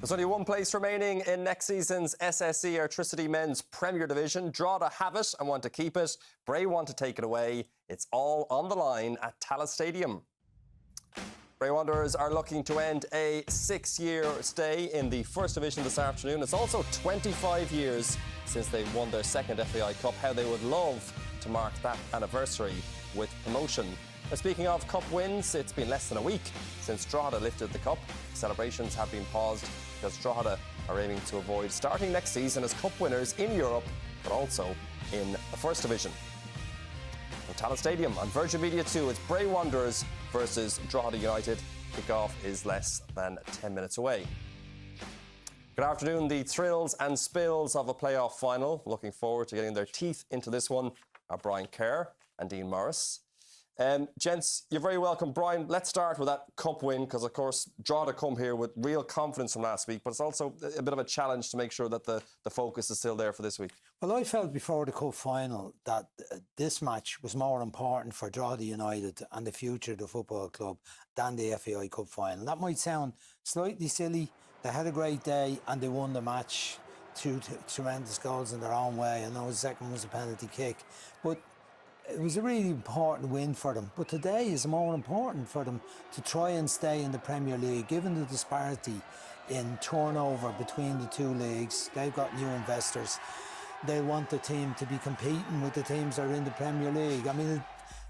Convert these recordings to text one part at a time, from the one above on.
There's only one place remaining in next season's SSE Airtricity Men's Premier Division. Drogheda have it and want to keep it. Bray want to take it away. It's all on the line at Tallaght Stadium. Bray Wanderers are looking to end a 6-year stay in the First Division this afternoon. It's also 25 years since they won their second FAI Cup. How they would love to mark that anniversary with promotion. Now, speaking of cup wins, it's been less than a week since Drogheda lifted the cup. Celebrations have been paused because Drogheda are aiming to avoid starting next season as cup winners in Europe, but also in the First Division. From Tallaght Stadium on Virgin Media 2, it's Bray Wanderers versus Drogheda United. Kickoff is less than 10 minutes away. Good afternoon. The thrills and spills of a playoff final. Looking forward to getting their teeth into this one are Brian Kerr and Dean Morris. Gents, you're very welcome. Brian, let's start with that cup win because, of course, Drogheda come here with real confidence from last week, but it's also a bit of a challenge to make sure that the focus is still there for this week. Well, I felt before the cup final that this match was more important for Drogheda United and the future of the football club than the FAI Cup final. That might sound slightly silly. They had a great day and they won the match. Two tremendous goals in their own way. I know the second was a penalty kick, but it was a really important win for them. But today is more important for them to try and stay in the Premier League, given the disparity in turnover between the two leagues. They've got new investors. They want the team to be competing with the teams that are in the Premier League. I mean,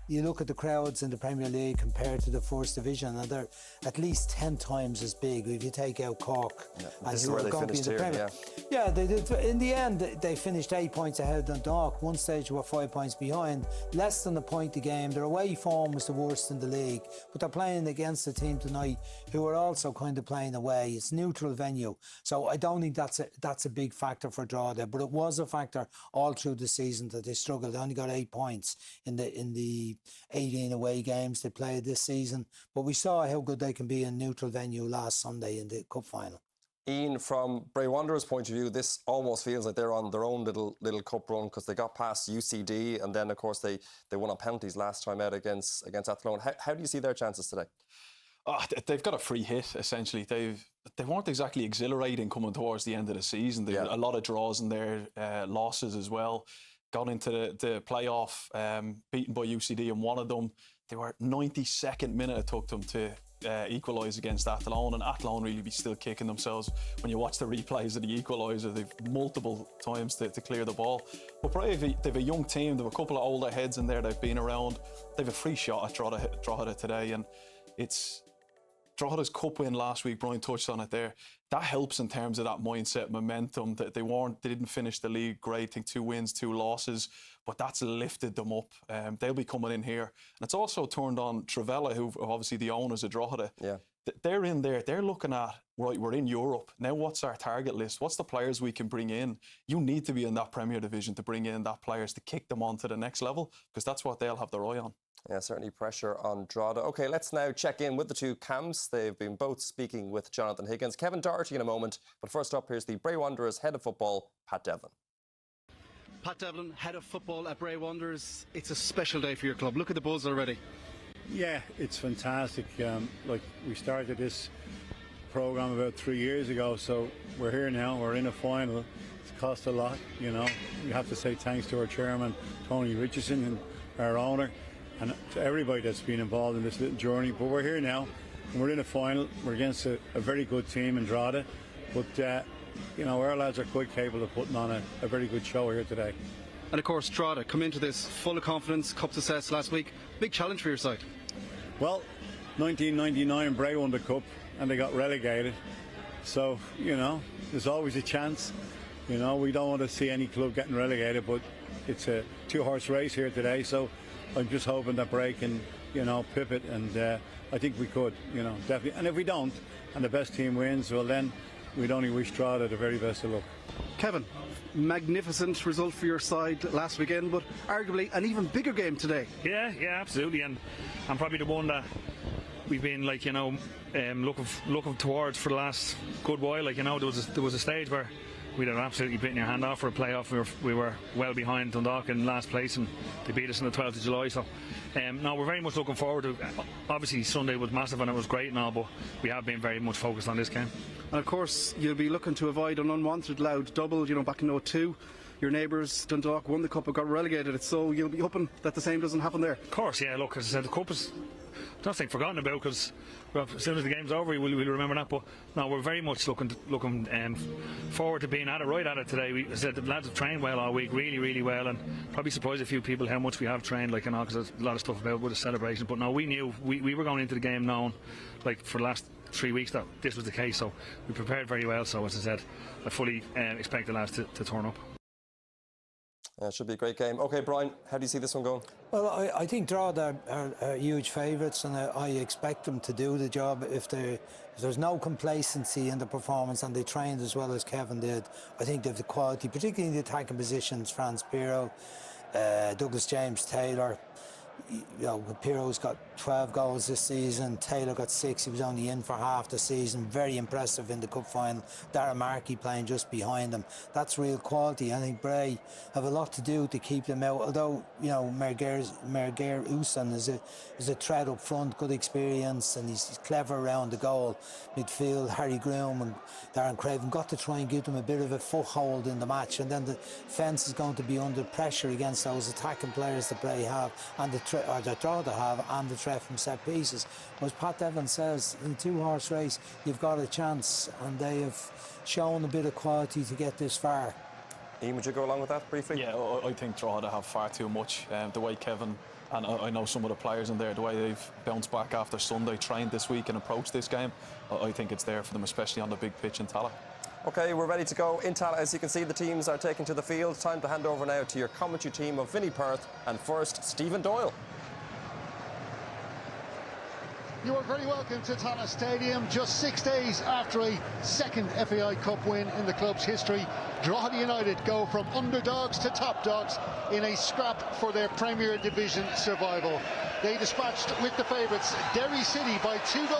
you look at the crowds in the Premier League compared to the First Division, and they're at least 10 times as big if you take out Cork. Yeah, this is where they finished here, yeah, they did. In the end, they finished 8 points ahead of Cork. One stage they were 5 points behind, less than a point a game. Their away form was the worst in the league, but they're playing against a team tonight who are also kind of playing away. It's neutral venue, so I don't think that's a big factor for Drogheda, but it was a factor all through the season that they struggled. They only got 8 points in the 18 away games they played this season, but we saw how good they can be in neutral venue last Sunday in the cup final. Ian, from Bray Wanderers' point of view, this almost feels like they're on their own little cup run because they got past UCD and then, of course, they won on penalties last time out against Athlone. How do you see their chances today? Oh, they've got a free hit, essentially. They weren't exactly exhilarating coming towards the end of the season. They had a lot of draws in their losses as well. Got into the playoff, beaten by UCD in one of them. They were 92nd minute it took them to equalise against Athlone, and Athlone really be still kicking themselves when you watch the replays of the equaliser. They've multiple times to clear the ball. But Bray, they've a young team. They've a couple of older heads in there. They've been around. They've a free shot at Drogheda today, and it's Drogheda's cup win last week. Brian touched on it there. That helps in terms of that mindset, momentum. That they didn't finish the league great. I think 2 wins, 2 losses, but that's lifted them up. They'll be coming in here, and it's also turned on Travella, who are obviously the owners of Drogheda. Yeah, they're in there. They're looking at, right, we're in Europe now. What's our target list? What's the players we can bring in? You need to be in that Premier Division to bring in that players to kick them on to the next level, because that's what they'll have their eye on. Yeah, certainly pressure on Drogheda. OK, let's now check in with the two camps. They've been both speaking with Jonathan Higgins. Kevin Doherty in a moment. But first up, here's the Bray Wanderers head of football, Pat Devlin. Pat Devlin, head of football at Bray Wanderers. It's a special day for your club. Look at the buzz already. Yeah, it's fantastic. Like, we started this programme about 3 years ago, so we're here now. We're in a final. It's cost a lot, you know. We have to say thanks to our chairman, Tony Richardson, and our owner, and to everybody that's been involved in this little journey. But we're here now, and we're in a final. We're against a very good team in Drogheda, but you know, our lads are quite capable of putting on a very good show here today. And of course, Drogheda come into this full of confidence. Cup success last week. Big challenge for your side. Well, 1999 Bray won the cup and they got relegated, so you know, there's always a chance. You know, we don't want to see any club getting relegated, but it's a 2-horse race here today, so I'm just hoping that Bray can, you know, pivot, and I think we could, you know, definitely. And if we don't, and the best team wins, well then we'd only wish Drogheda the very best of luck. Kevin, magnificent result for your side last weekend, but arguably an even bigger game today. Yeah, absolutely, and probably the one that we've been, like, you know, looking towards for the last good while. Like, you know, there was a stage where we'd have absolutely bitten your hand off for a playoff. We were well behind Dundalk in last place, and they beat us on the 12th of July. So, no, we're very much looking forward to. Obviously, Sunday was massive and it was great and all, but we have been very much focused on this game. And of course, you'll be looking to avoid an unwanted loud double. You know, back in 2002, your neighbours Dundalk won the cup and got relegated. So you'll be hoping that the same doesn't happen there. Of course, yeah. Look, as I said, the cup is nothing forgotten about, because as soon as the game's over, we'll remember that. But no, we're very much looking forward to being at it today. We said the lads have trained well all week, really well, and probably surprised a few people how much we have trained, like, you know, because there's a lot of stuff about with the celebration. But no, we knew we were going into the game knowing, like, for the last 3 weeks that this was the case. So we prepared very well. So as I said, I fully expect the lads to turn up. It should be a great game. OK, Brian, how do you see this one going? Well, I think Drogheda are huge favourites, and I expect them to do the job. If there's no complacency in the performance and they trained as well as Kevin did, I think they have the quality, particularly in the attacking positions. Franz Pirro, Douglas James Taylor. You know, Pirro's got 12 goals this season. Taylor got 6. He was only in for half the season. Very impressive in the cup final. Darren Markey playing just behind him. That's real quality. I think Bray have a lot to do to keep them out. Although, you know, Merger Usan is a threat up front, good experience, and he's clever around the goal. Midfield, Harry Groom and Darren Craven got to try and give them a bit of a foothold in the match, and then the fence is going to be under pressure against those attacking players that Bray have and that Drogheda have, and the threat from set pieces. But as Pat Evans says, in a 2-horse race, you've got a chance, and they have shown a bit of quality to get this far. Ian, would you go along with that briefly? Yeah, I think Drogheda have far too much. The way Kevin, and I know some of the players in there, the way they've bounced back after Sunday, trained this week and approached this game, I think it's there for them, especially on the big pitch in Tallaght. OK, we're ready to go in Tallaght. As you can see, the teams are taking to the field. Time to hand over now to your commentary team of Vinnie Perth, and first, Stephen Doyle. You are very welcome to Tallaght Stadium. Just 6 days after a second FAI Cup win in the club's history, Drogheda United go from underdogs to top dogs in a scrap for their Premier Division survival. They dispatched with the favourites Derry City by 2-0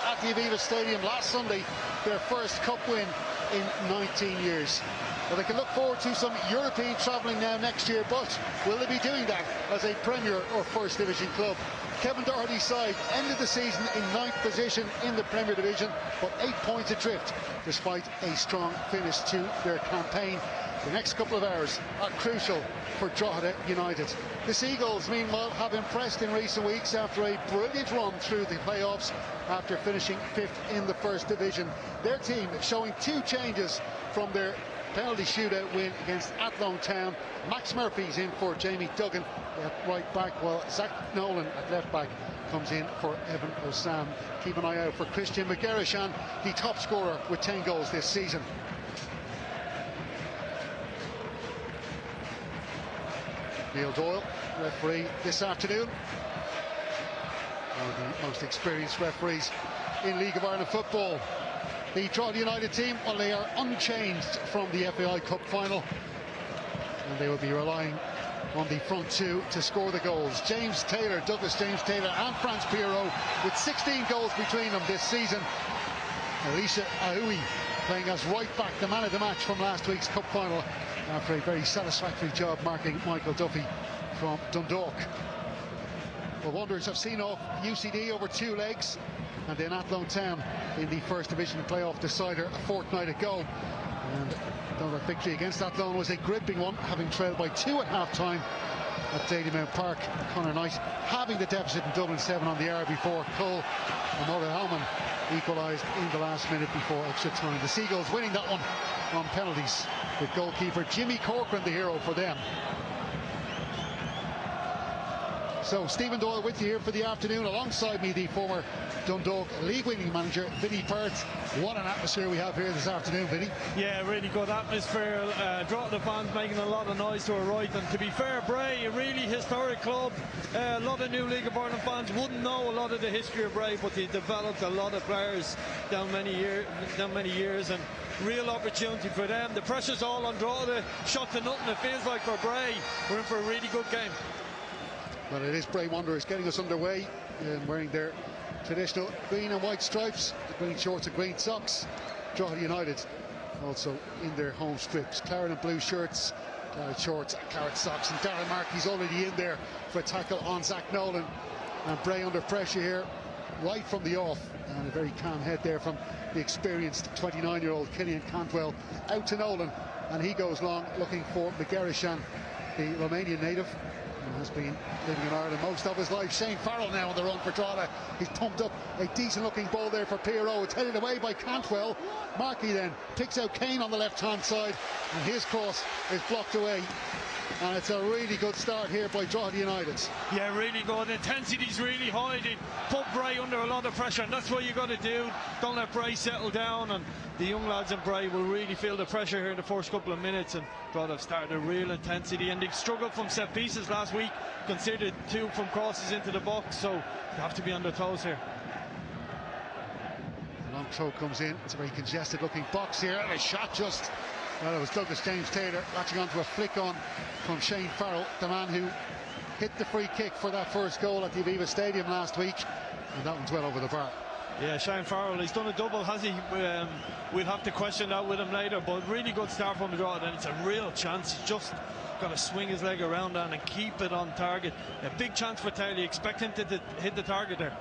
at the Aviva Stadium last Sunday, their first cup win in 19 years. Well, they can look forward to some European travelling now next year, but will they be doing that as a Premier or First Division club? Kevin Doherty's side ended the season in 9th position in the Premier Division, but 8 points adrift despite a strong finish to their campaign. The next couple of hours are crucial for Drogheda United. The Seagulls, meanwhile, have impressed in recent weeks after a brilliant run through the playoffs after finishing 5th in the First Division. Their team showing 2 changes from their penalty shootout win against Athlone Town. Max Murphy's in for Jamie Duggan at right back, while Zach Nolan at left back comes in for Evan Osam. Keep an eye out for Christian McGarrishan, the top scorer with 10 goals this season. Neil Doyle, referee this afternoon. One of the most experienced referees in League of Ireland football. The Drogheda United team, well, they are unchanged from the FAI Cup final, and they will be relying on the front 2 to score the goals. James Taylor, Douglas James Taylor and Franz Pirro with 16 goals between them this season. Alicia Aoui playing as right back, the man of the match from last week's cup final, after a very satisfactory job marking Michael Duffy from Dundalk. The Wanderers have seen off UCD over 2 legs, and then Athlone Town in the First Division playoff decider a fortnight ago. And though that victory against Athlone was a gripping one, having trailed by 2 at half-time at Dalymount Park, Conor Knight having the deficit in Dublin 7 on the hour before Cole and Mola Hellman equalised in the last minute before extra time. The Seagulls winning that one on penalties, with goalkeeper Jimmy Corcoran the hero for them. So Stephen Doyle with you here for the afternoon, alongside me the former Dundalk league-winning manager Vinnie Perth. What an atmosphere we have here this afternoon, Vinnie. Yeah, really good atmosphere. Drogheda fans making a lot of noise to our right, and to be fair, Bray, a really historic club. A lot of new League of Ireland fans wouldn't know a lot of the history of Bray, but they developed a lot of players down many years, and real opportunity for them. The pressure's all on Drogheda, shot to nothing it feels like for Bray. We're in for a really good game. Well, it is Bray Wanderers getting us underway, wearing their traditional green and white stripes, the green shorts and green socks. Drogheda United also in their home strips. Claret and blue shirts, claret shorts and claret socks. And Darren Markey's already in there for a tackle on Zach Nolan. And Bray under pressure here, right from the off. And a very calm head there from the experienced 29-year-old Killian Cantwell. Out to Nolan, and he goes long looking for Megerishan, the Romanian native, who has been living in Ireland most of his life. Shane Farrell now on the run for Drogheda. He's pumped up a decent looking ball there for Pierrot. It's headed away by Cantwell. Markey then picks out Kane on the left hand side, and his cross is blocked away. And it's a really good start here by Drogheda United. Yeah, really good. Intensity's really high. They put Bray under a lot of pressure, and that's what you got to do. Don't let Bray settle down, and the young lads in Bray will really feel the pressure here in the first couple of minutes. And Drogheda have started a real intensity, and they've struggled from set pieces last week, considered 2 from crosses into the box, so they have to be on their toes here. The long throw comes in. It's a very congested looking box here, and a shot just... Well, it was Douglas James Taylor latching onto a flick on from Shane Farrell, the man who hit the free kick for that first goal at the Aviva Stadium last week, and that one's well over the bar. Yeah, Shane Farrell, he's done a double, has he? We'll have to question that with him later, but really good start from the draw, and it's a real chance. He's just got to swing his leg around and keep it on target. A big chance for Taylor. You expect him to hit the target there.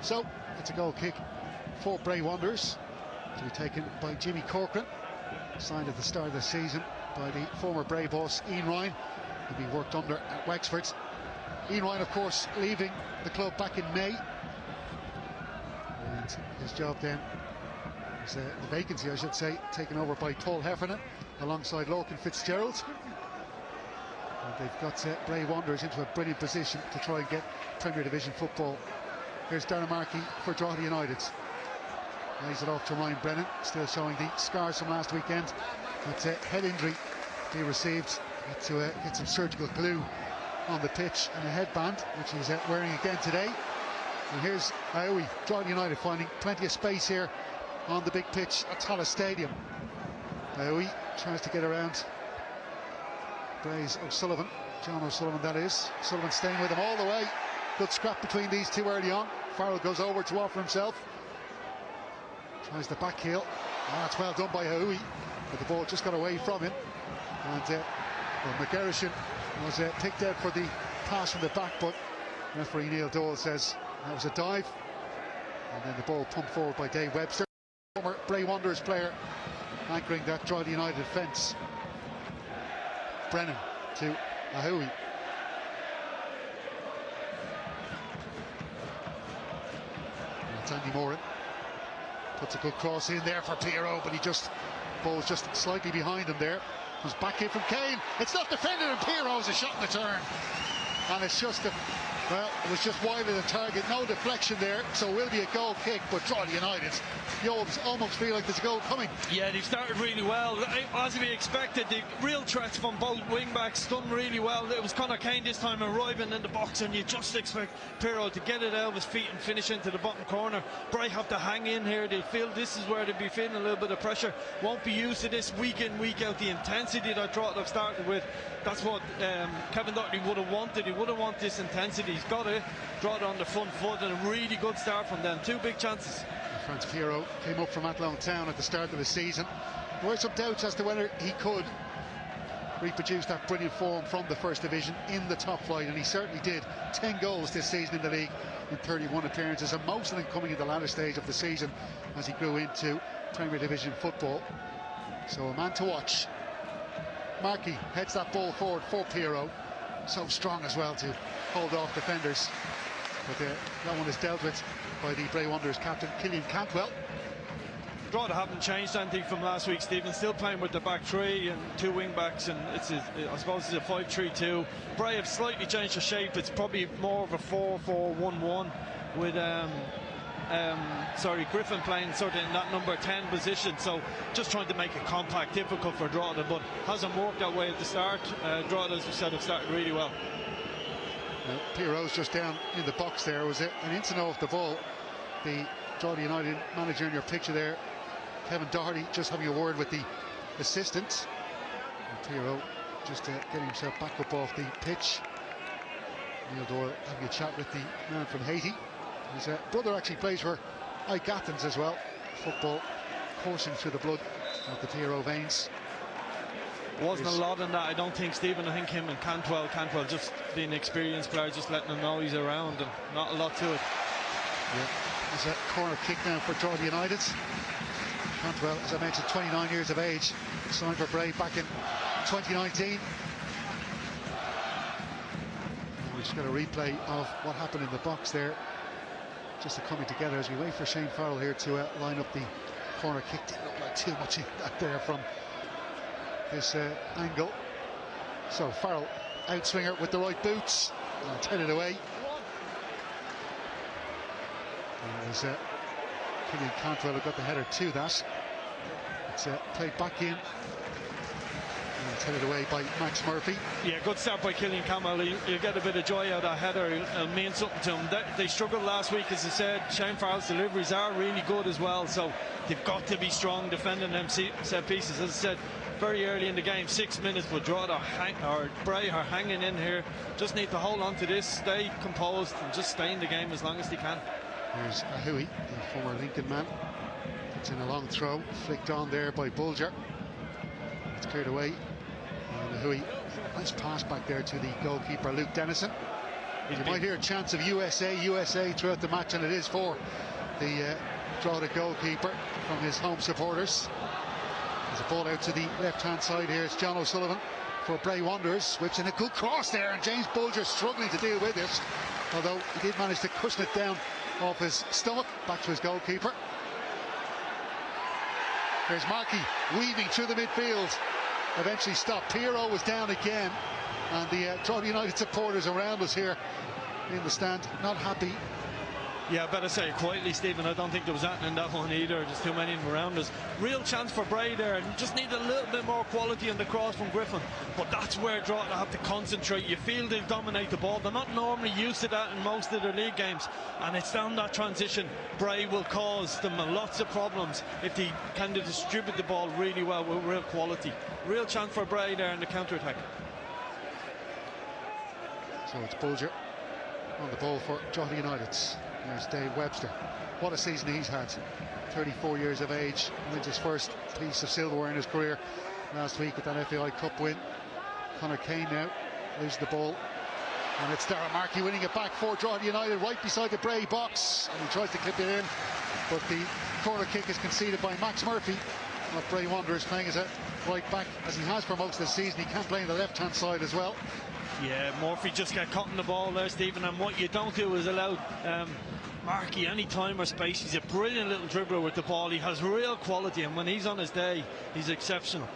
So it's a goal kick for Bray Wanderers to be taken by Jimmy Corcoran, signed at the start of the season by the former Bray boss Ian Ryan, who'll be worked under at Wexford. Ian Ryan, of course, leaving the club back in May, and his job then was the vacancy, I should say, taken over by Paul Heffernan alongside Lorcan Fitzgerald. And they've got Bray Wanderers into a brilliant position to try and get Premier Division football. Here's Darren Markey for Drogheda United. Lays it off to Ryan Brennan, still showing the scars from last weekend. That's a head injury he received. Had to get some surgical glue on the pitch and a headband, which he's wearing again today. And here's Aoui, Drogheda United finding plenty of space here on the big pitch at Tallaght Stadium. Aoui tries to get around Bray's O'Sullivan, John O'Sullivan that is. Sullivan staying with him all the way. Good scrap between these two early on. Farrell goes over to offer himself. Tries the back heel. That's well done by Aoui, but the ball just got away from him. And Megerishan was picked out for the pass from the back, but referee Neil Dole says that was a dive. And then the ball pumped forward by Dave Webster, former Bray Wanderers player, anchoring that Drogheda United defence. Brennan to Aoui. That's Andy Moran. Puts a good cross in there for Pierrot, but ball's just slightly behind him there. Comes back in from Kane. It's not defended, and Pierrot's a shot in the turn. And it's just it was just wide of the target. No deflection there, so it will be a goal kick, but Drogheda United, you almost feel like there's a goal coming. Yeah, they've started really well. As we expected, the real threats from both wing-backs done really well. It was Conor Kane this time arriving in the box, and you just expect Pierrot to get it out of his feet and finish into the bottom corner. Bray have to hang in here. They feel this is where they'll be feeling a little bit of pressure. Won't be used to this week in, week out. The intensity that Drogheda have started with, that's what Kevin Doherty would have wanted. He would have wanted this intensity. He's got it. Drogheda on the front foot, and a really good start from them. 2 big chances. Franz Pierrot came up from Athlone Town at the start of the season. There were some doubts as to whether he could reproduce that brilliant form from the First Division in the top flight, and he certainly did. 10 goals this season in the league in 31 appearances, and most of them coming in the latter stage of the season as he grew into Premier Division football. So a man to watch. Markey heads that ball forward for Pierrot. So strong as well to hold off defenders. But that one is dealt with by the Bray Wanderers captain, Killian Cantwell. Drogheda haven't changed anything from last week, Stephen. Still playing with the back 3 and 2 wing backs, and I suppose it's a 5-3-2. Bray have slightly changed the shape. It's probably more of a 4-4-1-1 with Griffin playing sort of in that number 10 position, so just trying to make it compact, difficult for Drogheda, but hasn't worked that way at the start. Drogheda, as we said, have started really well. Pierrot's just down in the box there. Was it an inch off the ball? The Drogheda United manager in your picture there, Kevin Doherty, just having a word with the assistant. And Pierrot just getting himself back up off the pitch. Neil Doyle having a chat with the man from Haiti. His brother actually plays for Ike Athens as well. Football coursing through the blood of the Piero veins. Wasn't a lot in that, I don't think, Stephen. I think him and Cantwell just being an experienced player, just letting him know he's around, and not a lot to it. Yeah, there's a corner kick now for Drogheda United. Cantwell, as I mentioned, 29 years of age, signed for Bray back in 2019. We just got a replay of what happened in the box there, just coming together as we wait for Shane Farrell here to line up the corner kick. Didn't look like too much in that there from this angle. So Farrell, outswinger with the right boots, and headed away. And it was Killian Cantwell who got the header to that. It's played back in. And it's headed away by Max Murphy. Yeah, good start by Killian Cantwell. He'll get a bit of joy out of that header. It'll mean something to him. They struggled last week, as I said. Shane Farrell's deliveries are really good as well, so they've got to be strong defending them set pieces. As I said, very early in the game, 6 minutes, but Drogheda or Bray are hanging in here. Just need to hold on to this, stay composed, and just stay in the game as long as they can. Here's Ahui, the former Lincoln man. It's in a long throw, flicked on there by Bulger. It's cleared away. And Ahui, nice pass back there to the goalkeeper, Luke Dennison. You might hear chants of USA throughout the match, and it is for the Drogheda goalkeeper from his home supporters. There's a ball out to the left-hand side here. It's John O'Sullivan for Bray Wanderers. Whips in a good cross there, and James Bulger struggling to deal with it. Although he did manage to cushion it down off his stomach, back to his goalkeeper. There's Markey weaving through the midfield. Eventually stopped. Piero was down again, and the Drogheda United supporters around us here in the stand, not happy. Yeah, I better say it quietly, Stephen. I don't think there was that in that one either. There's too many of them around us. Real chance for Bray there, and just need a little bit more quality on the cross from Griffin. But that's where Drogheda have to concentrate. You feel they dominate the ball. They're not normally used to that in most of their league games, and it's down that transition. Bray will cause them lots of problems if they can distribute the ball really well with real quality. Real chance for Bray there in the counter-attack. So it's Bulger on the ball for Drogheda United. There's Dave Webster. What a season he's had. 34 years of age, wins his first piece of silverware in his career last week at that FAI Cup win. Conor Kane now loses the ball, and it's Darragh Markey winning it back for Drogheda United right beside the Bray box, and he tries to clip it in, but the corner kick is conceded by Max Murphy of Bray Wanderers, playing as a right back as he has for most of the season. He can play on the left hand side as well. Yeah, Murphy just got caught in the ball there, Stephen, and what you don't do is allow Markey any time or space. He's a brilliant little dribbler with the ball. He has real quality, and when he's on his day, he's exceptional.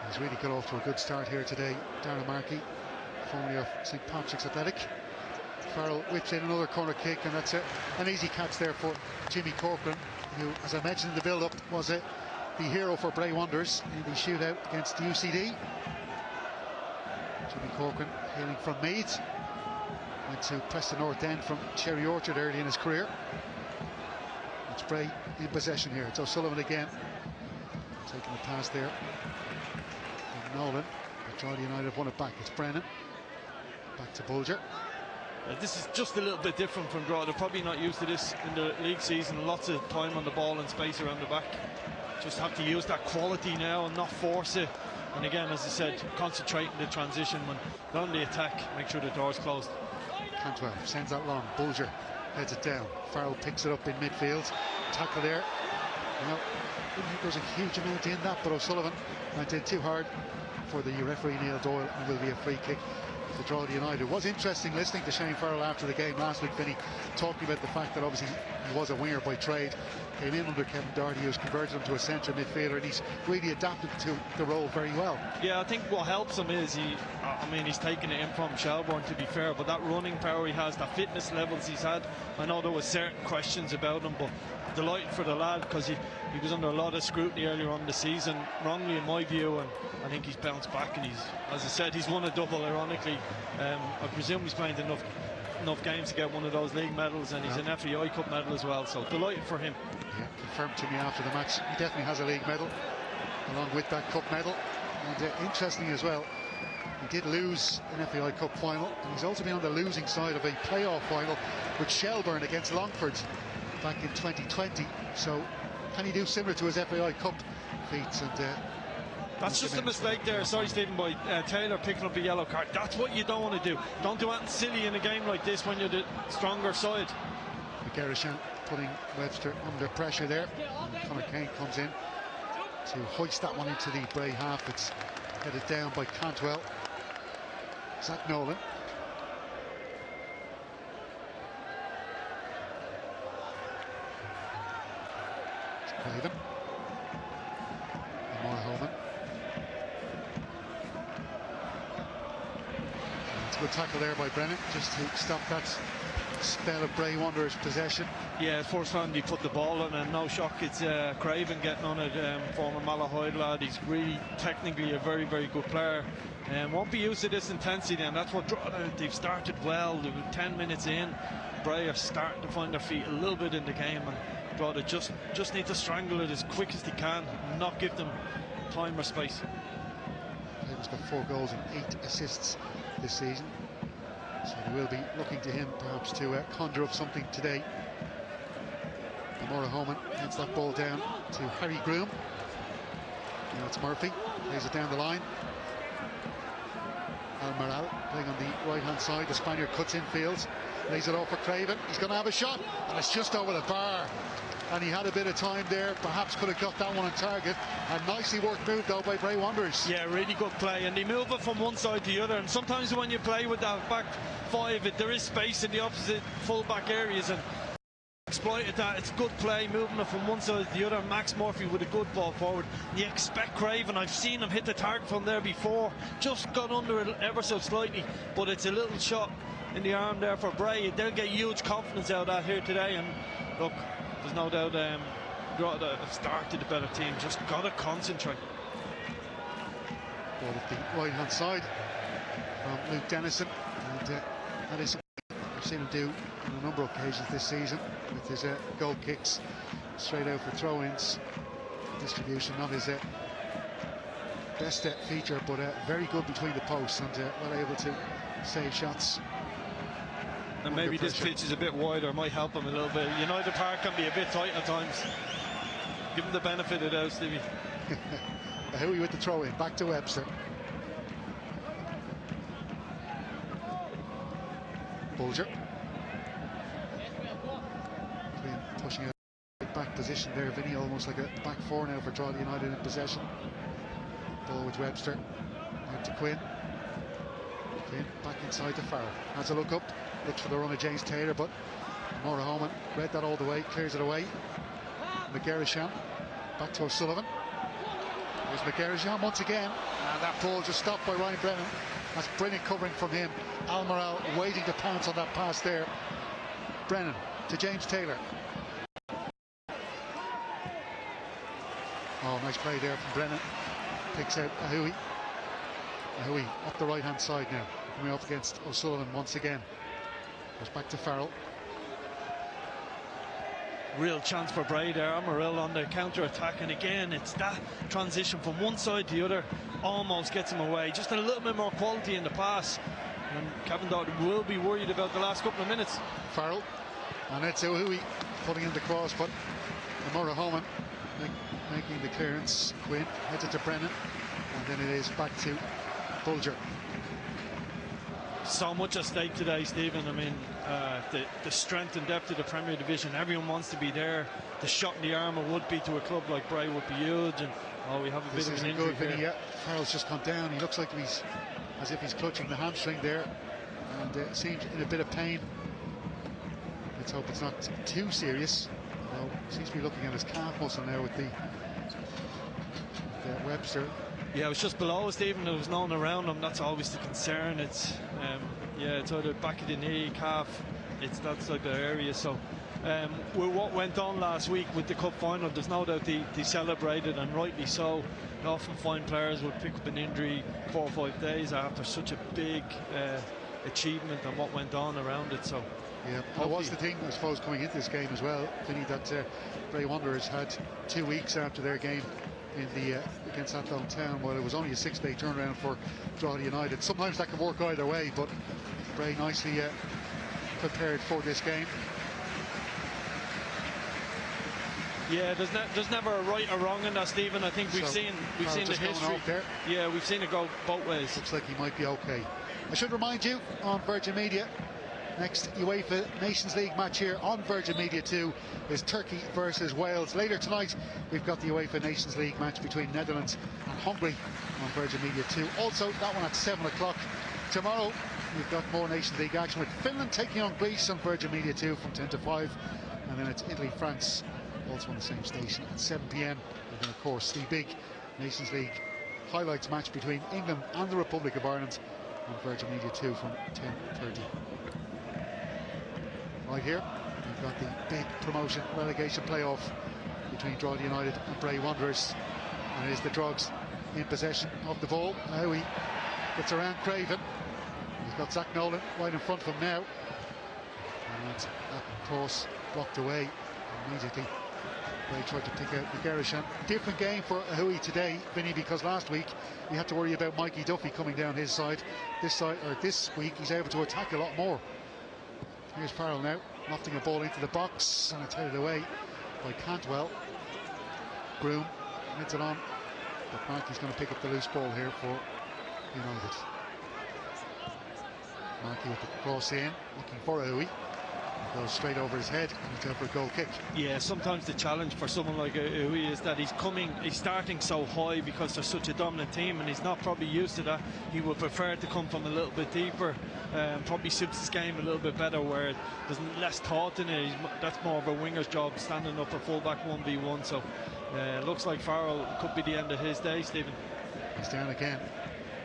He's really got off to a good start here today, Darragh Markey, formerly of St Patrick's Athletic. Farrell whips in another corner kick, and that's an easy catch there for Jimmy Corcoran, who, as I mentioned in the build-up, was the hero for Bray Wanderers in the shootout against the UCD. Jimmy Corcoran, hailing from Meath, went to Preston North End from Cherry Orchard early in his career. It's Bray in possession here. It's O'Sullivan again, taking the pass there. And Nolan, but Drogheda United have won it back. It's Brennan, back to Bulger. This is just a little bit different from Drogheda. They're probably not used to this in the league season. Lots of time on the ball and space around the back. Just have to use that quality now and not force it. And again, as I said, concentrating the transition when they're on the attack, make sure the door's closed. Cantwell sends that long. Bulger heads it down. Farrell picks it up in midfield. Tackle there. Well, I don't think there's a huge amount in that, but O'Sullivan went in too hard for the referee Neil Doyle, and will be a free kick to Drogheda United. It was interesting listening to Shane Farrell after the game last week, Vinny, talking about the fact that obviously he was a winger by trade, came in under Kevin Doherty, who's converted him to a centre midfielder, and he's really adapted to the role very well. Yeah, I think what helps him is he's taking it in from Shelbourne, to be fair, but that running power he has, the fitness levels he's had, I know there was certain questions about him, but delighted for the lad, because he was under a lot of scrutiny earlier on in the season, wrongly in my view, and I think he's bounced back, and as I said, he's won a double, ironically. I presume he's played enough games to get one of those league medals, and he's an FAI Cup medal as well, so delighted for him. Yeah, confirmed to me after the match, he definitely has a league medal along with that cup medal. And interesting as well, he did lose an FAI Cup final, and he's also been on the losing side of a playoff final with Shelbourne against Longford back in 2020, so can he do similar to his FAI Cup feats? And that's just a mistake there, sorry Stephen, by Taylor picking up a yellow card. That's what you don't want to do. Don't do anything silly in a game like this when you're the stronger side. McGarrishan putting Webster under pressure there. And Conor Kane comes in to hoist that one into the Bray half. It's headed down by Cantwell. Zach Nolan. It's Craven. Lamar Holman. It's a good tackle there by Brennan, just to stop that spell of Bray Wanderers possession. Yeah, first time he put the ball on, and no shock, it's Craven getting on it, former Malahide lad. He's really technically a very, very good player. Won't be used to this intensity, and that's what Drogheda, they've started well. They were 10 minutes in. Bray are starting to find their feet a little bit in the game, and Drogheda just need to strangle it as quick as they can and not give them time or space. Craven's got 4 goals and 8 assists this season, so they will be looking to him perhaps to conjure up something today. Amora Homan heads that ball down to Harry Groom. Now it's Murphy, plays it down the line. Almiral playing on the right hand side. The Spaniard cuts in fields, lays it off for Craven. He's going to have a shot, and it's just over the bar. And he had a bit of time there, perhaps could have got that one on target. A nicely worked move though by Bray Wanderers. Yeah, really good play, and they move it from one side to the other. And sometimes when you play with that back five, there is space in the opposite full-back areas, and exploited that. It's good play, moving it from one side to the other. Max Murphy with a good ball forward. You expect Craven, I've seen him hit the target from there before, just got under it ever so slightly, but it's a little shot in the arm there for Bray. They'll get huge confidence out of that here today, and look, there's no doubt Drogheda have started a better team, just got to concentrate. Ball at the right hand side from Luke Dennison, and that is I've seen him do on a number of occasions this season with his goal kicks straight out for throw-ins. Distribution not his best feature, but very good between the posts and well able to save shots. And maybe this pitch is a bit wider, might help him a little bit. United Park can be a bit tight at times. Give him the benefit of that, Stevie. Huey with the throw-in, back to Webster. Bulger. Pushing out back position there, Vinny, almost like a back four now for Drogheda United in possession. Ball with Webster. Out to Quinn. Quinn back inside to Farrell. Has a look up, looks for the run of James Taylor, but Maura Holman read that all the way, clears it away. McGarrishan back to O'Sullivan. There's McGarrishan once again, and that ball just stopped by Ryan Brennan. That's brilliant covering from him. Almiral waiting to pounce on that pass there. Brennan to James Taylor. Oh, nice play there from Brennan. Picks out Ahui. Ahui up the right hand side now, coming up against O'Sullivan once again. Goes back to Farrell. Real chance for Bray there. Amarillo on the counter attack, and again it's that transition from one side to the other, almost gets him away. Just a little bit more quality in the pass, and Kevin Doughton will be worried about the last couple of minutes. Farrell, and it's Ahui putting in the cross, but Amora Holman making the clearance. Quinn heads it to Brennan, and then it is back to Bulger. So much at stake today, Stephen. I mean, the strength and depth of the Premier Division, everyone wants to be there. The shot in the armour would be to a club like Bray would be huge, and we have a bit of an injury here. Yeah, Farrell's just gone down. He looks like he's as if he's clutching the hamstring there, and seems in a bit of pain. Let's hope it's not too serious. Although seems to be looking at his calf muscle now with the Webster. Yeah, it was just below Stephen. There was no one around him. That's always the concern. It's yeah, it's either back of the knee, calf. That's like the area. So with what went on last week with the cup final, there's no doubt they celebrated, and rightly so. You often find players would pick up an injury 4 or 5 days after such a big achievement and what went on around it. So yeah, that was the thing, I suppose, coming into this game as well, Vinny, that Bray Wanderers had 2 weeks after their game in the against Athlone Town. Well, it was only a 6-day turnaround for Drogheda United. Sometimes that can work either way, but Bray nicely prepared for this game. Yeah, there's never a right or wrong in that, Stephen. I think we've seen the history. Yeah, we've seen it go both ways. Looks like he might be okay. I should remind you, on Virgin Media, next UEFA Nations League match here on Virgin Media 2 is Turkey versus Wales. Later tonight, we've got the UEFA Nations League match between Netherlands and Hungary on Virgin Media 2. Also, that one at 7 o'clock. Tomorrow, we've got more Nations League action with Finland taking on Greece on Virgin Media 2 from 10 to 5. And then it's Italy-France, also on the same station at 7 p.m. And then, of course, the big Nations League highlights match between England and the Republic of Ireland on Virgin Media 2 from 10:30. Right here, we've got the big promotion relegation playoff between Drogheda United and Bray Wanderers. And it is the Drogs in possession of the ball. Now he gets around Craven. He's got Zach Nolan right in front of him now. And that cross blocked away immediately. Bray tried to pick out McGarrishan. Different game for Ahui today, Vinny, because last week we had to worry about Mikey Duffy coming down his side. This week he's able to attack a lot more. Here's Farrell now, lofting a ball into the box, and it's headed away by Cantwell. Groom heads it on, but Markey's going to pick up the loose ball here for United. Markey with the cross in, looking for Ahui. Goes straight over his head, and it's out for a goal kick. Yeah, sometimes the challenge for someone like Ahui is that he's starting so high because they're such a dominant team, and he's not probably used to that. He would prefer to come from a little bit deeper. Probably suits his game a little bit better, where there's less thought in it. That's more of a winger's job, standing up a fullback 1v1. So looks like Farrell could be the end of his day, Stephen. He's down again,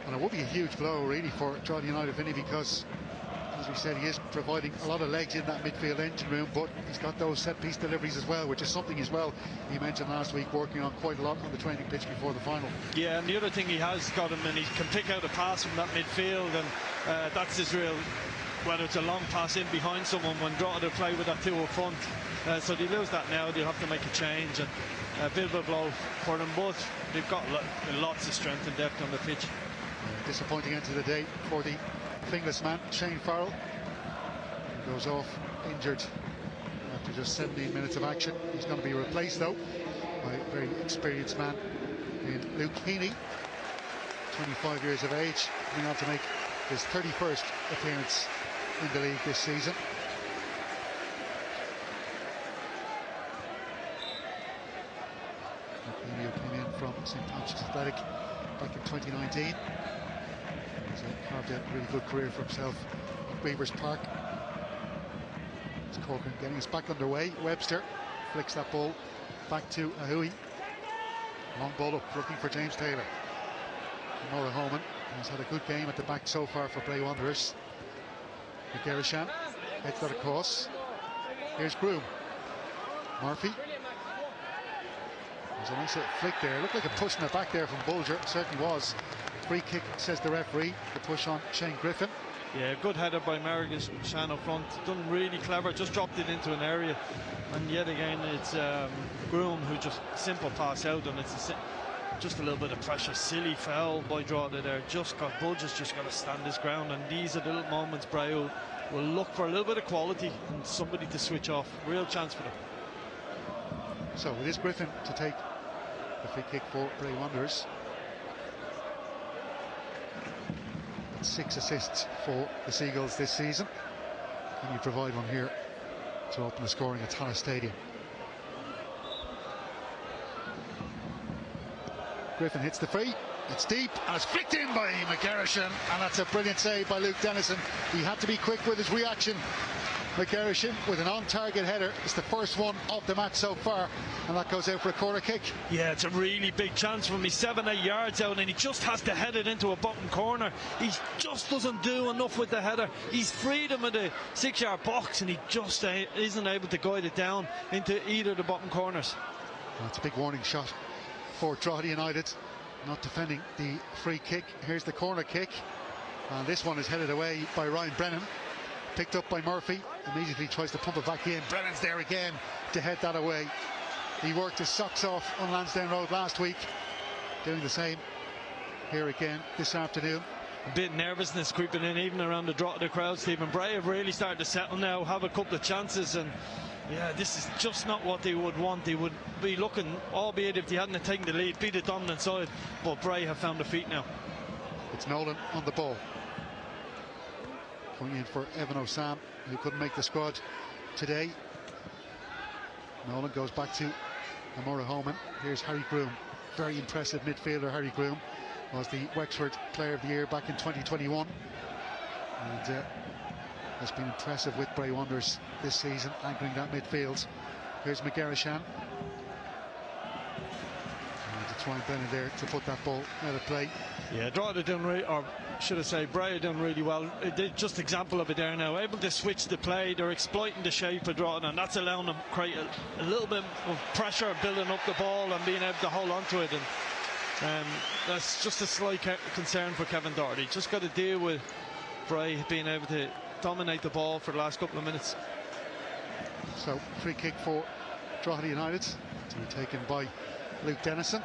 and it would be a huge blow really for Drogheda United, Vinny, because as we said, he is providing a lot of legs in that midfield engine room, but he's got those set-piece deliveries as well, which is something as well he mentioned last week, working on quite a lot on the training pitch before the final. Yeah, and the other thing he has got him, and he can pick out a pass from that midfield, and that's his real, whether it's a long pass in behind someone, when Drogheda play with that two up front. So they lose that now, they'll have to make a change, and a bit of a blow for them, but they've got lots of strength and depth on the pitch. Disappointing end to the day for the fingerless man, Shane Farrell. He goes off injured after just 17 minutes of action. He's going to be replaced though by a very experienced man in Luke Heaney, 25 years of age, coming on to make his 31st appearance in the league this season. Luke Heaney came in from St. Patrick's Athletic back in 2019. He's carved out a really good career for himself at Beavers Park. It's Corcoran getting us back underway. Webster flicks that ball back to Ahui. Long ball up, looking for James Taylor. Nora Homan has had a good game at the back so far for Bray Wanderers. McGarrishan heads that across. Here's Groom. Murphy. There's a nice little flick there. Looked like a push in the back there from Bulger. It certainly was. Free kick, says the referee. The push on Shane Griffin. Yeah, good header by Shan up front. Done really clever, just dropped it into an area. And yet again, it's Groom who just simple pass out, and it's just a little bit of pressure. Silly foul by Drogheda there. Bulger's just got to stand his ground, and these are the little moments Bray will look for a little bit of quality and somebody to switch off. Real chance for them. So it is Griffin to take the free kick for Bray Wanderers. 6 assists for the Seagulls this season. Can you provide one here to open the scoring at Tallaght Stadium? Griffin hits the free. It's deep and it's flicked in by McGarrishan, and that's a brilliant save by Luke Dennison. He had to be quick with his reaction. McGarrishan with an on-target header. It's the first one of the match so far, and that goes out for a corner kick. Yeah, it's a really big chance from him. He's 7-8 yards out, and he just has to head it into a bottom corner. He just doesn't do enough with the header. He's freed him in the 6-yard box, and he just isn't able to guide it down into either of the bottom corners. Well, it's a big warning shot for Drogheda United, not defending the free kick. Here's the corner kick, and this one is headed away by Ryan Brennan. Picked up by Murphy, immediately tries to pump it back in. Brennan's there again to head that away. He worked his socks off on Lansdowne Road last week, doing the same here again this afternoon. a bit of nervousness creeping in, even around the Drogheda crowd. Stephen Bray have really started to settle now, have a couple of chances, and yeah, this is just not what they would want. They would be looking, albeit if they hadn't taken the lead, be the dominant side, but Bray have found the feet now. It's Nolan on the ball. Coming in for Evan Osam, who couldn't make the squad today. Nolan goes back to Amora Homan. Here's Harry Groom. Very impressive midfielder. Harry Groom was the Wexford Player of the Year back in 2021. And has been impressive with Bray Wanderers this season, anchoring that midfield. Here's McGarrishan. To try and Brennan there to put that ball out of play. Yeah, Drogheda done or should I say, Bray are done really well. Just example of it there now, able to switch the play. They're exploiting the shape of Drogheda, and that's allowing them to create a little bit of pressure, building up the ball and being able to hold on to it. And that's just a slight concern for Kevin Doherty. Just got to deal with Bray being able to dominate the ball for the last couple of minutes. So free kick for Drogheda United to be taken by Luke Dennison.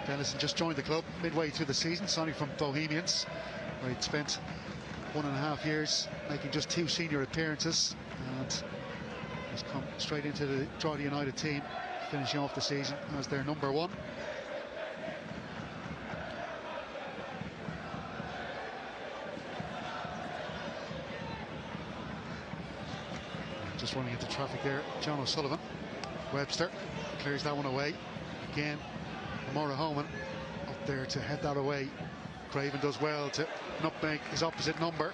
Dennison just joined the club midway through the season, signing from Bohemians, where he'd spent 1.5 years, making just 2 senior appearances, and has come straight into the Drogheda United team, finishing off the season as their number 1. Just running into traffic there, John O'Sullivan. Webster clears that one away. Again, Amora Homan up there to head that away. Craven does well to nutmeg his opposite number.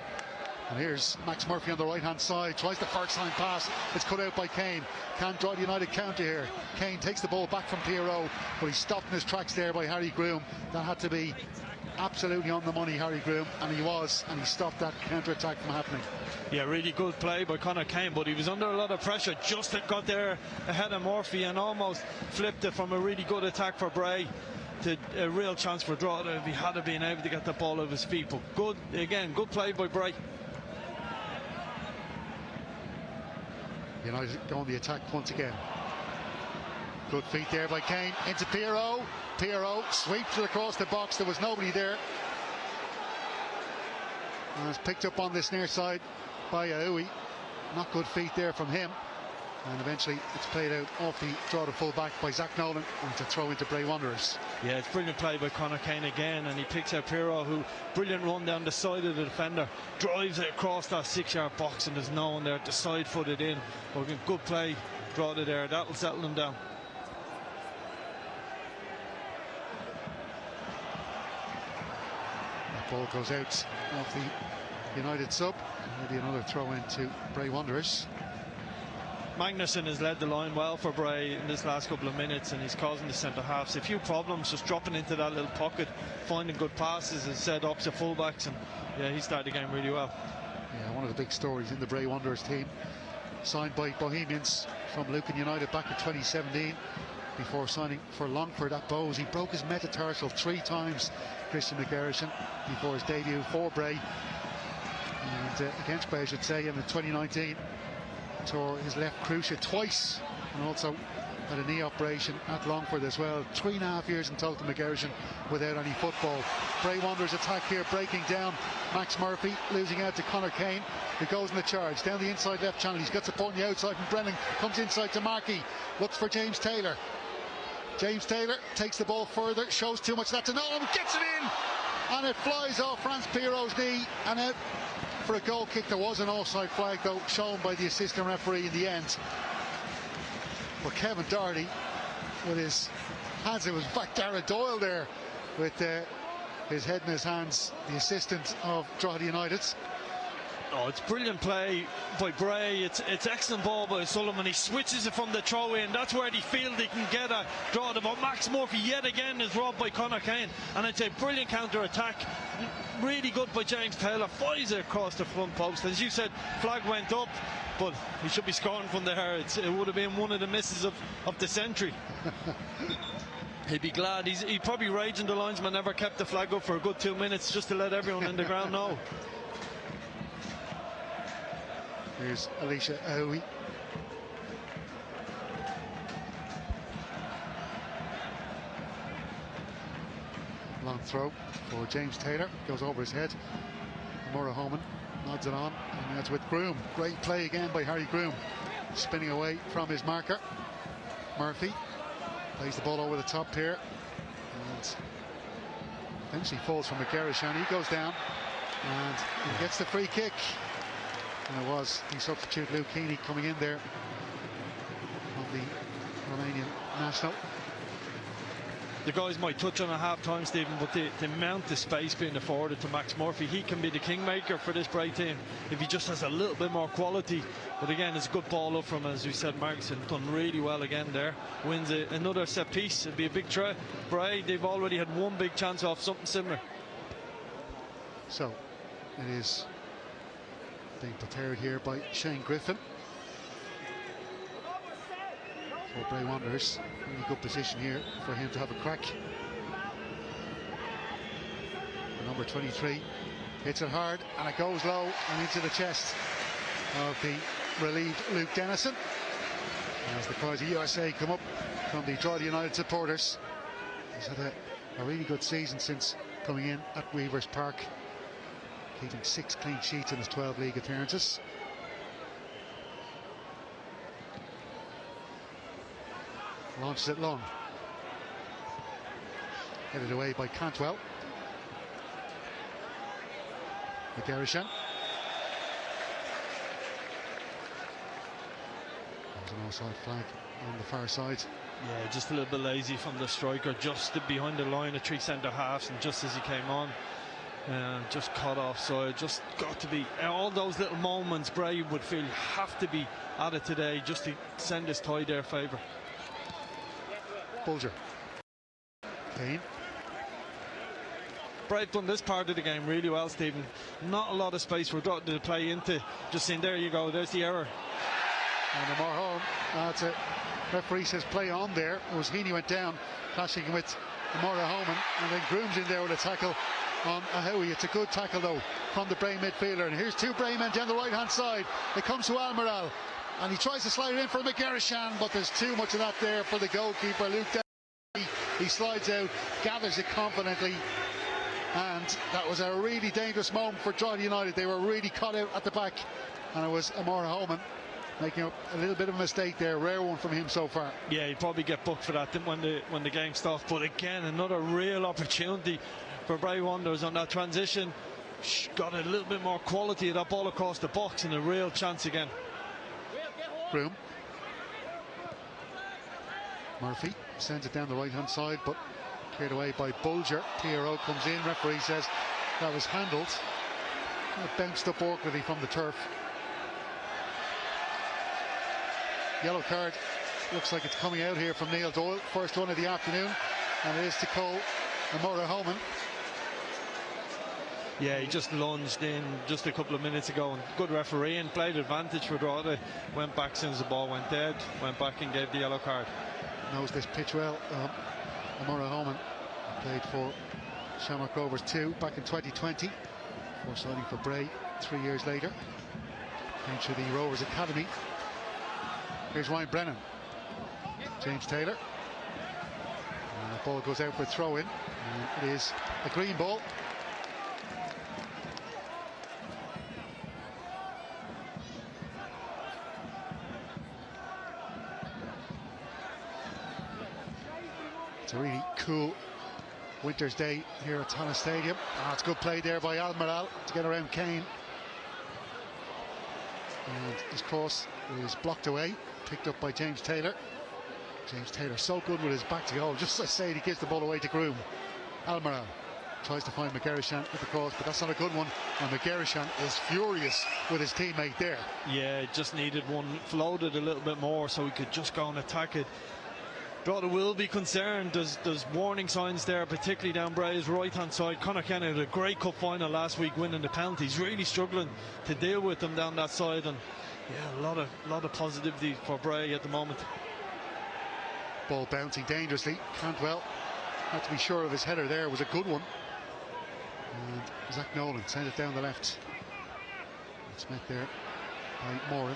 And here's Max Murphy on the right hand side, tries the first line pass, it's cut out by Kane. Can't Drogheda United counter here. Kane takes the ball back from Pierrot, but he's stopped in his tracks there by Harry Groom. That had to be absolutely on the money, Harry Groom, and he was, and he stopped that counter-attack from happening. Yeah, really good play by Conor Kane, but he was under a lot of pressure, just got there ahead of Murphy and almost flipped it from a really good attack for Bray to a real chance for Drogheda if he had been able to get the ball out of his feet. But good, again, good play by Bray. United go on the attack once again. Good feet there by Kane into Pierrot. Pierrot sweeps it across the box. There was nobody there. And it's picked up on this near side by Aoui. Not good feet there from him. And eventually it's played out off the draw to full back by Zach Nolan and to throw into Bray Wanderers. Yeah, it's brilliant play by Conor Kane again, and he picks out Pierrot, who brilliant run down the side of the defender, drives it across that 6-yard box, and there's no one there to side foot it in. Good play, Drogheda there. That'll settle them down. Ball goes out off the United sub. Maybe another throw into Bray Wanderers. Magnuson has led the line well for Bray in this last couple of minutes, and he's causing the centre halves a few problems, just dropping into that little pocket, finding good passes and set ups to fullbacks, and yeah, he started the game really well. Yeah, one of the big stories in the Bray Wanderers team, signed by Bohemians from Lucan United back in 2017. Before signing for Longford at Bowes, he broke his metatarsal 3 times, Christian McGarrishan, before his debut for Bray, and against Bray I should say, and in 2019 tore his left cruciate twice, and also had a knee operation at Longford as well. 3.5 years in total, McGarrishan, without any football. Bray Wanderers attack here, breaking down. Max Murphy losing out to Conor Kane, who goes in the charge down the inside left channel. He's got support on the outside from Brennan, comes inside to Markey, looks for James Taylor. James Taylor takes the ball further, shows too much that to Nolan, gets it in, and it flies off France Pierrot's knee and out for a goal kick. There was an offside flag though shown by the assistant referee in the end. But Kevin Doherty with his hands, it was back Darragh Doyle there with his head in his hands, the assistant of Drogheda United. Oh, it's brilliant play by Bray. It's excellent ball by Sullivan. He switches it from the throw in. That's where they feel they can get a draw. But Max Murphy yet again is robbed by Conor Kane, and it's a brilliant counter attack. Really good by James Taylor. Flies it across the front post. As you said, flag went up, but he should be scoring from there. It would have been one of the misses of the century. He'd be glad. He'd probably raging the linesman never kept the flag up for a good 2 minutes just to let everyone in the ground know. Here's Alicia Aoui. Long throw for James Taylor. Goes over his head. Murray-Holman nods it on, and that's with Groom. Great play again by Harry Groom. Spinning away from his marker. Murphy plays the ball over the top here. And eventually falls from McGarrish, and he goes down. And he gets the free kick. And it was the substitute Luke Heaney coming in there on the Romanian national. The guys might touch on a half-time, Stephen, but the amount of space being afforded to Max Murphy, he can be the kingmaker for this Bray team if he just has a little bit more quality. But again, it's a good ball up from, as we said, Markson done really well again there. Wins another set piece. It'd be a big try. Bray, they've already had one big chance off something similar. So it is being prepared here by Shane Griffin for Bray Wanderers. Really good position here for him to have a crack. The number 23 hits it hard, and it goes low and into the chest of the relieved Luke Dennison. As the cries of USA come up from the Drogheda United supporters. He's had a really good season since coming in at Weavers Park, keeping 6 clean sheets in his 12 league appearances. Launches it long. Headed away by Cantwell. McGarrishan. There's an offside flag on the far side. Yeah, just a little bit lazy from the striker, just behind the line of 3 centre halves, and just as he came on, just caught offside. Just got to be all those little moments Bray would feel have to be added today just to send his tie their favour. Bulger. Kane. Bray done this part of the game really well, Stephen. Not a lot of space for Drogheda to play into. Just saying, there you go, there's the error. And Amar home. That's it. Referee says play on there. It was Heaney went down, clashing with Amara Homan, and then Groom's in there with a tackle on Ahoui. It's a good tackle though from the Bray midfielder. And here's 2 Bray men down the right hand side. It comes to Almiral, and he tries to slide it in for McGarrishan, but there's too much of that there for the goalkeeper, Luke Downey. He slides out, gathers it confidently, and that was a really dangerous moment for Drogheda United. They were really caught out at the back, and it was Amara Homan making a little bit of a mistake there. Rare one from him so far. Yeah, he'd probably get booked for that when the game stopped. But again, another real opportunity for Bray Wanderers on that transition. Got a little bit more quality of that ball across the box, and a real chance again. Groom. Murphy sends it down the right hand side, but cleared away by Bulger. PRO comes in. Referee says that was handled. It bounced up awkwardly from the turf. Yellow card looks like it's coming out here from Neil Doyle. First one of the afternoon, and it is to Cole Amora Homan. Yeah, he just lunged in just a couple of minutes ago, and good refereeing, played advantage for Drogheda. Went back as soon as the ball went dead, went back and gave the yellow card. Knows this pitch well. Amora Homan played for Shamrock Rovers 2 back in 2020, before signing for Bray 3 years later. Came through the Rovers Academy. Here's Ryan Brennan. James Taylor. And the ball goes out for a throw in. And it is a green ball. It's a really cool winter's day here at Tallaght Stadium. It's a good play there by Almiral to get around Kane. And his cross is blocked away, picked up by James Taylor. James Taylor so good with his back to goal. Just as I say, he gives the ball away to Groom. Almiral tries to find McGarrishan with the cross, but that's not a good one. And McGarrishan is furious with his teammate there. Yeah, just needed one floated a little bit more so he could just go and attack it. Drogheda will be concerned. There's warning signs there, particularly down Bray's right hand side. Conor Kenny had a great cup final last week, winning the penalties. Really struggling to deal with them down that side, and yeah, a lot of positivity for Bray at the moment. Ball bouncing dangerously. Cantwell had to be sure of his header there. It was a good one. And Zach Nolan sent it down the left. It's met there by Moran.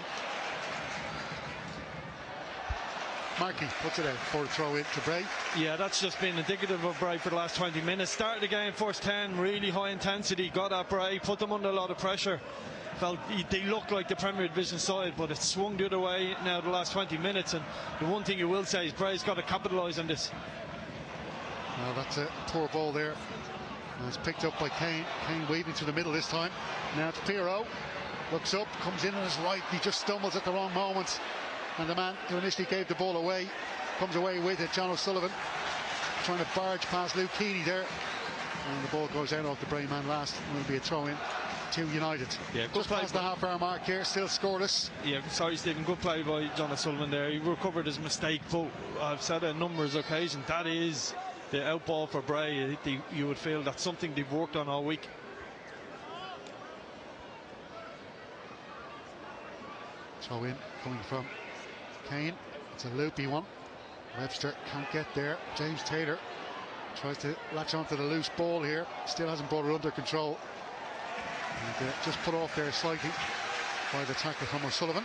Markey puts it out for a throw in to Bray. Yeah, that's just been indicative of Bray for the last 20 minutes. Started the game, first 10, really high intensity, got at Bray, put them under a lot of pressure. Felt they look like the Premier Division side, but it's swung the other way now the last 20 minutes. And the one thing you will say is Bray's got to capitalise on this. Well, that's a poor ball there. And it's picked up by Kane. Kane weaving to the middle this time. Now it's Pirro. Looks up, comes in on his right. He just stumbles at the wrong moment. And the man who initially gave the ball away comes away with it. John O'Sullivan trying to barge past Luke Keaney there. And the ball goes out off the Bray man last. And it'll be a throw in to United. Yeah, good just play past the half-hour mark here, still scoreless. Yeah, sorry Stephen, good play by John O'Sullivan there. He recovered his mistake, but I've said it on numerous occasions, that is the outball for Bray. I think you would feel that's something they've worked on all week. Throw in coming from Kane. It's a loopy one. Webster can't get there. James Taylor tries to latch onto the loose ball here. Still hasn't brought it under control. And, just put off there slightly by the tackle from O'Sullivan.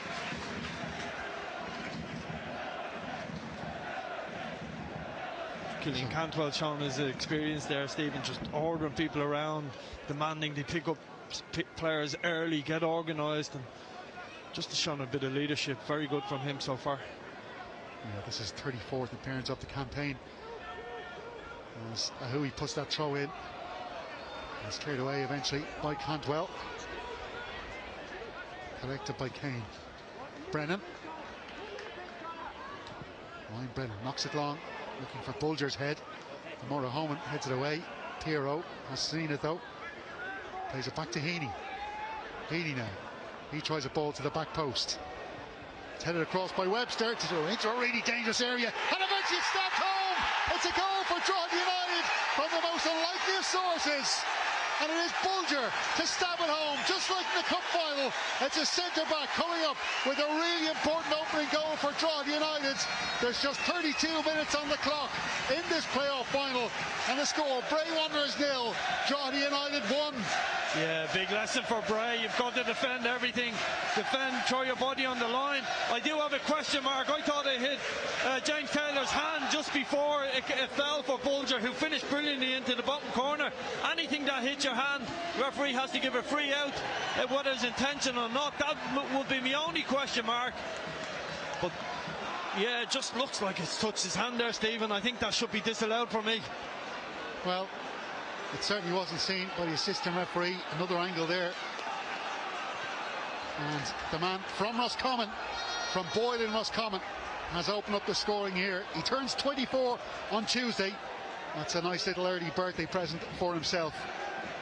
Killian Cantwell showing his experience there, Stephen, just ordering people around, demanding they pick up players early, get organised, and just showing a bit of leadership. Very good from him so far. Yeah, this is 34th appearance of the campaign. As Ahui puts that throw in. It's cleared away eventually by Cantwell. Collected by Kane. Brennan. Ryan Brennan knocks it long, looking for Bulger's head. Maura Homan heads it away. Pirro has seen it though. Plays it back to Heaney. Heaney now. He tries a ball to the back post. It's headed across by Webster into a really dangerous area. And eventually it's snapped home. It's a goal for Drogheda United from the most unlikely of sources. And it is Bulger to stab it home, just like in the cup final. It's a centre-back coming up with a really important opening goal for Drogheda United. There's just 32 minutes on the clock in this playoff final. And the score, Bray Wanderers 0, Drogheda United 1. Yeah, big lesson for Bray. You've got to defend everything. Defend, throw your body on the line. I do have a question mark. I thought it hit James Taylor's hand just before it fell for Bulger, who finished brilliantly into the bottom corner. Anything that hits your hand, the referee has to give a free out, whether it's intentional or not. That would be my only question mark. But yeah, it just looks like it's touched his hand there, Stephen. I think that should be disallowed for me. Well, it certainly wasn't seen by the assistant referee. Another angle there. And the man from Roscommon, from Boyle in Roscommon, has opened up the scoring here. He turns 24 on Tuesday. That's a nice little early birthday present for himself.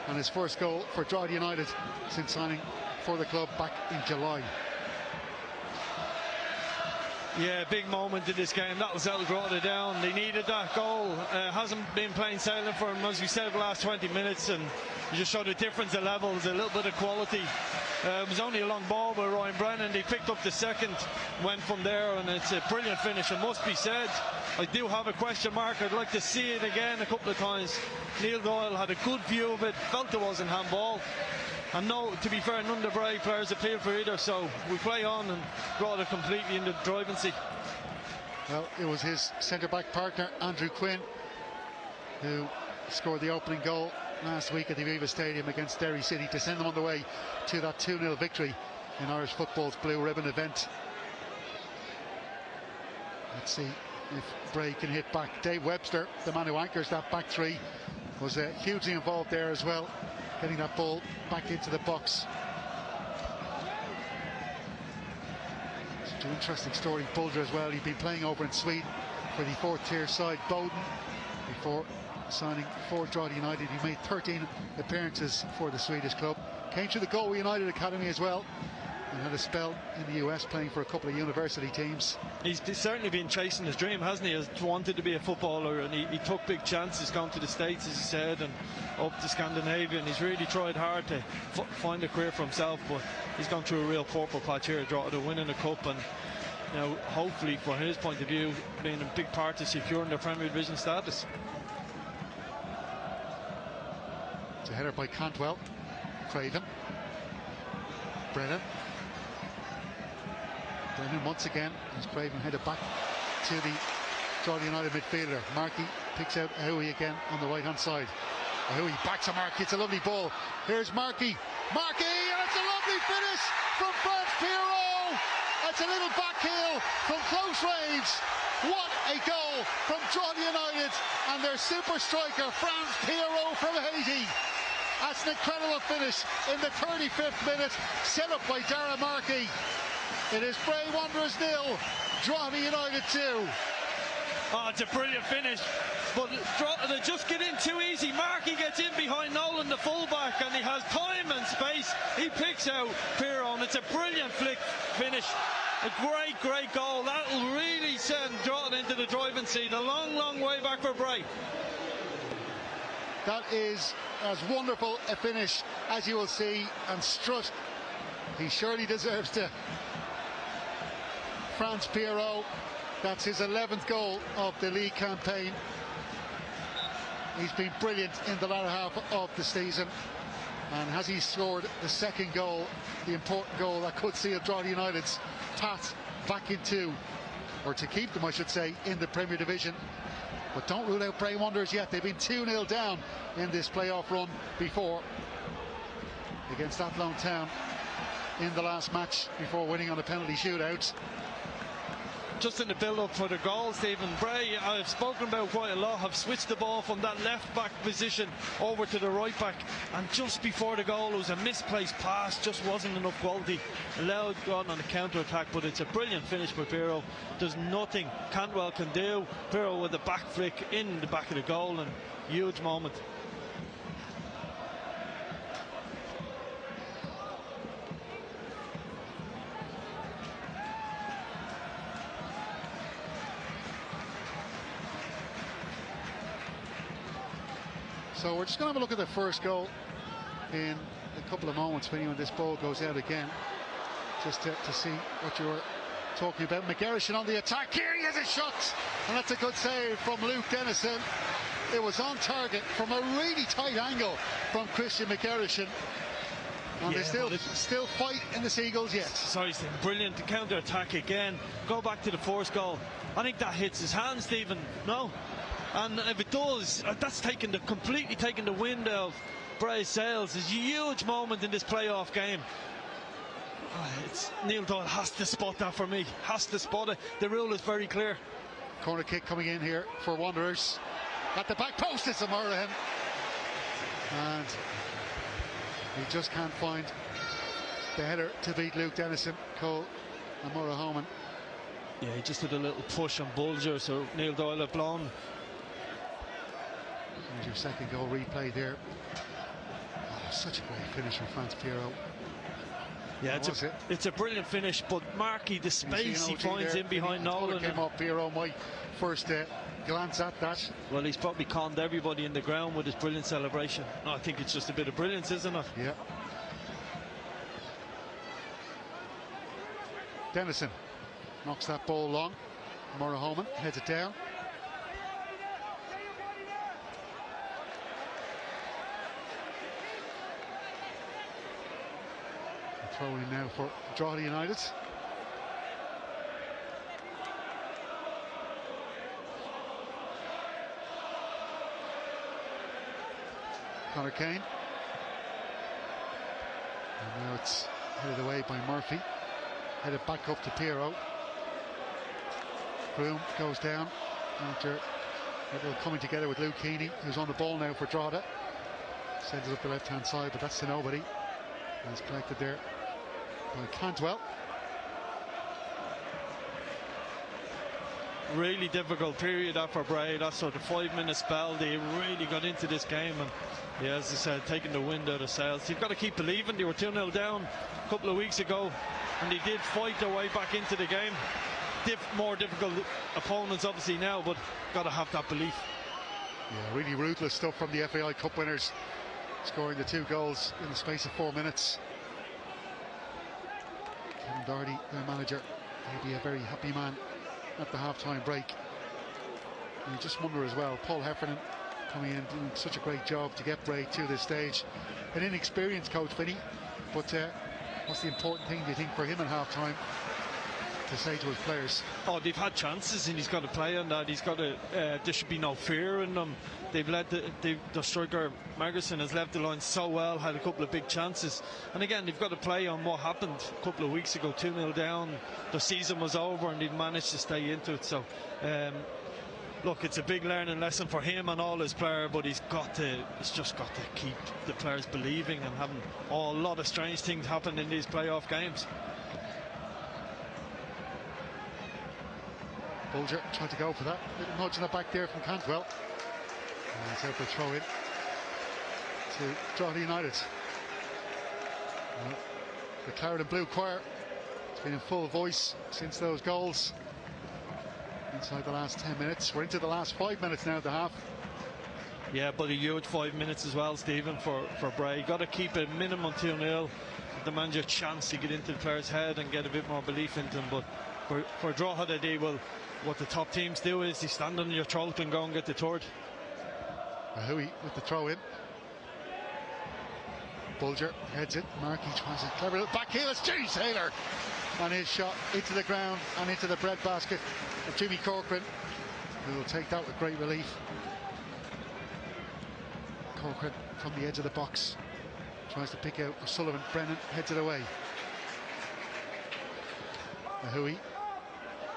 And his first goal for Drogheda United since signing for the club back in July. Yeah, big moment in this game. That was settled Drogheda down. They needed that goal. Hasn't been plain sailing for him, as we said, the last 20 minutes, and you just showed a difference of levels, a little bit of quality. It was only a long ball by Ryan Brennan. They picked up the second, went from there, and it's a brilliant finish. It must be said, I do have a question mark. I'd like to see it again a couple of times. Neil Doyle had a good view of it, felt it wasn't handball. And no, to be fair, none of the Bray players appeal for either, so we play on and brought it completely in the driving seat. Well, it was his centre-back partner, Andrew Quinn, who scored the opening goal last week at the Aviva Stadium against Derry City to send them on the way to that 2-0 victory in Irish football's Blue Ribbon event. Let's see if Bray can hit back. Dave Webster, the man who anchors that back three, was hugely involved there as well, getting that ball back into the box. It's an interesting story. Bulger as well. He'd been playing over in Sweden for the fourth tier side Bowden before signing for Drogheda United. He made 13 appearances for the Swedish club. Came through the Galway United Academy as well, and had a spell in the US playing for a couple of university teams. He's certainly been chasing his dream, hasn't he? He's wanted to be a footballer, and he took big chances, gone to the States, as he said, and up to Scandinavia, and he's really tried hard to find a career for himself, but he's gone through a real purple patch here, Drogheda winning a cup, and you know, hopefully from his point of view, being a big part of securing their Premier Division status. It's a header by Cantwell. Craven. Brennan once again, as Craven headed back to the Drogheda United midfielder. Markey picks out Ahui again on the right hand side. Ahui back to Markey. It's a lovely ball. Here's Markey. Markey, and it's a lovely finish from Franz Pirot. It's a little back heel from close range. What a goal from Drogheda United and their super striker Franz Pirot from Haiti. That's an incredible finish in the 35th minute, set up by Dara Markey. It is Bray Wanderers 0, Drogheda United 2. Oh, it's a brilliant finish, but they just get in too easy. Markey gets in behind Nolan, the fullback, and he has time and space. He picks out Pirro, and it's a brilliant finish. A great goal. That'll really send Drogheda into the driving seat. A long way back for Bray. That is as wonderful a finish as you will see, and Strutt, he surely deserves to. Franz Pirot, that's his 11th goal of the league campaign. He's been brilliant in the latter half of the season, and has he scored the second goal, the important goal that could seal Drogheda United's path back into, or to keep them I should say, in the Premier Division. But don't rule out Bray Wanderers yet. They've been 2-0 down in this playoff run before against Athlone Town in the last match before winning on a penalty shootout. Just in the build-up for the goal, Stephen, Bray, I've spoken about quite a lot, have switched the ball from that left-back position over to the right-back, and just before the goal, it was a misplaced pass, just wasn't enough quality. Allowed gone on a counter-attack, but it's a brilliant finish by Pirro. There's nothing Cantwell can do. Pirro with a back flick in the back of the goal, and huge moment. So we're just going to have a look at the first goal in a couple of moments when this ball goes out again, just to see what you were talking about. McGarrishin on the attack. Here he has a shot, and that's a good save from Luke Dennison. It was on target from a really tight angle from Christian McGarrishin. And they still fight in the Seagulls yet. Sorry, Stephen, brilliant counter-attack again. Go back to the first goal. I think that hits his hand, Stephen. No? And if it does, that's completely taken the wind out of Bray's sails. It's a huge moment in this playoff game. Neil Doyle has to spot that for me. Has to spot it. The rule is very clear. Corner kick coming in here for Wanderers. At the back post, it's a Murrahan. And he just can't find the header to beat Luke Dennison, Cole and Murrahan. Yeah, he just did a little push on Bulger, so Neil Doyle had blown. There's your second goal replay there. Oh, such a great finish from Franz Pirot. Yeah, it's a brilliant finish, but Markey, the space he finds in behind Nolan. Came up Pirot, my first glance at that. Well, he's probably conned everybody in the ground with his brilliant celebration. No, I think it's just a bit of brilliance, isn't it? Yeah. Dennison knocks that ball long. Murrahan heads it down. Throwing now for Drogheda United. Connor Kane. And now it's headed away by Murphy. Headed back up to Pirot. Broom goes down after a little coming together with Luke Heaney, who's on the ball now for Drogheda. Sends it up the left hand side, but that's to nobody. And it's collected there by Cantwell. Really difficult period after Bray. That sort of 5-minute spell, they really got into this game, and yeah, as I said, taking the wind out of sails. You've got to keep believing. They were 2-0 down a couple of weeks ago, and they did fight their way back into the game. More difficult opponents obviously now, but got to have that belief. Yeah, really ruthless stuff from the FAI Cup winners, scoring the 2 goals in the space of 4 minutes. Kevin Doherty, their manager, may be a very happy man at the half-time break. And you just wonder as well, Paul Heffernan coming in doing such a great job to get Bray to this stage. An inexperienced coach, Vinny, but what's the important thing, do you think, for him at half-time? to say to his players? Oh, they've had chances and he's got to play on that. He's got to. There should be no fear in them. They've led the striker Margerson has left the line so well, had a couple of big chances, and again they've got to play on what happened a couple of weeks ago. 2-0 down, the season was over, and they've managed to stay into it. So, look, it's a big learning lesson for him and all his players, but he's just got to keep the players believing and having a lot of strange things happen in these playoff games. Bulger tried to go for that. Little nudge in the back there from Cantwell. And it's out for a throw in to Drogheda United. Well, the Claret and Blue choir has been in full voice since those goals inside the last 10 minutes. We're into the last 5 minutes now of the half. Yeah, but a huge 5 minutes as well, Stephen, for Bray. Got to keep it minimum 2-0. The manager a chance to get into the player's head and get a bit more belief into them. But for Drogheda, they will. What the top teams do is they stand on your throat and go and get the third. Hui with the throw in. Bulger heads it. Markey tries a clever little back heel. It's James Taylor. And his shot into the ground and into the bread basket of Jimmy Corcoran, who will take that with great relief. Corcoran from the edge of the box tries to pick out O'Sullivan. Brennan heads it away. Hui.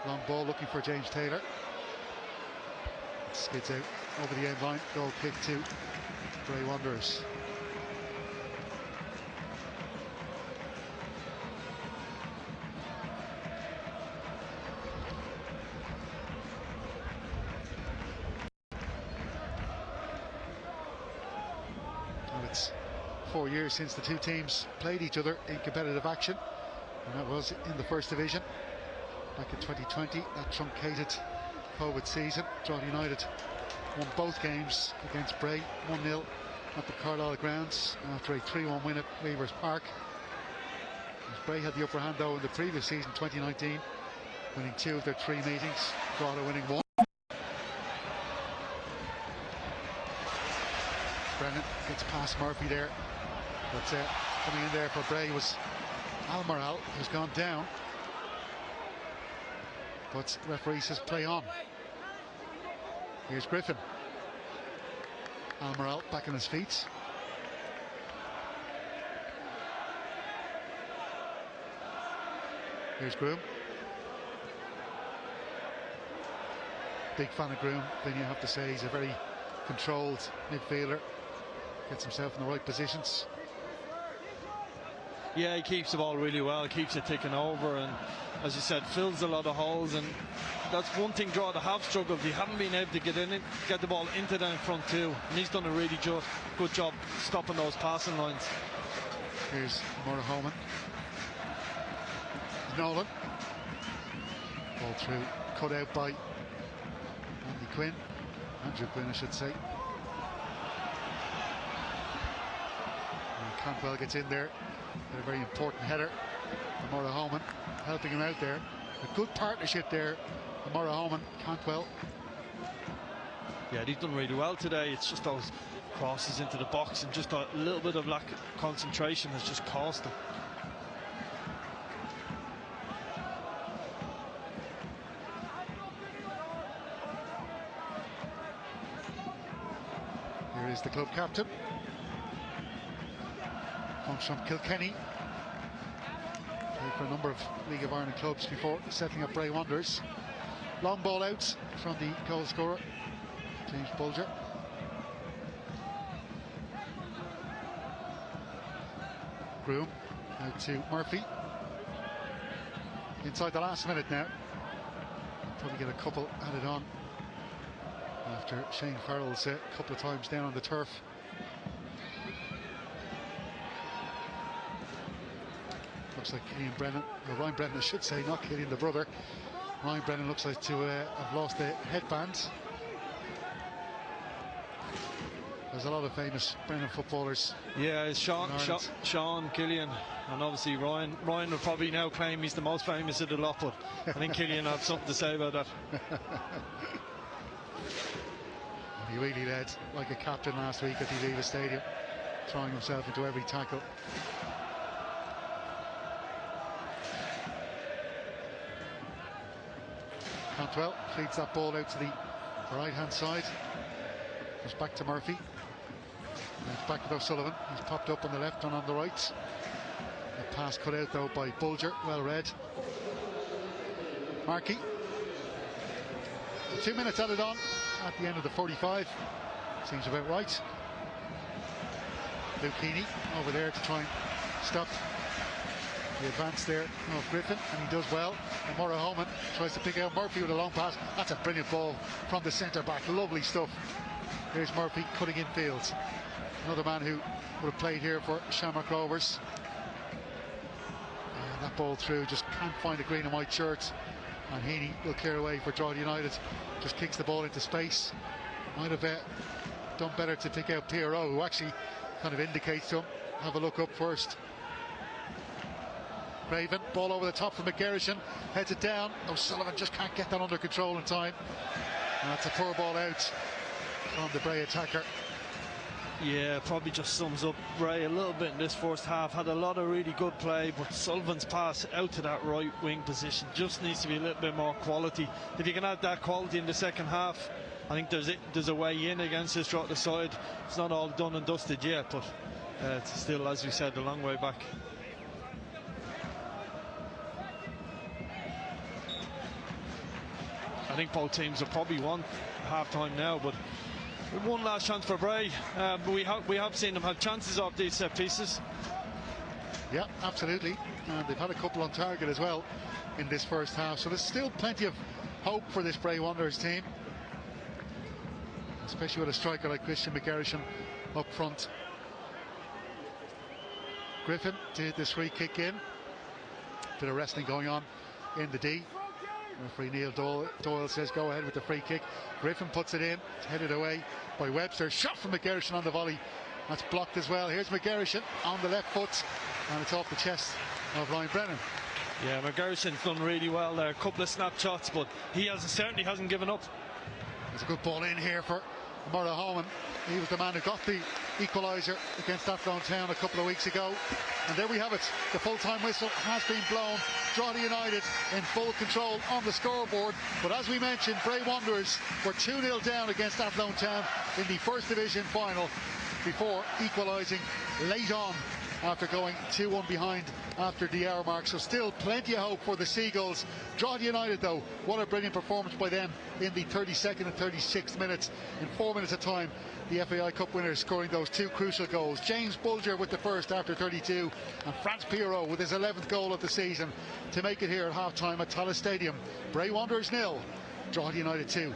Long ball looking for James Taylor. Skids out over the end line. Goal kick to Bray Wanderers. Well, it's 4 years since the two teams played each other in competitive action, and that was in the First Division back in 2020, that truncated COVID season. Drogheda United won both games against Bray, 1-0 at the Carlisle grounds after a 3-1 win at Weavers Park. As Bray had the upper hand though in the previous season, 2019, winning 2 of their 3 meetings, Drogheda winning 1. Brennan gets past Murphy there, but coming in there for Bray was Almiral, who's gone down. But referee says play on. Here's Griffin. Almiral back on his feet. Here's Groom. Big fan of Groom, then you have to say he's a very controlled midfielder. Gets himself in the right positions. Yeah, he keeps the ball really well, keeps it ticking over, and as you said, fills a lot of holes. And that's one thing Drogheda have struggled. They haven't been able to get the ball into them in front too. And he's done a really good job stopping those passing lines. Here's Murray-Holman. Nolan. Ball through, cut out by Andy Quinn. Andrew Quinn, I should say. And Cantwell gets in there. A very important header. Murray-Holman helping him out there. A good partnership there. Murray-Holman, Cantwell. Yeah, they've done really well today. It's just those crosses into the box and just a little bit of lack of concentration has just cost them. Here is the club captain. Comes from Kilkenny. Played for a number of League of Ireland clubs before settling up Bray Wanderers. Long ball out from the goal scorer, James Bulger. Groom out to Murphy. Inside the last minute now. Probably get a couple added on after Shane Farrell's a couple of times down on the turf. Looks like Ian Brennan, or Ryan Brennan I should say, not Killian the brother. Ryan Brennan looks like to have lost the headband. There's a lot of famous Brennan footballers. Yeah, it's Sean, Killian, and obviously Ryan. Ryan will probably now claim he's the most famous of the lot, but I think Killian had something to say about that. He really led like a captain last week at the Aviva Stadium, throwing himself into every tackle. Cantwell feeds that ball out to the right-hand side. Goes back to Murphy. And it's back with O'Sullivan. He's popped up on the left and on the right. The pass cut out though by Bulger, well read. Markey. 2 minutes added on at the end of the 45. Seems about right. Luke Heaney over there to try and stop the advance there of Griffin, and he does well. And Murray Holman tries to pick out Murphy with a long pass. That's a brilliant ball from the centre back. Lovely stuff. Here's Murphy cutting in fields. Another man who would have played here for Shamrock Rovers. And that ball through, just can't find a green and white shirt. And Heaney will clear away for Drogheda United. Just kicks the ball into space. Might have done better to pick out Pierrot, who actually kind of indicates to him, have a look up first. Craven, ball over the top from McGarrishan, heads it down. O'Sullivan just can't get that under control in time. And that's a poor ball out from the Bray attacker. Yeah, probably just sums up Bray a little bit in this first half. Had a lot of really good play, but Sullivan's pass out to that right wing position just needs to be a little bit more quality. If you can add that quality in the second half, I think there's a way in against this Drogheda side. It's not all done and dusted yet, but it's still, as we said, a long way back. I think both teams will probably want half-time now, but one last chance for Bray. We have seen them have chances off these set pieces. Yeah, absolutely. And they've had a couple on target as well in this first half. So there's still plenty of hope for this Bray Wanderers team, especially with a striker like Christian McGarrishan up front. Griffin did this free kick in. Bit of wrestling going on in the D. Referee Neil Doyle says go ahead with the free kick. Griffin puts it in. It's headed away by Webster. Shot from McGarrishan on the volley. That's blocked as well. Here's McGarrishan on the left foot, and it's off the chest of Ryan Brennan. Yeah, McGarrishan's done really well there. A couple of snapshots, but he certainly hasn't given up. There's a good ball in here for Murray Holman. He was the man who got the equaliser against Athlone Town a couple of weeks ago. And there we have it. The full-time whistle has been blown. Drogheda United in full control on the scoreboard. But as we mentioned, Bray Wanderers were 2-0 down against Athlone Town in the First Division final before equalising late on after going 2-1 behind after the hour mark. So still plenty of hope for the Seagulls. Drogheda United though, what a brilliant performance by them in the 32nd and 36th minutes. In 4 minutes of time, the FAI Cup winners scoring those two crucial goals. James Bulger with the first after 32, and Franz Pierrot with his 11th goal of the season to make it here at half-time at Tallaght Stadium. Bray Wanderers 0, Drogheda United 2.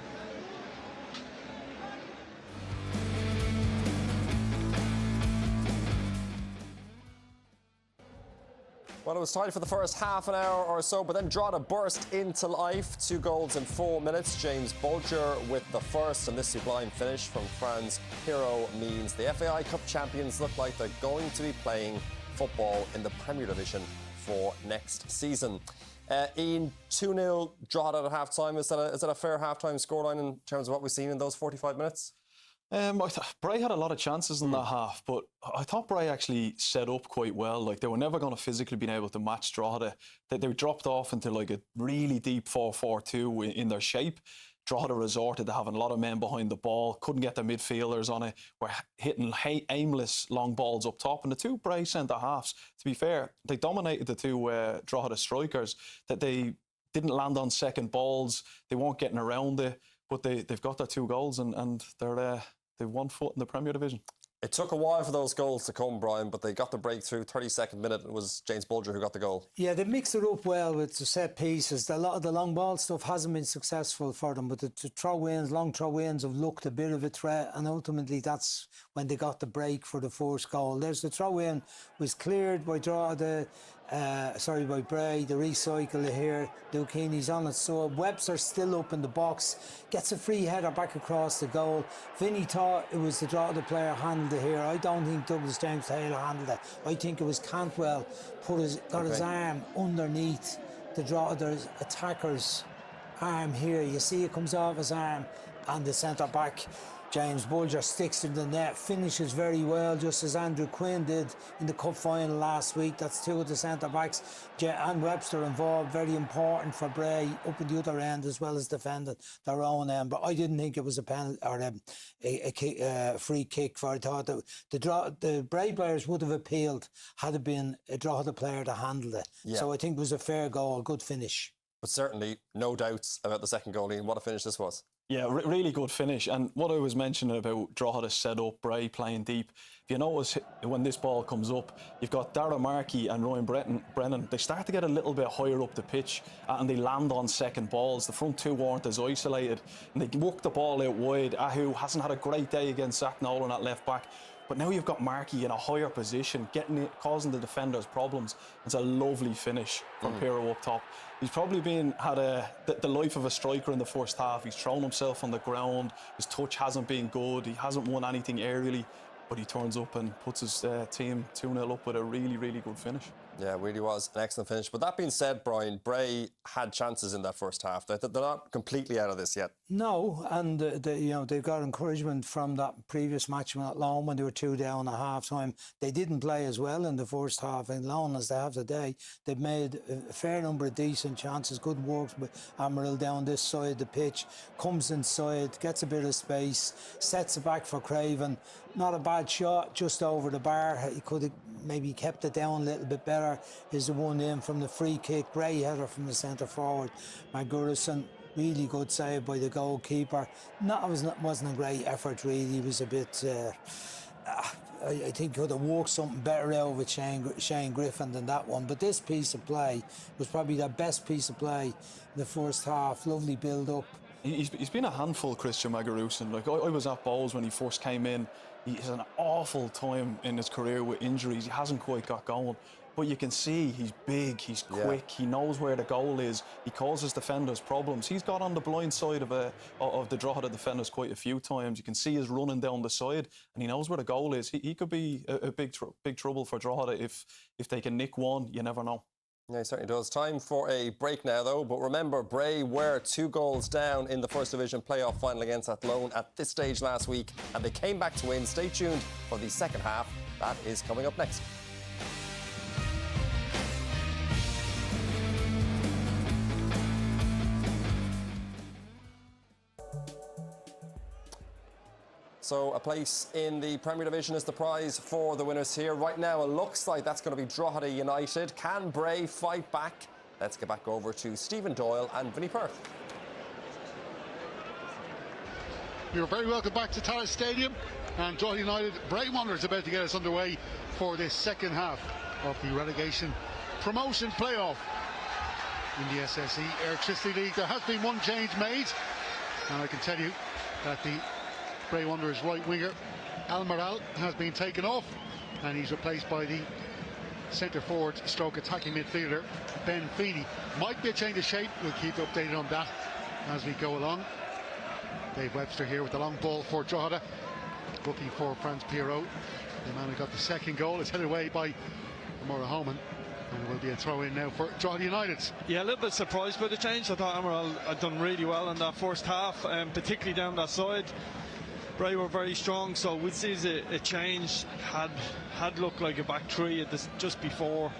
Well, it was tight for the first half an hour or so, but then Drogheda burst into life. 2 goals in 4 minutes. James Bulger with the first, and this sublime finish from Franz Pierrot means the FAI Cup champions look like they're going to be playing football in the Premier Division for next season. Ian, 2-0 Drogheda at half-time. Is that a fair half-time scoreline in terms of what we've seen in those 45 minutes? Bray had a lot of chances in that half, but I thought Bray actually set up quite well. Like, they were never going to physically be able to match Drogheda. They dropped off into like a really deep 4-4-2 in their shape. Drogheda resorted to having a lot of men behind the ball, couldn't get their midfielders on it, were hitting aimless long balls up top. And the two Bray centre-halves, to be fair, they dominated the two Drogheda strikers, that they didn't land on second balls, they weren't getting around it, but they've got their 2 goals and they've 1 foot in the Premier Division. It took a while for those goals to come, Brian, but they got the breakthrough. 32nd minute, it was James Bulger who got the goal. Yeah, they mixed it up well with the set pieces. A lot of the long ball stuff hasn't been successful for them, but the throw-ins, long throw-ins have looked a bit of a threat, and ultimately that's when they got the break for the first goal. There's the throw-in was cleared by by Bray, the recycle here. Luke Heaney's on it, so Webster's still up in the box, gets a free header back across the goal. Vinny thought it was the Drogheda player handled it here. I don't think Douglas James Taylor handled it. I think it was Cantwell got his arm underneath the Drogheda attacker's arm here. You see it comes off his arm, and the centre back James Bulger sticks to the net, finishes very well, just as Andrew Quinn did in the cup final last week. That's two of the centre-backs. And Webster involved, very important for Bray, up at the other end, as well as defending their own end. But I didn't think it was a penalty or a free kick. For I thought that the Bray players would have appealed had it been a Drogheda player to handle it. Yeah. So I think it was a fair goal, good finish. But certainly no doubts about the second goal, Ian. What a finish this was. Yeah, really good finish. And what I was mentioning about Drogheda set up, Bray playing deep, if you notice when this ball comes up, you've got Darragh Markey and Ryan Brennan. They start to get a little bit higher up the pitch and they land on second balls. The front two weren't as isolated and they work the ball out wide. Ahu hasn't had a great day against Zach Nolan at left back. But now you've got Markey in a higher position, causing the defenders problems. It's a lovely finish from Pirro up top. He's probably had the life of a striker in the first half. He's thrown himself on the ground. His touch hasn't been good. He hasn't won anything aerially. But he turns up and puts his team 2-0 up with a really, really good finish. Yeah, it really was an excellent finish. But that being said, Brian, Bray had chances in that first half. They're not completely out of this yet. No, and they've got encouragement from that previous match at Loan when they were 2 down at half time. They didn't play as well in the first half in Loan as they have today. They've made a fair number of decent chances. Good work with Amaral down this side of the pitch. Comes inside, gets a bit of space, sets it back for Craven. Not a bad shot, just over the bar. He could have maybe kept it down a little bit better. Is the one in from the free kick. Great header from the centre forward. Magurison, really good save by the goalkeeper. It wasn't a great effort really. It was a bit. I think he could have worked something better out with Shane Griffin than that one. But this piece of play was probably the best piece of play in the first half. Lovely build up. He's been a handful, Christian Magurusson. Like I was at Bowles when he first came in. He's an awful time in his career with injuries. He hasn't quite got going. But you can see he's big, he's quick, he knows where the goal is, he causes defenders problems. He's got on the blind side of the Drogheda defenders quite a few times. You can see he's running down the side and he knows where the goal is. He could be a big trouble for Drogheda if they can nick one. You never know. Yeah, he certainly does. Time for a break now, though. But remember, Bray were 2 goals down in the First Division playoff final against Athlone at this stage last week, and they came back to win. Stay tuned for the second half. That is coming up next. So a place in the Premier Division is the prize for the winners here. Right now, it looks like that's going to be Drogheda United. Can Bray fight back? Let's get back over to Stephen Doyle and Vinnie Perth. You're very welcome back to Tallaght Stadium. And Drogheda United, Bray Wanderers about to get us underway for this second half of the relegation promotion playoff in the SSE Electricity League. There has been one change made, and I can tell you that the Bray Wanderers right winger Almiral has been taken off and he's replaced by the centre forward stroke attacking midfielder Ben Feeney. Might be a change of shape, we'll keep updated on that as we go along. Dave Webster here with the long ball for Drogheda, looking for Franz Pirro, the man who got the second goal. It's headed away by Amora Homan, and it will be a throw in now for Drogheda United. Yeah, a little bit surprised by the change. I thought Amaral had done really well in that first half, particularly down that side. Bray were very strong, so we see a change. Had looked like a back three at this, just before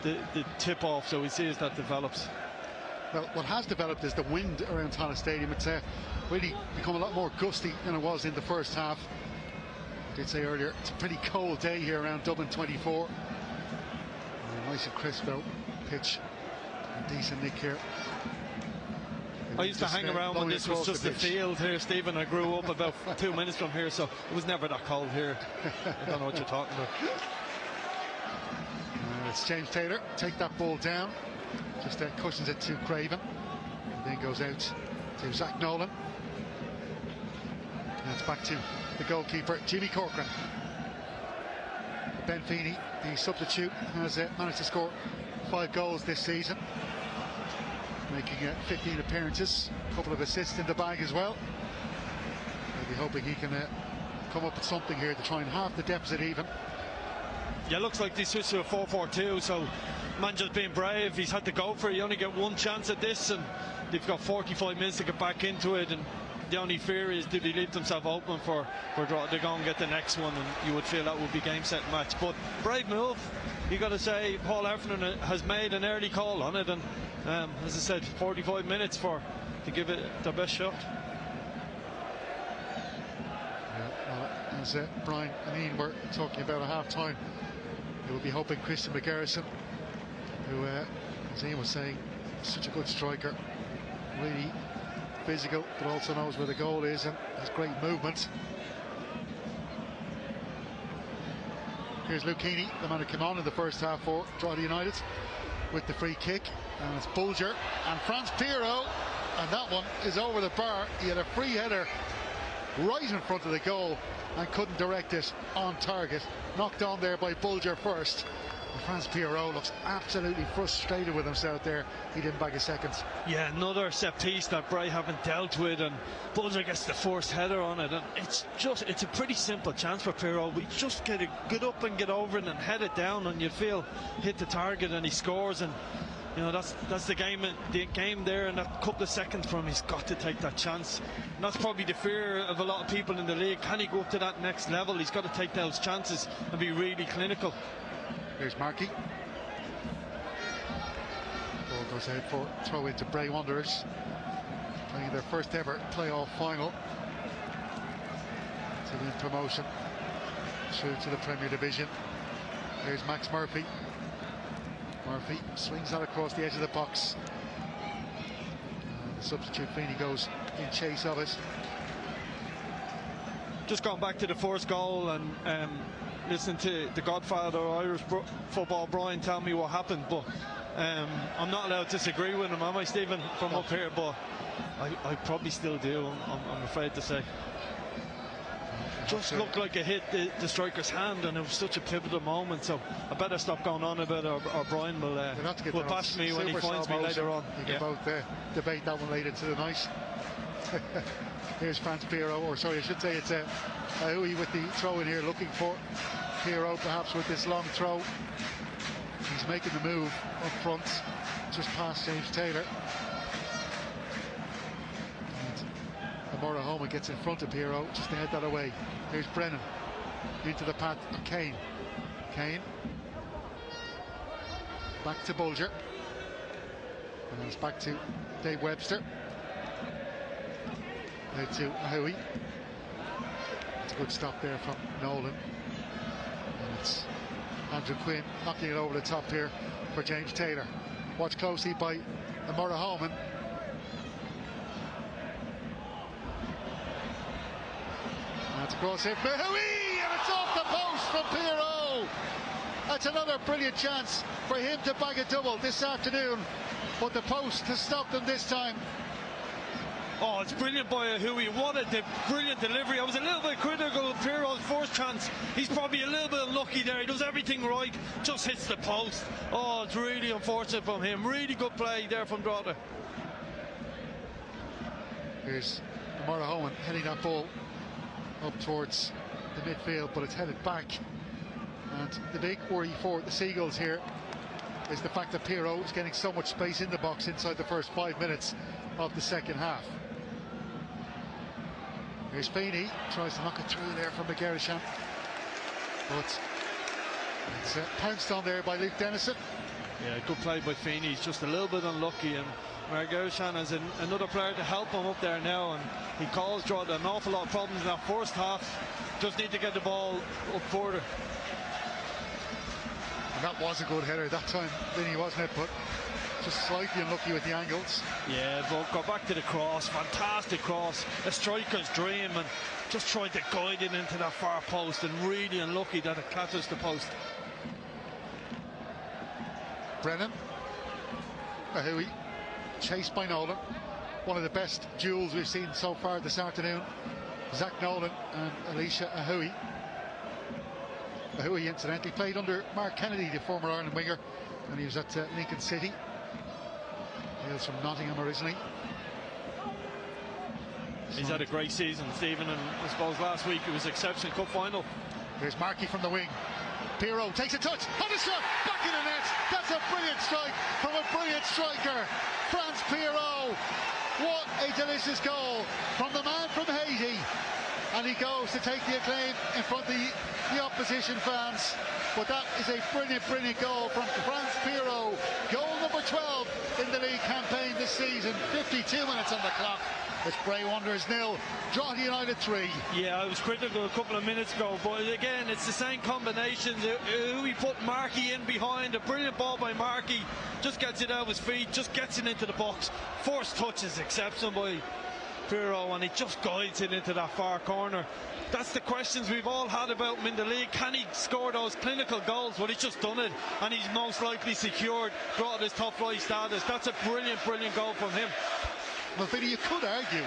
the tip off, so we see as that develops. Well, what has developed is the wind around Tallaght Stadium. It's really become a lot more gusty than it was in the first half. I did say earlier, it's a pretty cold day here around Dublin 24. Nice and crisp though, pitch, and decent nick here. I used to hang around when this was just a field here, Stephen. I grew up about 2 minutes from here, so it was never that cold here. I don't know what you're talking about. It's James Taylor, take that ball down. Just cushions it to Craven. And then goes out to Zach Nolan. And it's back to the goalkeeper, Jimmy Corcoran. Ben Feeney, the substitute, has managed to score 5 goals this season, making 15 appearances, a couple of assists in the bag as well. Maybe hoping he can come up with something here to try and halve the deficit even. Yeah, looks like they switched to a 4-4-2, so man just being brave. He's had to go for it. You only get one chance at this, and they've got 45 minutes to get back into it, and the only fear is, did he leave themselves open for Drogheda to go and get the next one, and you would feel that would be game, set, match. But brave move, you got to say. Paul Heffernan has made an early call on it, and as I said, 45 minutes to give it their best shot. As Brian and Ian were talking about at half-time, they will be hoping Christian McGarrison, who, as Ian was saying, is such a good striker, really physical, but also knows where the goal is and has great movement. Here's Luke Heaney, the man who came on in the first half for Drogheda United, with the free kick, and it's Bulger and Franz Piero, and that one is over the bar. He had a free header right in front of the goal and couldn't direct it on target. Knocked on there by Bulger first. And Franz Piero looks absolutely frustrated with himself there. He didn't bag a second. Yeah, another set piece that Bray haven't dealt with, and Bulger gets the first header on it, and it's a pretty simple chance for Piero. We just get up and get over it and head it down, and you feel hit the target, and he scores. And you know, that's the game there, and that couple of seconds for him, he's got to take that chance. And that's probably the fear of a lot of people in the league. Can he go up to that next level? He's got to take those chances and be really clinical. Here's Markey. Ball goes out for throw into Bray Wanderers, playing their first ever playoff final to win promotion through to the Premier Division. Here's Max Murphy. Murphy swings that across the edge of the box. The substitute Feeney goes in chase of it. Just going back to the first goal and listen to the godfather of Irish football, Brian, tell me what happened, but I'm not allowed to disagree with him, am I, Stephen, from up here? But I probably still do, I'm afraid to say. Just looked like it hit the striker's hand, and it was such a pivotal moment, so I better stop going on about it, or Brian will bash me when he finds me later on. You can both debate that one later into the night. Here's Franz Piero, or sorry, I should say it's Ahui with the throw in here, looking for Piero perhaps with this long throw. He's making the move up front, just past James Taylor. Amora Homa gets in front of Piero just to head that away. Here's Brennan into the path of Kane. Kane back to Bulger, and it's back to Dave Webster. Now to Ahui. It's a good stop there from Nolan. And it's Andrew Quinn knocking it over the top here for James Taylor. Watched closely by Amora Homan. That's across here for Ahui, and it's off the post from Piero. That's another brilliant chance for him to bag a double this afternoon, but the post has stopped him this time. Oh, it's brilliant by Ahui. What a brilliant delivery. I was a little bit critical of Piero's first chance. He's probably a little bit unlucky there. He does everything right, just hits the post. Oh, it's really unfortunate from him. Really good play there from Drogheda. Here's Amora Homan heading that ball up towards the midfield, but it's headed back. And the big worry for the Seagulls here is the fact that Piero is getting so much space in the box inside the first 5 minutes of the second half. Here's Feeney, tries to knock it through there from McGarrison, but it's pounced on there by Luke Dennison. Yeah, good play by Feeney. He's just a little bit unlucky, and McGarrison has another player to help him up there now, and he caused Drogheda an awful lot of problems in that first half. Just need to get the ball up further. And that was a good header that time, Vinny, wasn't it? But just slightly unlucky with the angles. Yeah, but go back to the cross. Fantastic cross. A striker's dream, and just tried to guide it into that far post, and really unlucky that it clatters the post. Brennan. Ahui, chased by Nolan. One of the best duels we've seen so far this afternoon. Zach Nolan and Alicia Ahui. Ahui, incidentally, played under Mark Kennedy, the former Ireland winger, and he was at Lincoln City. Hails from Nottingham originally. He's had a great season, Stephen, and I suppose last week it was exceptional cup final. Here's Markey from the wing. Piero takes a touch on the shot, back in the net. That's a brilliant strike from a brilliant striker, Franz Piero. What a delicious goal from the man from Haiti. And he goes to take the acclaim in front of the opposition fans. But that is a brilliant, brilliant goal from France Pirot. Goal number 12 in the league campaign this season. 52 minutes on the clock. It's Bray Wanderers 0, Drogheda United 3. Yeah, I was critical a couple of minutes ago, but again, it's the same combinations. We put Markey in behind. A brilliant ball by Markey. Just gets it out of his feet, just gets it into the box. First touch is exceptional by Pirot, and he just guides it into that far corner. That's the questions we've all had about him in the league. Can he score those clinical goals? Well, he's just done it, and he's most likely secured Drogheda's top flight status. That's a brilliant, brilliant goal from him. Well, Vinny, you could argue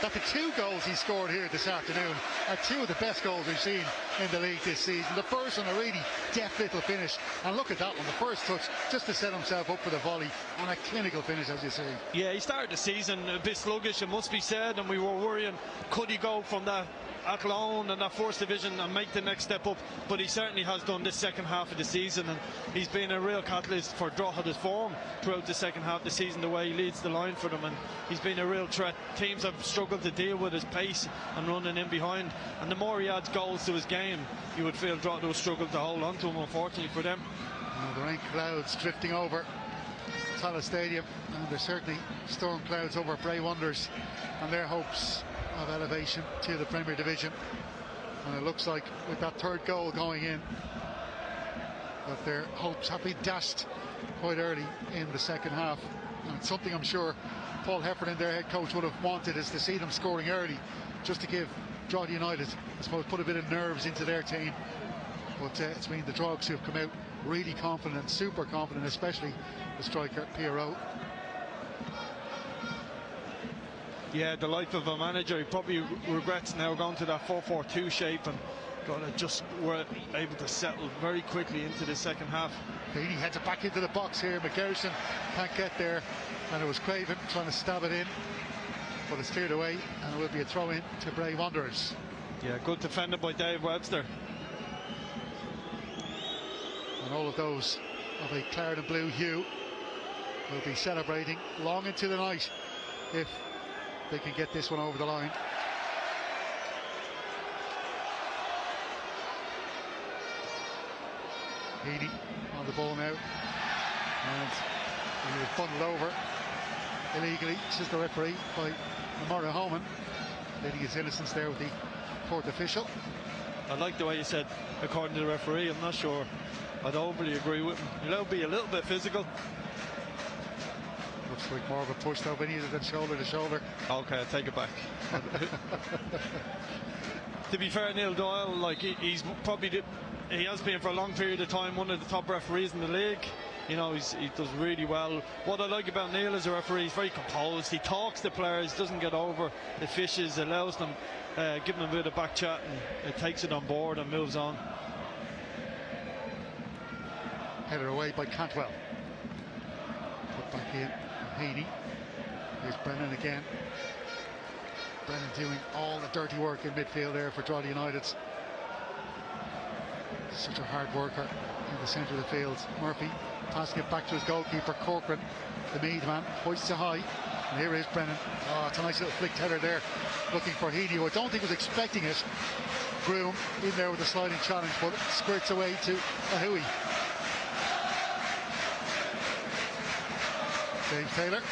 that the 2 goals he scored here this afternoon are 2 of the best goals we've seen in the league this season. The first one, a really deft little finish, and look at that one, the first touch just to set himself up for the volley, and a clinical finish, as you say. Yeah, he started the season a bit sluggish, it must be said, and we were worrying, could he go from that Athlone and that first division and make the next step up? But he certainly has done this second half of the season, and he's been a real catalyst for Drogheda's form throughout the second half of the season, the way he leads the line for them, and he's been a real threat. Teams have struggled to deal with his pace and running in behind, and the more he adds goals to his game, you would feel Drogheda will struggle to hold on to him, unfortunately for them. The rain clouds drifting over Tallaght Stadium, and there's certainly storm clouds over Bray Wanderers and their hopes of elevation to the Premier Division. And it looks like with that third goal going in that their hopes have been dashed quite early in the second half, and it's something I'm sure Paul Heffernan, their head coach, would have wanted, is to see them scoring early, just to give Drogheda United, I suppose, put a bit of nerves into their team. But it's been the Drogs who have come out really confident, super confident, especially the striker Pirot. Yeah, the life of a manager. He probably regrets now going to that 4-4-2 shape, and Drogheda just were able to settle very quickly into the second half. He heads it back into the box here. McGarrison can't get there, and it was Craven trying to stab it in, but it's cleared away, and it will be a throw in to Bray Wanderers. Yeah, good defended by Dave Webster. And all of those of a claret and blue hue will be celebrating long into the night if they can get this one over the line. Heaney on the ball now, and he was bundled over illegally, says the referee, by Murray Homan, pleading his innocence there with the court official. I like the way you said according to the referee. I'm not sure I'd overly agree with him. He'll be a little bit physical. Looks like more of a push though, Vinny, than shoulder to shoulder. Okay, I'll take it back. To be fair, Neil Doyle, like he's probably he has been for a long period of time one of the top referees in the league. You know, he does really well. What I like about Neil as a referee, he's very composed. He talks to players, doesn't get over the fishes, allows them, give them a bit of back chat, and takes it on board and moves on. Headed away by Cantwell. Put back in Heaney. Here's Brennan again. Brennan doing all the dirty work in midfield there for Drogheda United. Such a hard worker in the centre of the field. Murphy passing it back to his goalkeeper Corcoran, the Mead man, hoists it high, and here is Brennan. Oh, it's a nice little flick header there, looking for Heaney, who I don't think was expecting it. Groom in there with a sliding challenge, but it squirts away to Ahui. James Taylor.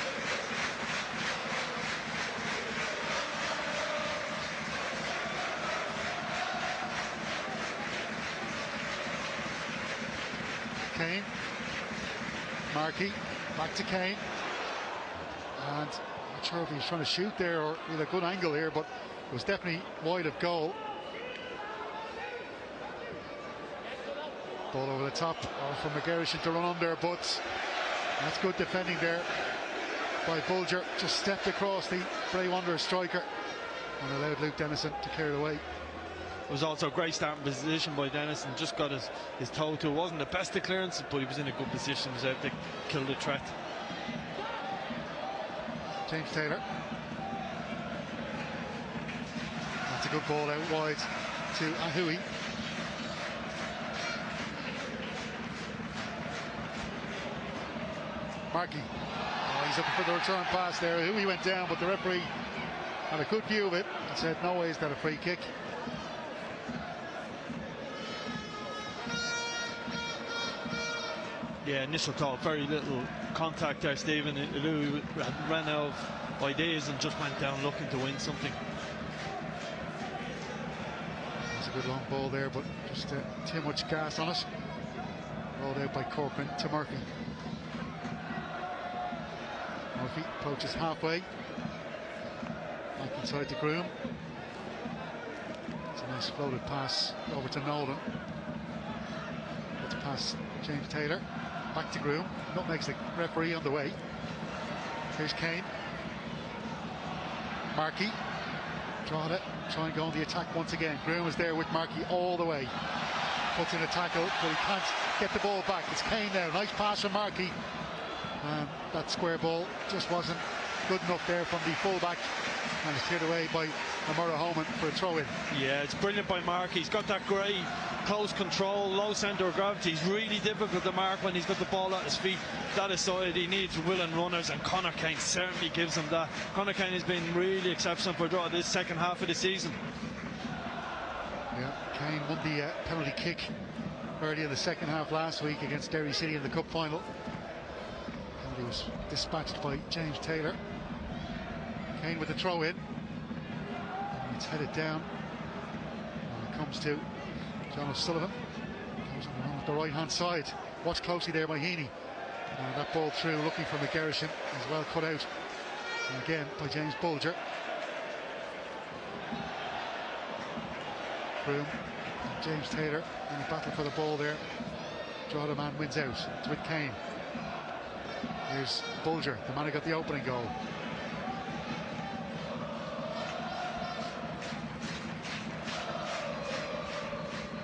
Kane. Markey. Back to Kane. And I'm not sure if he was trying to shoot there or with a good angle here, but it was definitely wide of goal. Ball over the top for McGarrison to run under, but that's good defending there by Bulger. Just stepped across the Bray Wanderers striker and allowed Luke Dennison to clear it away. It was also a great starting position by Dennison. Just got his toe to it. Wasn't the best of clearances, but he was in a good position. He was able to kill the threat. James Taylor. That's a good ball out wide to Ahui. Markey. Oh, he's looking for the return pass there. He went down, but the referee had a good view of it and said, no way is that a free kick. Yeah, initial thought, very little contact there, Stephen. Louis ran out of ideas and just went down looking to win something. That's a good long ball there, but just too much gas on it. Rolled out by Corcoran to Murphy. Murphy approaches halfway. Back inside the Groom. It's a nice floated pass over to Nolan. Let's pass James Taylor. Back to Groom. Nutmegs the referee on the way. Here's Kane. Markey. Drogheda try and go on the attack once again. Groom is there with Markey all the way. Puts in a tackle, but he can't get the ball back. It's Kane now. Nice pass from Markey. And that square ball just wasn't good enough there from the fullback. And it's cleared away by Amara Homan for a throw in. Yeah, it's brilliant by Mark. He's got that great close control, low centre of gravity. He's really difficult to mark when he's got the ball at his feet. That aside, he needs willing runners, and Conor Kane certainly gives him that. Conor Kane has been really exceptional for Drogheda this second half of the season. Yeah, Kane won the penalty kick early in the second half last week against Derry City in the cup final. And he was dispatched by James Taylor. Kane with the throw in. And it's headed down. And it comes to John O'Sullivan. Goes on the right hand side. Watch closely there by Heaney. And that ball through, looking for McGarrishan, is well cut out. And again by James Bulger. Groom, James Taylor in a battle for the ball there. Drogheda man wins out. It's with Kane. Here's Bulger, the man who got the opening goal.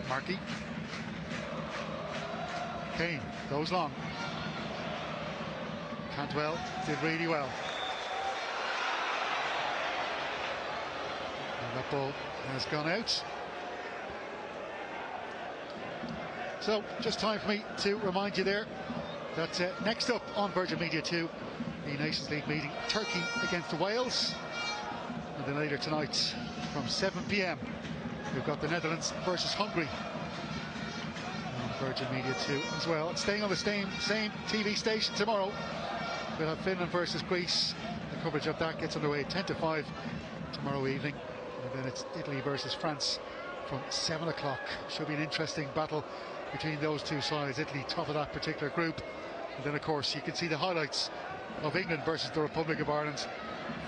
Markey. Kane goes long. Cantwell did really well. And that ball has gone out. So, just time for me to remind you there that next up on Virgin Media 2, the Nations League meeting, Turkey against Wales. And then later tonight from 7 p.m, we've got the Netherlands versus Hungary on Virgin Media 2 as well. Staying on the same TV station tomorrow, we'll have Finland versus Greece. The coverage of that gets underway at 10 to 5 tomorrow evening. And then it's Italy versus France from 7 o'clock. Should be an interesting battle between those two sides. Italy top of that particular group. And then of course you can see the highlights of England versus the Republic of Ireland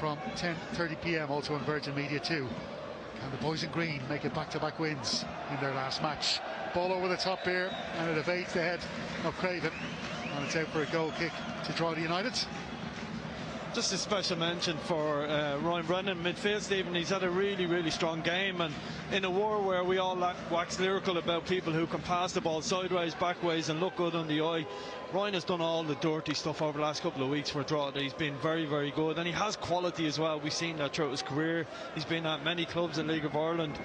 from 10:30 p.m. also on Virgin Media 2. Can the boys in green make it back-to-back wins in their last match? Ball over the top here, and it evades the head of Craven, and it's out for a goal kick to Drogheda United. Just a special mention for Ryan Brennan, midfield, Stephen. He's had a really, really strong game, and in a war where we all wax lyrical about people who can pass the ball sideways, backways and look good on the eye, Ryan has done all the dirty stuff over the last couple of weeks for Drogheda. He's been very, very good, and he has quality as well. We've seen that throughout his career. He's been at many clubs in League of Ireland.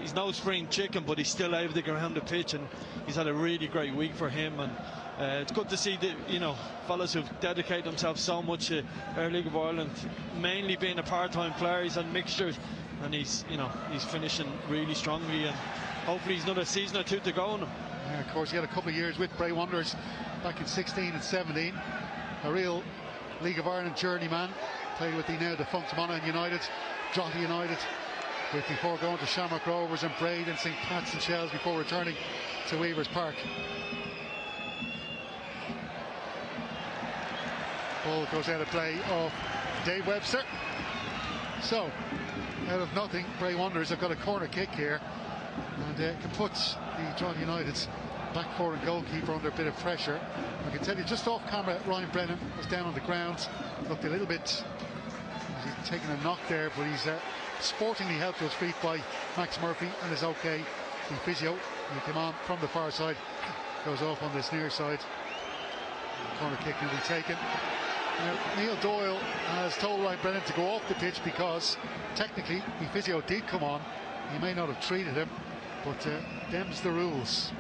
He's no spring chicken, but he's still able to get around the pitch, and he's had a really great week for him. And it's good to see the fellas who've dedicated themselves so much to our League of Ireland, mainly being a part-time player. He's had mixtures, and he's finishing really strongly, and hopefully he's another season or two to go on him. Yeah, of course, he had a couple of years with Bray Wanderers back in 16 and 17. A real League of Ireland journeyman. Played with the now defunct Monaghan United, Drogheda United, before going to Shamrock Rovers and Bray and St Pat's and Shells before returning to Weavers Park. Ball goes out of play of Dave Webster. So, out of nothing, Bray Wanderers have got a corner kick here, and can put the Drogheda United's back four and goalkeeper under a bit of pressure. I can tell you just off camera, Ryan Brennan was down on the ground, looked a little bit, he's taken a knock there, but he's sportingly helped to his feet by Max Murphy and is okay. The physio, he came on from the far side, goes off on this near side. Corner kick will be taken. Now, Neil Doyle has told Ryan Brennan to go off the pitch because technically the physio did come on. He may not have treated him, but them's the rules.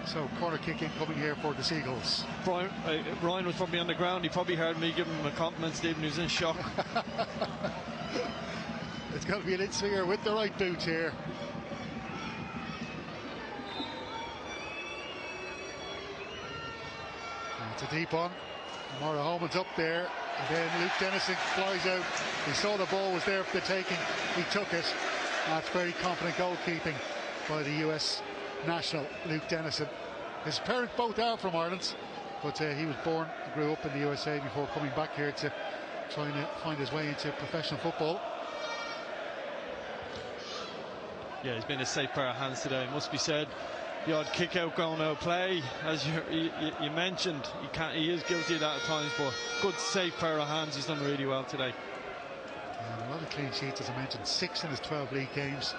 So corner kick incoming here for the Seagulls. Ryan was probably on the ground. He probably heard me give him a compliment, Stephen. He was in shock. It's going to be an in-swinger with the right boot here. And it's a deep one. Mara Holman's up there. And then Luke Dennison flies out. He saw the ball was there for the taking. He took it. That's very confident goalkeeping by the US national, Luke Dennison. His parents both are from Ireland, but he was born and grew up in the USA before coming back here to trying to find his way into professional football. Yeah, he's been a safe pair of hands today, it must be said. The odd kick out going out play, as you mentioned, he is guilty of that at times, but good safe pair of hands. He's done really well today. And a lot of clean sheets, as I mentioned, 6 in his 12 league games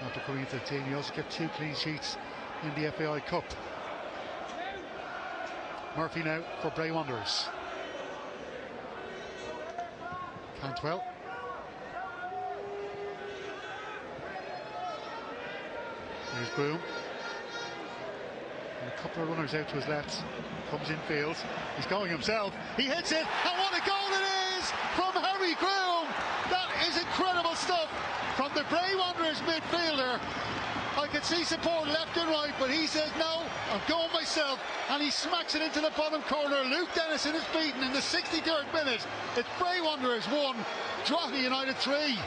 after coming into the team. He also kept 2 clean sheets in the FAI Cup. Murphy now for Bray Wanderers. Cantwell. Here's Broom. And a couple of runners out to his left. Comes in field. He's going himself. He hits it. And what a goal it is from Harry Groom. That is incredible stuff from the Bray Wanderers midfielder. I could see support left and right, but he says no, I'm going myself, and he smacks it into the bottom corner. Luke Dennison is beaten in the 63rd minute. It's Bray Wanderers 1, Drogheda United 3.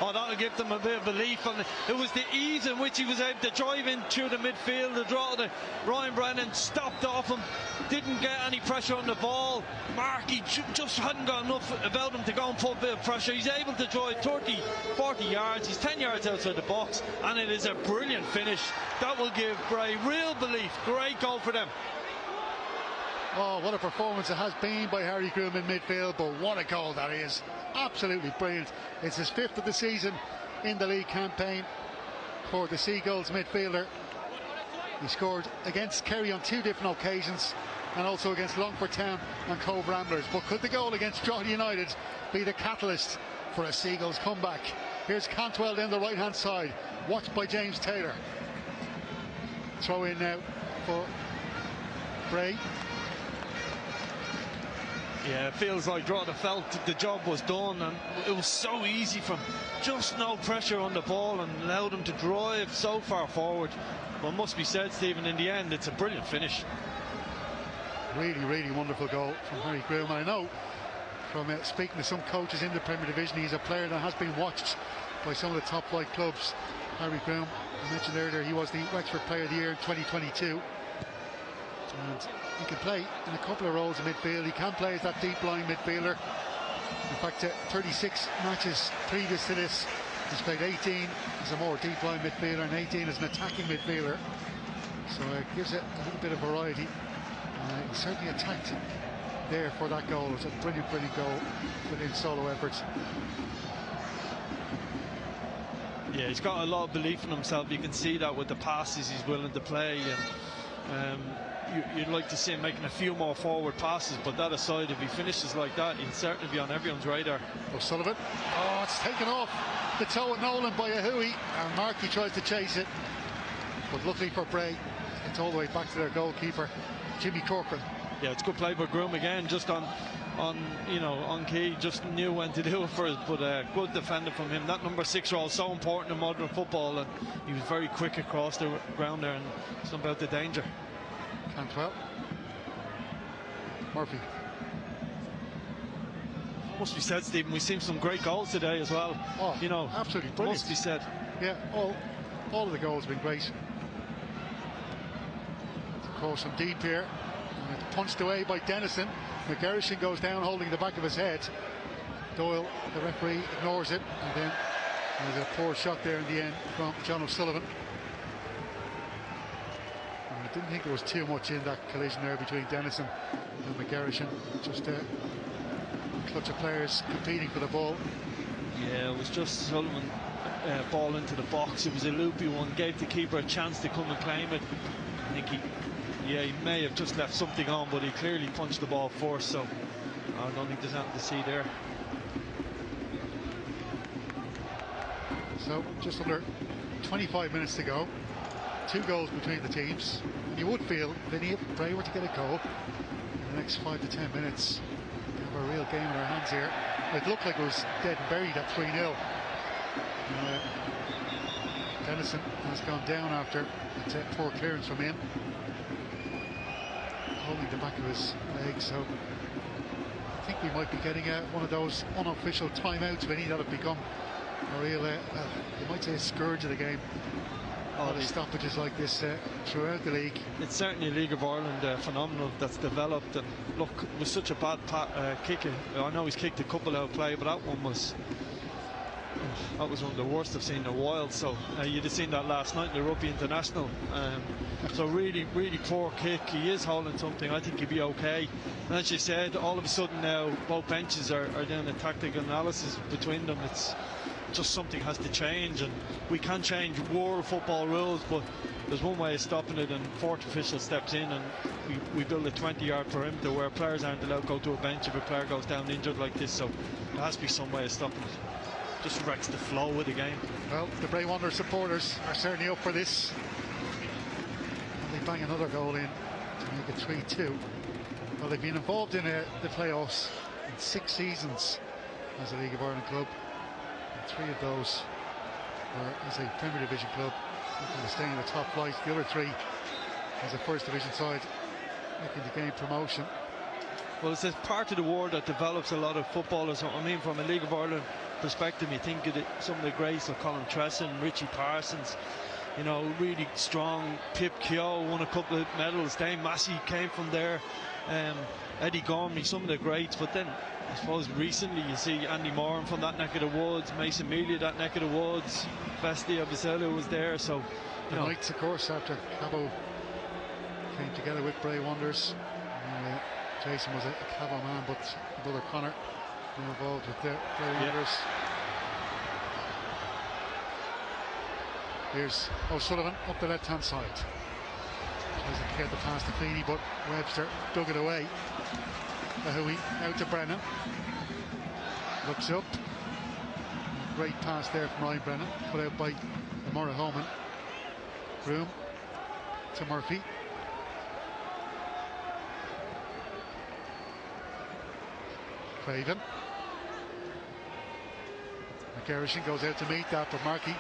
Oh, that'll give them a bit of belief. And it was the ease in which he was able to drive in through the midfield. The draw to Ryan Brennan stopped off him, didn't get any pressure on the ball. Markey just hadn't got enough about him to go and put a bit of pressure. He's able to drive 30, 40 yards. He's 10 yards outside the box, and it is a brilliant finish. That will give Bray real belief. Great goal for them. Oh, what a performance it has been by Harry Groom in midfield, but what a goal that is. Absolutely brilliant. It's his 5th of the season in the league campaign for the Seagulls midfielder. He scored against Kerry on 2 different occasions and also against Longford Town and Cove Ramblers. But could the goal against Drogheda United be the catalyst for a Seagulls comeback? Here's Cantwell down the right hand side, watched by James Taylor. Throw in now for Bray. Yeah, it feels like Drogheda felt the job was done, and it was so easy from just no pressure on the ball and allowed them to drive so far forward. But must be said, Stephen, in the end, it's a brilliant finish. Really, really wonderful goal from Harry Groom. And I know from speaking to some coaches in the Premier Division, he's a player that has been watched by some of the top flight clubs. Harry Groom, I mentioned earlier, he was the Wexford Player of the Year in 2022. And he can play in a couple of roles in midfield. He can play as that deep line midfielder. In fact, 36 matches previous to this, he's played 18 as a more deep line midfielder and 18 as an attacking midfielder. So it gives it a little bit of variety. He certainly attacked there for that goal. It was a brilliant, brilliant goal within solo efforts. Yeah, he's got a lot of belief in himself. You can see that with the passes he's willing to play. And you'd like to see him making a few more forward passes, but that aside, if he finishes like that, he'll certainly be on everyone's radar. O'Sullivan, oh, it's taken off the toe at Nolan by Ahui, and Markey tries to chase it, but luckily for Bray, it's all the way back to their goalkeeper, Jimmy Corcoran. Yeah, it's good play by Groom again, just on key, just knew when to do it for us, but good defending from him. That number 6 role is so important in modern football, and he was very quick across the ground there, and it's about the danger. Cantwell. Murphy. Must be said, Stephen, we've seen some great goals today as well. Oh, absolutely brilliant. Must be said. Yeah, all of the goals have been great. Of course, from deep here, and it's punched away by Dennison. McGarrishin goes down holding the back of his head. Doyle, the referee, ignores it, and then there's a poor shot there in the end from John O'Sullivan. I didn't think there was too much in that collision there between Dennison and McGarrishin. Just a clutch of players competing for the ball. Yeah, it was just Sullivan ball into the box. It was a loopy one, gave the keeper a chance to come and claim it. I think he may have just left something on, but he clearly punched the ball first, so I don't think there's anything to see there. So just under 25 minutes to go. 2 goals between the teams. And you would feel, Vinny, if Bray were to get a goal in the next 5 to 10 minutes, we have a real game in our hands here. It looked like it was dead and buried at 3-0. Dennison has gone down after a poor clearance from him, holding the back of his leg. So I think we might be getting one of those unofficial timeouts, Vinny, that have become a real, you might say, a scourge of the game. A lot of stoppages like this throughout the league. It's certainly a League of Ireland phenomenal that's developed. And look, it was such a bad kick. I know he's kicked a couple out of play, but that one was one of the worst I've seen in a while. So you'd have seen that last night in the Rugby International. So really, really poor kick. He is holding something. I think he'd be okay. And as you said, all of a sudden now both benches are doing a tactical analysis between them. It's just something has to change, and we can change world football rules, but there's one way of stopping it, and fourth official steps in and we build a 20-yard perimeter where players aren't allowed to go to a bench if a player goes down injured like this. So there has to be some way of stopping it. Just wrecks the flow of the game. Well, the Bray Wanderers supporters are certainly up for this. And they bang another goal in to make it 3-2. Well, they've been involved in the playoffs in 6 seasons as a League of Ireland club. 3 of those were as a Premier Division club, looking to stay in the top flight. The other 3 as a First Division side, making the game promotion. Well, it's a part of the world that develops a lot of footballers. I mean, from a League of Ireland perspective, you think of some of the greats like Colin Tresson, Richie Parsons, you know, really strong. Pip Keogh won a couple of medals. Dame Massey came from there. Eddie Gormley, some of the greats. But then I suppose recently you see Andy Moran from that neck of the woods, Mason Mealy, that neck of the woods, Vestia Abiselu was there. So the Knights, of course, after Cabo came together with Bray Wanderers. Jason was a Cabo man, but brother Connor involved with the Bray Wanderers. Here's O'Sullivan up the left hand side. Tries to get the pass to Feeney, but Webster dug it away. Hui out to Brennan. Looks up. Great pass there from Ryan Brennan, put out by Amora Holman. Groom to Murphy. Craven. McGarrison goes out to meet that, but Markey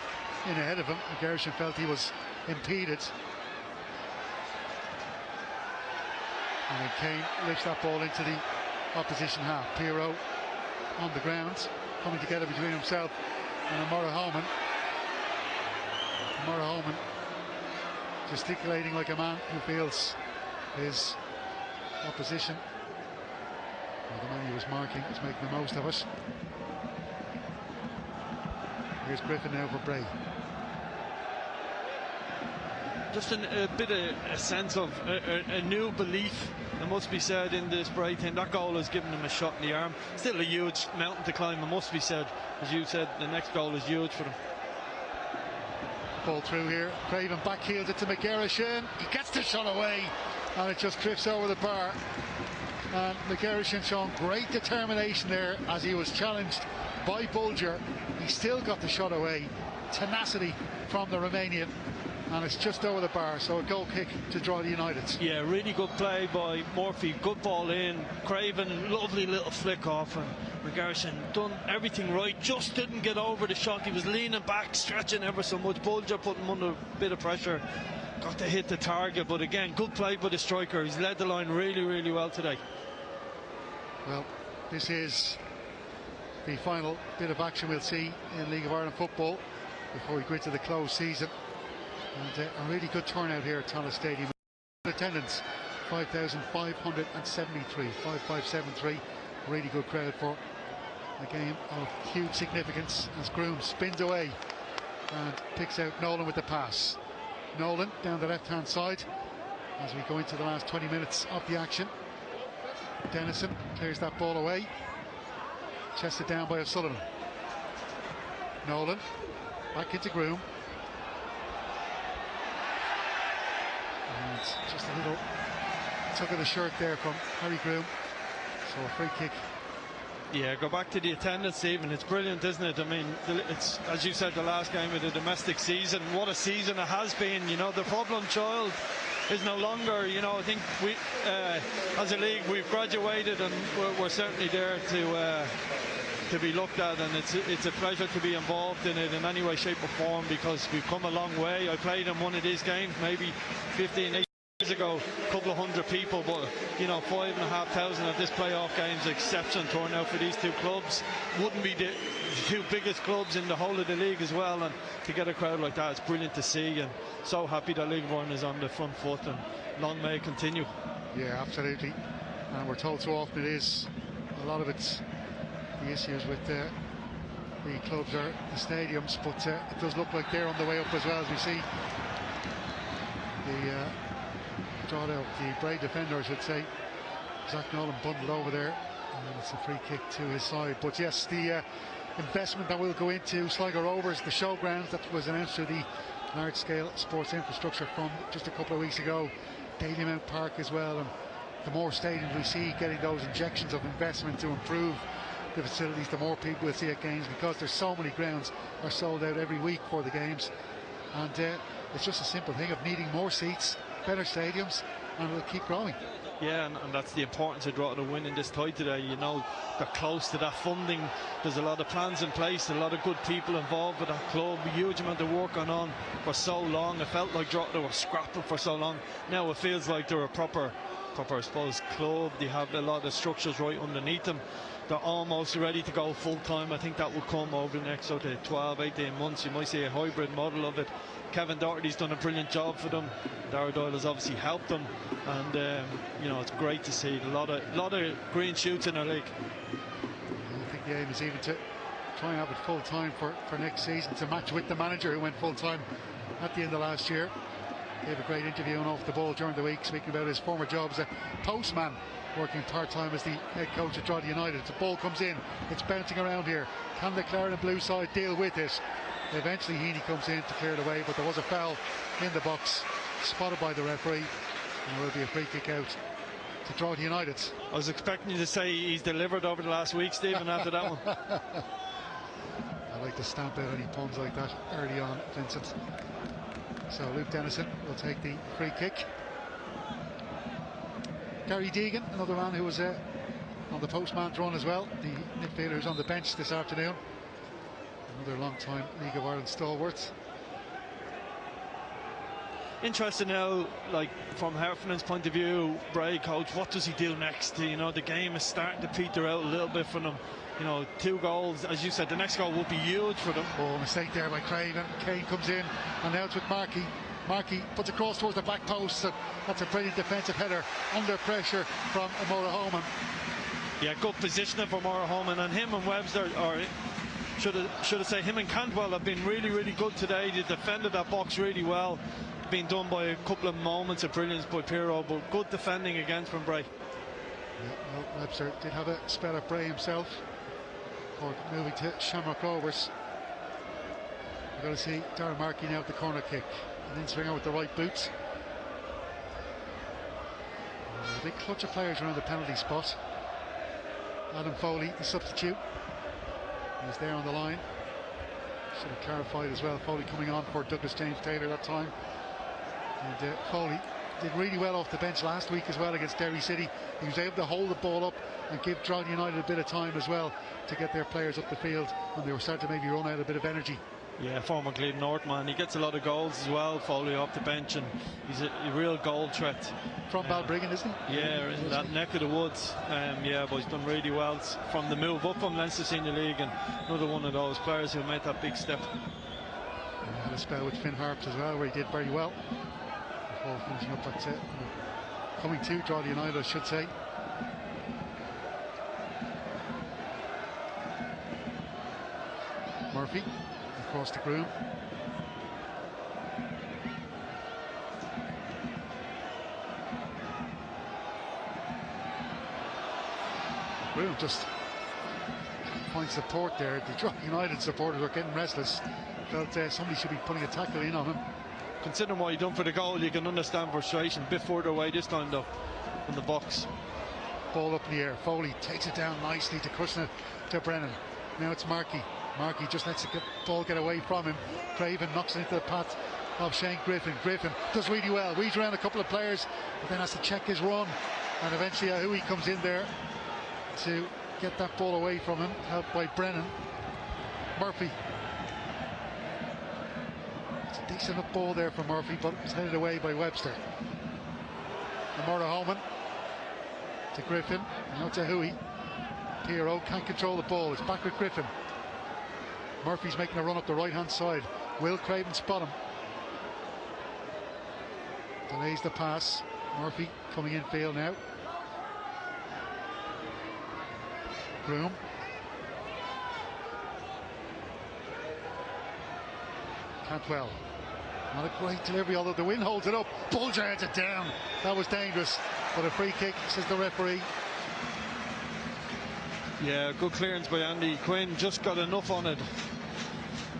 in ahead of him. McGarrison felt he was impeded. And then Kane lifts that ball into the opposition half. Pirro on the ground, coming together between himself and Amora Holman. Amora Holman gesticulating like a man who feels his opposition, or the man he was marking, is making the most of it. Here's Griffin now for Bray. Just a bit of a sense of a new belief, it must be said, in this Bray team. That goal has given them a shot in the arm. Still a huge mountain to climb, it must be said. As you said, the next goal is huge for them. Ball through here. Craven backheels it to McGarrison. He gets the shot away, and it just drifts over the bar. And McGarrison showing great determination there as he was challenged by Bulger. He still got the shot away. Tenacity from the Romanian. And it's just over the bar, so a goal kick to Drogheda United. Yeah, really good play by Murphy, good ball in. Craven, lovely little flick off, and McGarrison done everything right, just didn't get over the shot. He was leaning back, stretching ever so much. Bulger put him under a bit of pressure, got to hit the target, but again, good play by the striker. He's led the line really, really well today. Well, this is the final bit of action we'll see in League of Ireland football before we go into the closed season. And a really good turnout here at Tallaght Stadium. Attendance 5,573, 5,573. Really good crowd for a game of huge significance as Groom spins away and picks out Nolan with the pass. Nolan down the left hand side as we go into the last 20 minutes of the action. Dennison clears that ball away, chested down by O'Sullivan. Nolan back into Groom. And just a little tug of the shirt there from Harry Groom. So a free kick Yeah, go back to the attendance, Stephen. It's brilliant, isn't it? I mean, it's, as you said, the last game of the domestic season. What a season it has been. You know, the problem child is no longer, you know, I think we, as a league, we've graduated, and we're certainly there to be looked at, and it's a pleasure to be involved in it in any way, shape or form, because we've come a long way. I played in one of these games maybe 15, 18 years ago, a couple of hundred people, but you know, 5,500 at this playoff game is exceptional turnout for these two clubs. Wouldn't be the two biggest clubs in the whole of the league as well, and to get a crowd like that, it's brilliant to see, and so happy that League One is on the front foot, and long may it continue. Yeah, absolutely. And we're told so often it is, a lot of it's the issues with the clubs or the stadiums, but it does look like they're on the way up as well, as we see the Drogheda, the Bray defender, I should say, Zach Nolan bundled over there, and it's a free kick to his side. But yes, the investment that will go into Sligo Rovers, the showgrounds that was announced to the large-scale sports infrastructure from just a couple of weeks ago, Dalymount Park as well, and the more stadiums we see getting those injections of investment to improve the facilities, the more people will see at games, because there's so many grounds are sold out every week for the games, and it's just a simple thing of needing more seats, better stadiums, and we'll keep growing. Yeah, and that's the importance of Drogheda winning this tie today. You know, they're close to that funding. There's a lot of plans in place, a lot of good people involved with that club, a huge amount of work going on for so long. It felt like Drogheda were scrapping for so long. Now it feels like they're a proper, I suppose, club. They have a lot of structures right underneath them. They're almost ready to go full time. I think that will come over the next sort of 12, 18 months. You might see a hybrid model of it. Kevin Doherty's done a brilliant job for them. Dara Doyle has obviously helped them, and you know, it's great to see a lot of green shoots in our league. I think the aim is even to try and have it full time for next season, to match with the manager who went full time at the end of last year. Gave a great interview on Off the Ball during the week, speaking about his former job as a postman, working part-time as the head coach at Drogheda United. The ball comes in, it's bouncing around here. Can the Clare and Blue side deal with it? Eventually Heaney comes in to clear it away, but there was a foul in the box, spotted by the referee, and there will be a free kick out to Drogheda United. I was expecting you to say he's delivered over the last week, Stephen, after that one. I like to stamp out any puns like that early on, Vincent. So Luke Dennison will take the free kick. Gary Deegan, another man who was on the postman's run as well, the midfielder who's on the bench this afternoon. Another long-time League of Ireland stalwart. Interesting now, like from Heffernan's point of view, Bray coach, what does he do next? You know, the game is starting to peter out a little bit for them. You know, 2 goals, as you said, the next goal will be huge for them. Oh, mistake there by Craven. Kane comes in, and now it's with Markey. Markey puts a cross towards the back post. So that's a brilliant defensive header under pressure from Amora Holman. Yeah, good positioning for Amora Holman, and him and Webster, or should I say him and Cantwell, have been really, really good today. They defended that box really well. Been done by a couple of moments of brilliance by Pirro, but good defending again from Bray. Yeah, well, Webster did have a spell at Bray himself. Or moving to Shamrock Rovers. We've got to see Darren Markey now at the corner kick, and then swinger with the right boots. A big clutch of players around the penalty spot. Adam Foley, the substitute, he's there on the line. Should have clarified as well. Foley coming on for Douglas James Taylor that time. And Foley did really well off the bench last week as well against Derry City. He was able to hold the ball up and give Drogheda United a bit of time as well to get their players up the field, and they were starting to maybe run out a bit of energy. Yeah, former Glen North man. He gets a lot of goals as well, Foley off the bench, and he's a real goal threat. From Balbriggan, isn't he? Yeah, in that neck of the woods. Yeah, but he's done really well from the move up from Leinster Senior League, and another one of those players who made that big step. He had a spell with Finn Harps as well, where he did very well before finishing up at coming to Drogheda United, I should say. Murphy across to Groom. Groom just finds support there. The Drogheda United supporters are getting restless. Felt somebody should be putting a tackle in on him. Considering what he done for the goal, you can understand frustration. A bit further away this time though, from the box. Ball up in the air. Foley takes it down nicely to cushion it to Brennan. Now it's Markey. Markey just lets the ball get away from him. Craven knocks it into the path of Shane Griffin. Griffin does really well. Weaves around a couple of players, but then has to check his run. And eventually Ahui comes in there to get that ball away from him, helped by Brennan. Murphy. It's a decent enough ball there for Murphy, but it's headed away by Webster. Amora Holman to Griffin. Now to Ahui. Piero can't control the ball. It's back with Griffin. Murphy's making a run up the right hand side. Will Craven spot him? Delays the pass. Murphy coming in field now. Groom. Cantwell. Not a great delivery, although the wind holds it up. Bulger heads it down. That was dangerous. But a free kick, says the referee. Yeah, good clearance by Andy Quinn. Just got enough on it.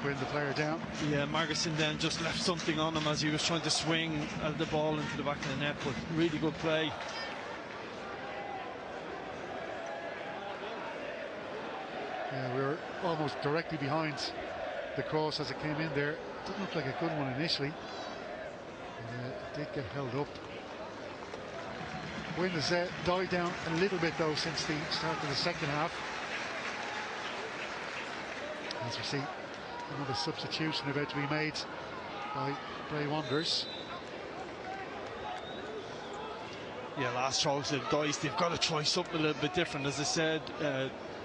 Quinn, the player, down. Yeah, Margerson then just left something on him as he was trying to swing the ball into the back of the net. But really good play. Yeah, we were almost directly behind the cross as it came in there. Didn't look like a good one initially. It did get held up. Wind has died down a little bit though since the start of the second half. As we see another substitution about to be made by Bray Wanderers. Yeah, last throws they've diced. They've got to try something a little bit different. As I said,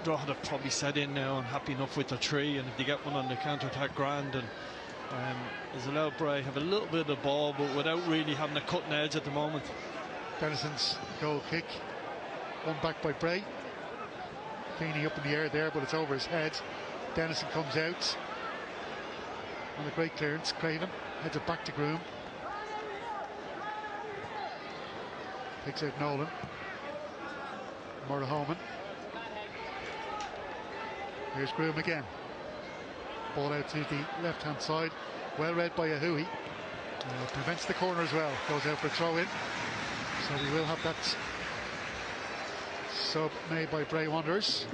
Drogheda probably set in now and happy enough with their three, and if they get one on the counter-attack, grand, and has allowed Bray have a little bit of the ball but without really having a cutting edge at the moment. Denison's goal kick, won back by Bray. Feeney up in the air there, but it's over his head. Denison comes out on a great clearance. Craven heads it back to Groom. Takes out Nolan. Murray Holman. Here's Groom again. Ball out to the left hand side. Well read by Ahui. Prevents the corner as well. Goes out for a throw in. So we will have that sub made by Bray Wanderers.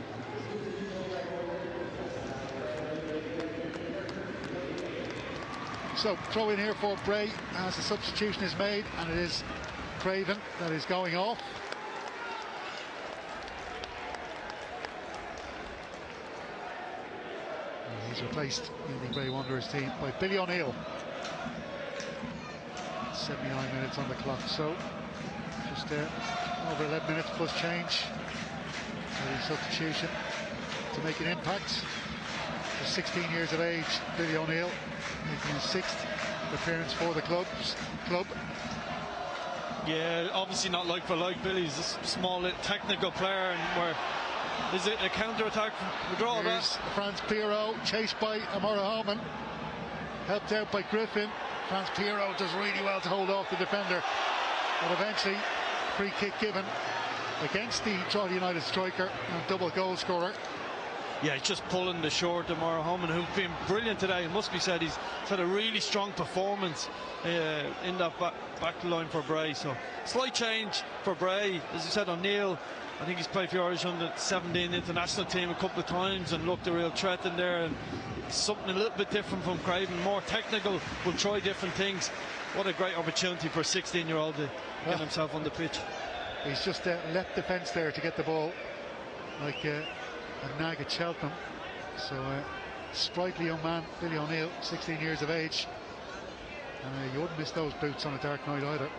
So throw in here for Bray as the substitution is made, and it is Craven that is going off. And he's replaced in the Bray Wanderers team by Billy O'Neill. 79 minutes on the clock, so just over 11 minutes plus change. So the substitution to make an impact. Just 16 years of age, Billy O'Neill, making his 6th appearance for the club. Yeah, obviously not like for like. Billy's a small technical player, and where is it a counter-attack? Here's Franz Piero, chased by Amora Holman, helped out by Griffin. Franz Piero does really well to hold off the defender, but eventually free kick given against the Drogheda United striker and double goal scorer. Yeah, he's just pulling the short of Mara Holman, who's been brilliant today. It must be said, he's had a really strong performance in that back line for Bray. So slight change for Bray. As you said, O'Neill, I think he's played for the Irish under-17 international team a couple of times and looked a real threat in there. And something a little bit different from Craven, more technical, will try different things. What a great opportunity for a 16-year-old to get himself on the pitch. He's just left defence there to get the ball, like a nag at Cheltenham. So sprightly young man, Billy O'Neill, 16 years of age. You wouldn't miss those boots on a dark night either.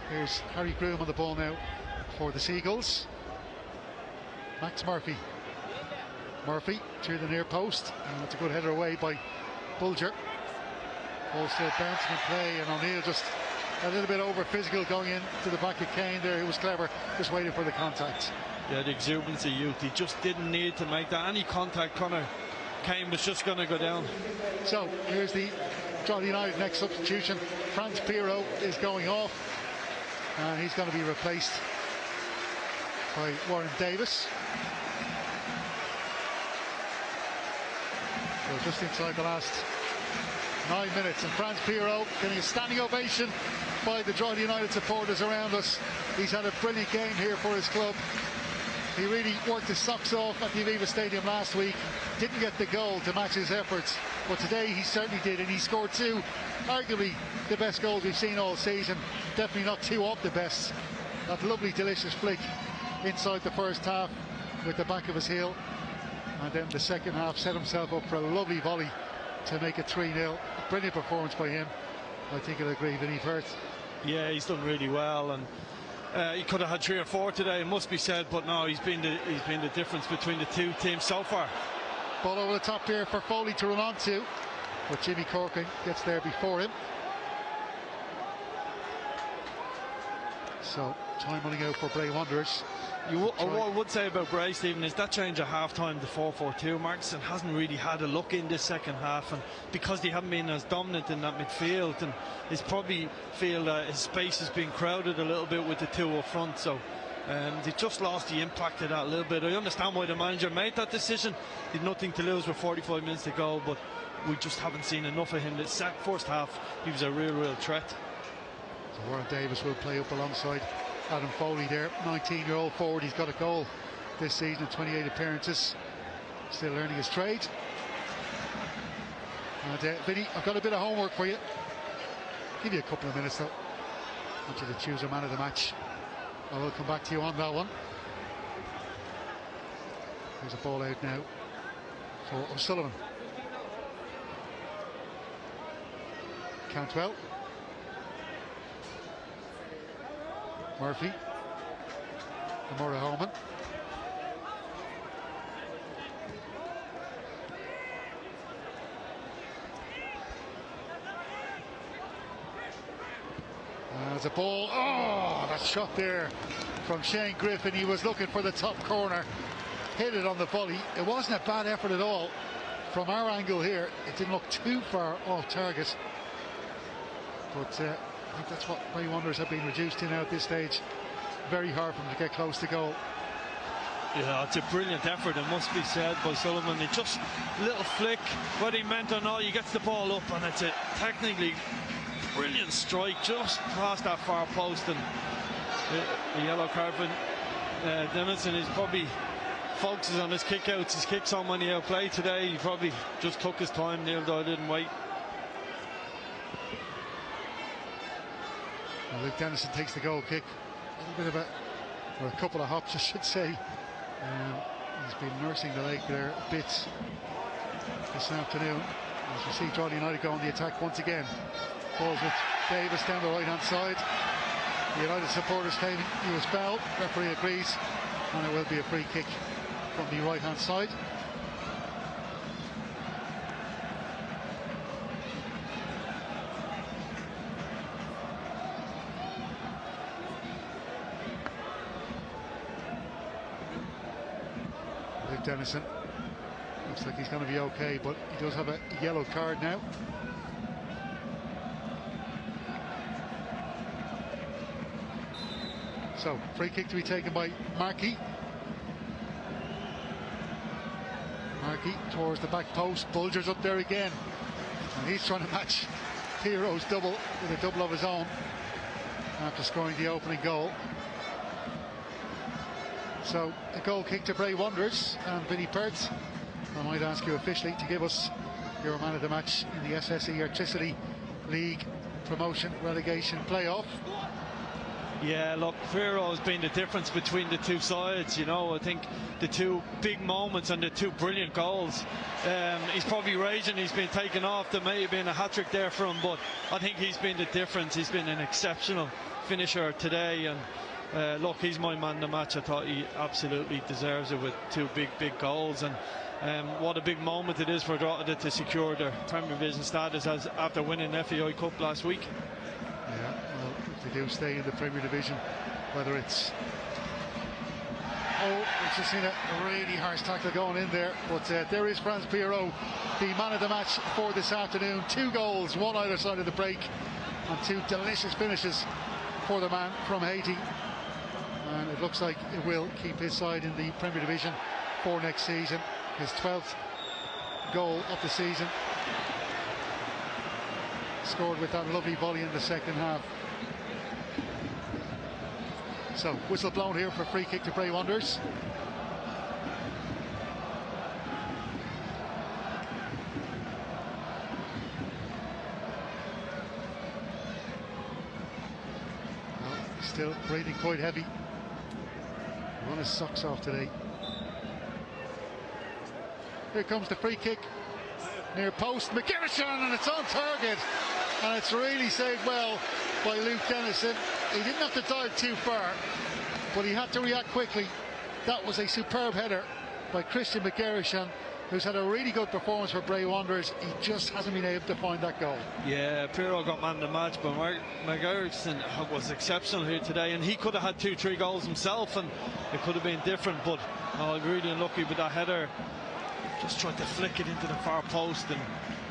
Here's Harry Groom on the ball now for the Seagulls. Max Murphy. Murphy through the near post, and it's a good header away by Bulger. Ball still bouncing in play, and O'Neill just a little bit over physical going in to the back of Kane there. He was clever, just waiting for the contact. Yeah, the exuberance of youth. He just didn't need to make that any contact. Kane was just going to go down. So here's the Drogheda United next substitution. Franz Piero is going off, and he's going to be replaced by Warren Davis. So just inside the last 9 minutes, and Franz Piero getting a standing ovation by the Drogheda United supporters around us. He's had a brilliant game here for his club. He really worked his socks off at the Aviva Stadium last week. Didn't get the goal to match his efforts, but today he certainly did, and he scored two, arguably the best goals we've seen all season. Definitely not two of the best. That lovely, delicious flick inside the first half with the back of his heel, and then the second half set himself up for a lovely volley to make it 3-0. A brilliant performance by him. I think you'll agree, Vinnie Perth. Yeah, he's done really well, and he could have had 3 or 4 today, it must be said, but no, he's been the difference between the two teams so far. Ball over the top here for Foley to run onto, but Jimmy Corkin gets there before him. So time running out for Bray Wanderers. What I would say about Bray, Stephen, is that change at half time, the 4-4-2, Markson hasn't really had a look in this second half, and because they haven't been as dominant in that midfield, and he's probably feel that his space has been crowded a little bit with the two up front, so they just lost the impact of that a little bit. I understand why the manager made that decision. He had nothing to lose with 45 minutes to go, but we just haven't seen enough of him. The first half, he was a real threat. So Warren Davis will play up alongside Adam Foley there, 19-year-old forward. He's got a goal this season in 28 appearances. Still learning his trade. And Vinny, I've got a bit of homework for you. Give you a couple of minutes though. I want you to choose a man of the match. I will come back to you on that one. There's a ball out now for O'Sullivan. Cantwell. Murphy. Amora Holman. There's a ball. Oh, that shot there from Shane Griffin. He was looking for the top corner. Hit it on the volley. It wasn't a bad effort at all. From our angle here, it didn't look too far off target. But I think that's what Bray Wanderers have been reduced to now at this stage. Very hard for them to get close to goal. Yeah, it's a brilliant effort, it must be said, by Sullivan. It just a little flick, whether he meant or not, he gets the ball up, and it's a technically brilliant strike just past that far post. And the yellow card for Dennison is probably focuses on his kickouts. He's kicked so many out play today, he probably just took his time. Neil Doyle didn't wait. Well, Luke Dennison takes the goal kick. A little bit of or a couple of hops, I should say. He's been nursing the leg there a bit this afternoon. As you see Drogheda United go on the attack once again. Balls with Davis down the right hand side. The United supporters claiming he was fouled. Referee agrees, and it will be a free kick from the right hand side. Luke Dennison looks like he's going to be okay, but he does have a yellow card now. So, free kick to be taken by Markey. Markey towards the back post. Bulger's up there again, and he's trying to match Piero's double with a double of his own after scoring the opening goal. So, a goal kick to Bray Wanderers, and Vinnie Perth, I might ask you officially to give us your man of the match in the SSE Electricity League promotion relegation playoff. Yeah, look, Piero has been the difference between the two sides. You know, I think the two big moments and the two brilliant goals. He's probably raging, he's been taken off. There may have been a hat-trick there for him, but I think he's been the difference. He's been an exceptional finisher today, and look, he's my man of the match. I thought he absolutely deserves it with two big goals, and what a big moment it is for Drogheda to secure their Premier Division status as after winning the FAI Cup last week. Yeah, well, if they do stay in the Premier Division, whether it's... Oh, we've just seen a really harsh tackle going in there, but there is Franz Piero, the man of the match for this afternoon. 2 goals, one either side of the break, and 2 delicious finishes for the man from Haiti. And it looks like it will keep his side in the Premier Division for next season. His 12th goal of the season. scored with that lovely volley in the second half. So, whistle blown here for a free kick to Bray Wanderers. Still breathing quite heavy. Run his socks off today. Here comes the free kick. Near post, McGarrison, and it's on target. And it's really saved well by Luke Dennison. He didn't have to dive too far, but he had to react quickly. That was a superb header by Christian McGarrison, who's had a really good performance for Bray Wanderers. He just hasn't been able to find that goal. Yeah, Pirro got man of the match, but McGarrison was exceptional here today, and he could have had 2-3 goals himself, and it could have been different, but really unlucky with that header. Just tried to flick it into the far post, and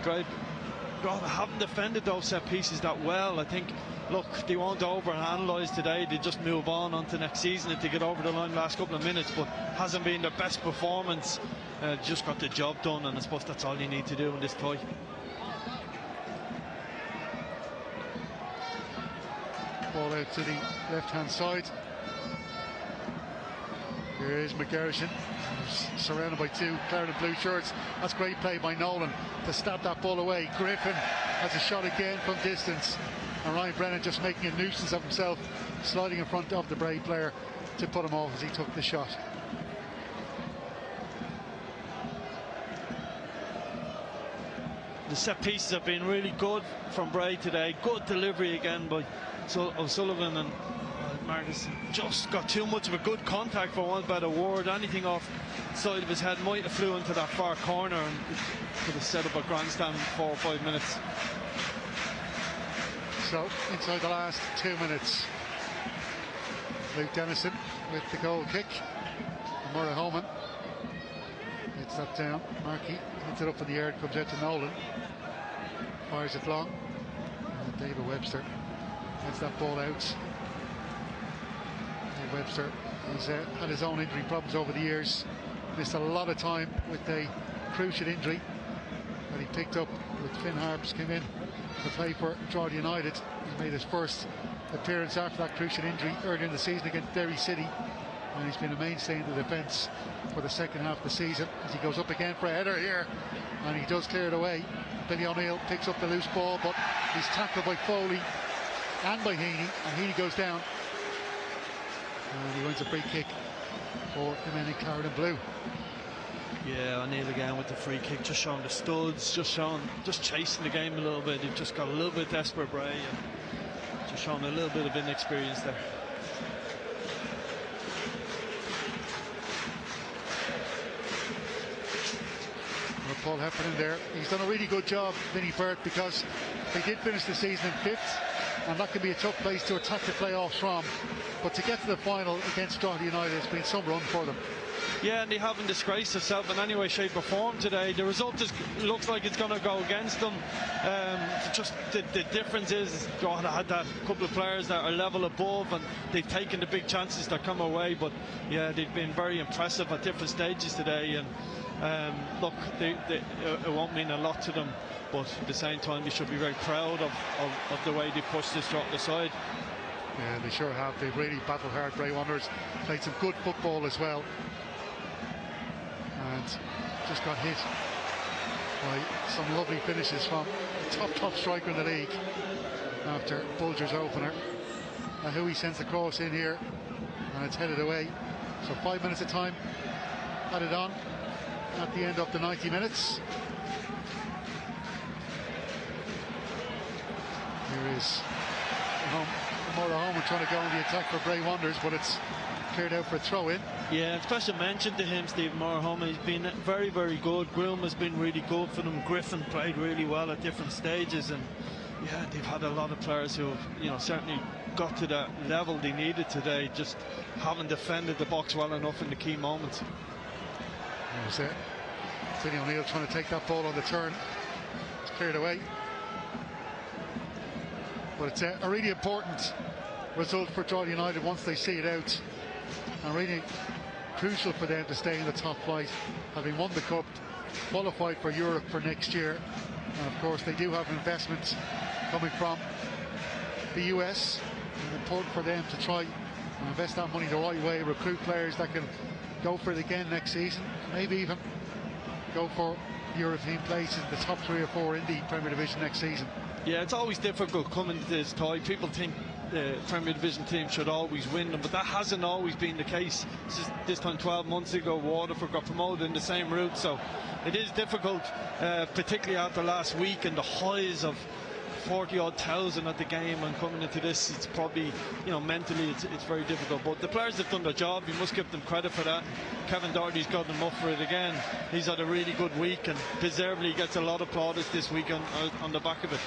Drogheda haven't defended those set pieces that well. I think, look, they won't over-analyse today. They just move on to next season if they get over the line last couple of minutes, but hasn't been their best performance. Just got the job done, and I suppose that's all you need to do in this tie. Ball out to the left-hand side. Here is McGarrison, who's surrounded by two claret and blue shirts. That's great play by Nolan to stab that ball away. Griffin has a shot again from distance, and Ryan Brennan just making a nuisance of himself, sliding in front of the Bray player to put him off as he took the shot. The set pieces have been really good from Bray today. Good delivery again by O'Sullivan, and Marcus just got too much of a good contact, for one better word. Anything off the side of his head might have flew into that far corner and could have set up a grandstand 4 or 5 minutes. So, inside the last 2 minutes, Luke Dennison with the goal kick. Murray Holman hits that down. Markey hits it up in the air, it comes out to Nolan. Fires it long. And David Webster gets that ball out. Webster has had his own injury problems over the years. Missed a lot of time with a cruciate injury that he picked up with Finn Harps came in to play for Drogheda United. He made his first appearance after that cruciate injury earlier in the season against Derry City, and he's been a mainstay in the defence for the second half of the season as he goes up again for a header here, and he does clear it away. Billy O'Neill picks up the loose ball, but he's tackled by Foley and by Heaney, and Heaney goes down. And he wins a free kick for the men in claret and blue. Yeah, O'Neill again with the free kick, just showing the studs, just chasing the game a little bit. They've just got a little bit desperate, Bray, and just showing a little bit of inexperience there. Well, Paul Heffernan there, he's done a really good job, Vinnie Burt, because they did finish the season in 5th, and that can be a tough place to attack the playoffs from. But to get to the final against Drogheda United has been some run for them. Yeah, and they haven't disgraced themselves in any way, shape or form today. The result looks like it's going to go against them. Just the difference is Drogheda had that couple of players that are level above, and they've taken the big chances that come away. But yeah, they've been very impressive at different stages today. And look, it won't mean a lot to them, but at the same time they should be very proud of the way they pushed this Drogheda side. Yeah, they sure have. They've really battled hard. Bray Wanderers played some good football as well, and just got hit by some lovely finishes from the top striker in the league after Bulger's opener. Hui sends the cross in here, and it's headed away. So 5 minutes of time added on at the end of the 90 minutes. Here is Murray Holman trying to go on the attack for Bray Wanderers, but it's cleared out for a throw-in. Yeah, special mention to him, Steve Murray Holman. He's been very, very good. Groom has been really good for them. Griffin played really well at different stages, and yeah, they've had a lot of players who have, certainly got to that level they needed today. Just haven't defended the box well enough in the key moments. There's it. Vinnie O'Neill trying to take that ball on the turn. It's cleared away. But it's a really important result for Drogheda United once they see it out, and really crucial for them to stay in the top flight, having won the cup, qualified for Europe for next year. And of course they do have investments coming from the US. It's important for them to try and invest that money the right way, recruit players that can go for it again next season, maybe even go for European places in the top 3 or 4 in the Premier Division next season. Yeah, it's always difficult coming to this tie. People think the Premier Division team should always win them, but that hasn't always been the case. This time 12 months ago, Waterford got promoted in the same route, so it is difficult, particularly after last week and the highs of 40-odd thousand at the game, and coming into this, it's probably, you know, mentally it's very difficult. But the players have done their job. You must give them credit for that. Kevin Doherty's got them up for it again. He's had a really good week and deservedly gets a lot of plaudits this week on the back of it.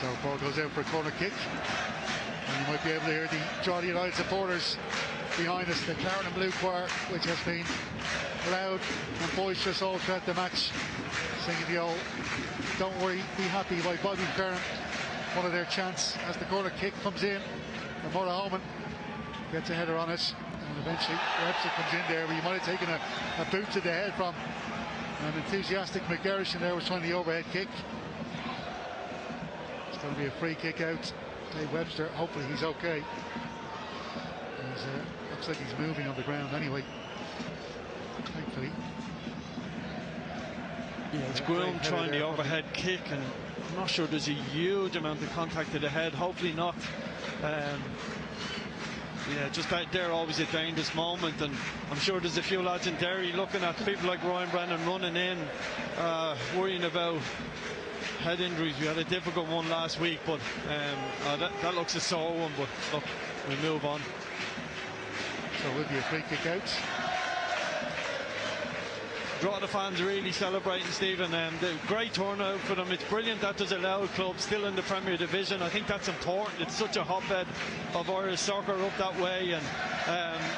So ball goes out for a corner kick, and you might be able to hear the Drogheda United supporters behind us, the Claret and Blue Choir, which has been loud and boisterous all throughout the match, singing the old "Don't Worry, Be Happy" by Bobby Ferrin. One of their chants as the corner kick comes in, and Mora Holman gets a header on it, and eventually Webster comes in there, but you might have taken a boot to the head from an enthusiastic McGarrishin there, was trying the overhead kick. It's going to be a free kick out. Dave Webster, hopefully he's okay. Looks like he's moving on the ground anyway, thankfully. Yeah, it's Groom trying the overhead kick, and I'm not sure there's a huge amount of contact to the head. Hopefully not. Yeah, just out there, always a dangerous moment, and I'm sure there's a few lads in Derry looking at people like Ryan Brennan running in, worrying about head injuries. We had a difficult one last week, but that looks a sore one, but look, we move on. So it will be a free kick out. Drogheda fans really celebrating, Stephen. The great turnout for them. It's brilliant that there's a Louth club still in the Premier Division. I think that's important. It's such a hotbed of Irish soccer up that way, and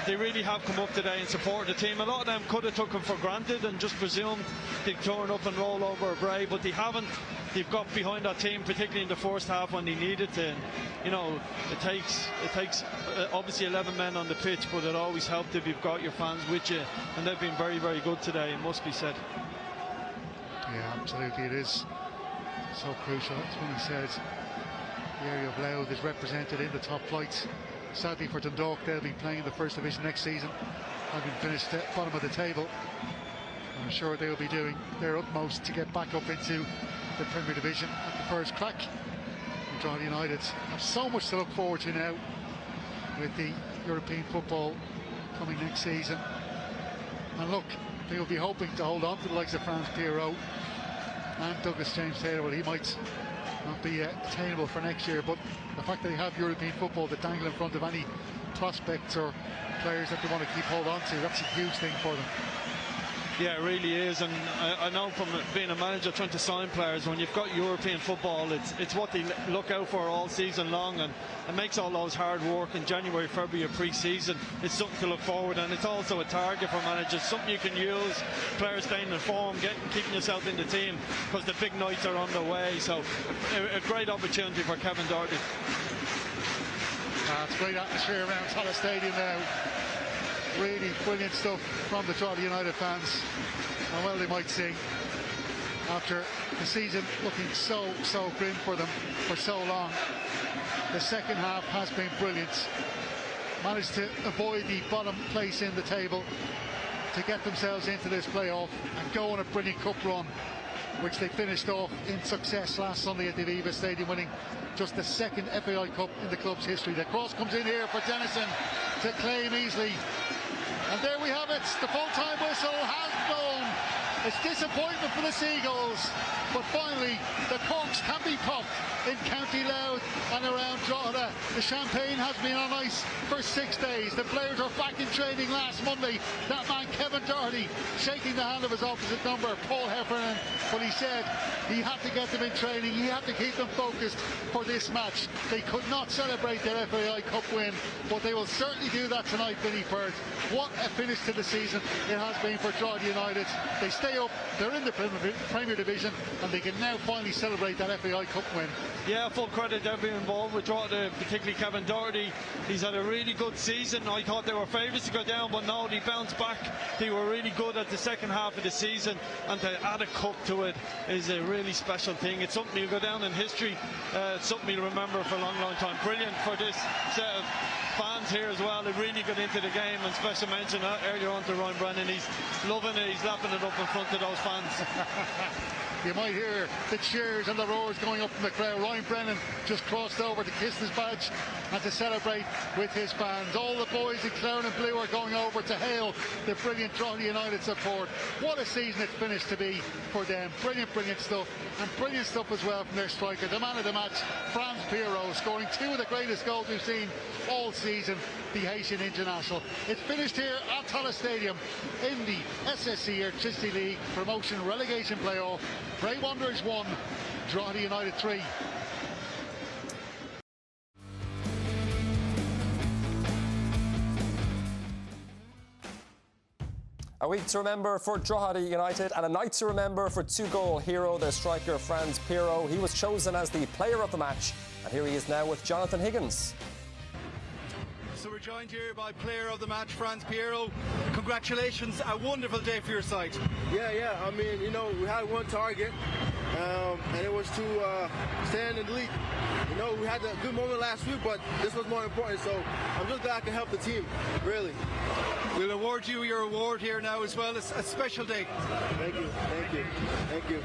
they really have come up today and supported the team. A lot of them could have took them for granted and just presumed they'd turn up and roll over Bray, but they haven't. They've got behind that team, particularly in the first half when they needed to. And, you know, it takes obviously 11 men on the pitch, but it always helps if you've got your fans with you, and they've been very, very good today, it must be said. Yeah, absolutely, it is so crucial. That's when he said the area of Louth is represented in the top flight. Sadly for Dundalk, they'll be playing in the First Division next season, having finished at bottom of the table. I'm sure they'll be doing their utmost to get back up into the Premier Division at the first crack. Drogheda United have so much to look forward to now with the European football coming next season. And look, they will be hoping to hold on to the likes of Franz Pierrot and Douglas James Taylor. Well, he might not be attainable for next year, but the fact that they have European football to dangle in front of any prospects or players that they want to keep hold on to, that's a huge thing for them. Yeah, it really is, and I know from being a manager trying to sign players, when you've got European football, it's what they look out for all season long, and it makes all those hard work in January, February of pre-season. It's something to look forward, and it's also a target for managers, something you can use, players staying in form, keeping yourself in the team, because the big nights are on the way. So a great opportunity for Kevin Doherty. It's great atmosphere around Tallaght Stadium now. Really brilliant stuff from the Drogheda United fans, and well they might sing after the season looking so grim for them for so long. The second half has been brilliant. Managed to avoid the bottom place in the table to get themselves into this playoff and go on a brilliant cup run, which they finished off in success last Sunday at the Aviva Stadium, winning just the second FAI Cup in the club's history. The cross comes in here for Dennison to claim easily. And there we have it, the full-time whistle has blown. It's disappointment for the Seagulls, but finally the corks can be popped in County Louth and around Drogheda. The champagne has been on ice for 6 days. The players are back in training last Monday. That man Kevin Doherty shaking the hand of his opposite number, Paul Heffernan, but he said he had to get them in training, he had to keep them focused for this match. They could not celebrate their FAI Cup win, but they will certainly do that tonight, Vinnie Firth. What a finish to the season it has been for Drogheda United. They stay up, they're in the Premier Division, and they can now finally celebrate that FAI Cup win. Yeah, full credit to everyone involved with Drogheda, particularly Kevin Doherty. He's had a really good season. I thought they were favourites to go down, but no, they bounced back. They were really good at the second half of the season, and to add a cup to it is a really special thing. It's something you'll go down in history. It's something you'll remember for a long, long time. Brilliant for this set of fans here as well. They really got into the game, and special mention earlier on to Ryan Brennan. He's loving it. He's lapping it up in front of those fans. You might hear the cheers and the roars going up from the crowd. Ryan Brennan just crossed over to kiss his badge and to celebrate with his fans. All the boys in Clown and Blue are going over to hail the brilliant Drogheda United support. What a season it's finished to be for them. Brilliant, brilliant stuff. And brilliant stuff as well from their striker, the man of the match, Franz Pirro, scoring 2 of the greatest goals we've seen all season, the Haitian international. It's finished here at Tallaght Stadium in the SSE Electricity League Promotion Relegation Playoff. Bray Wanderers 1, Drogheda United 3. A week to remember for Drogheda United and a night to remember for 2-goal hero, their striker Franz Pirro. He was chosen as the player of the match, and here he is now with Jonathan Higgins. So we're joined here by player of the match, Franz Pirro. Congratulations, a wonderful day for your side. Yeah. I mean, you know, we had one target, and it was to stay in the league. You know, we had a good moment last week, but this was more important. So I'm just glad I can help the team, really. We'll award you your award here now as well. It's a special day. Thank you.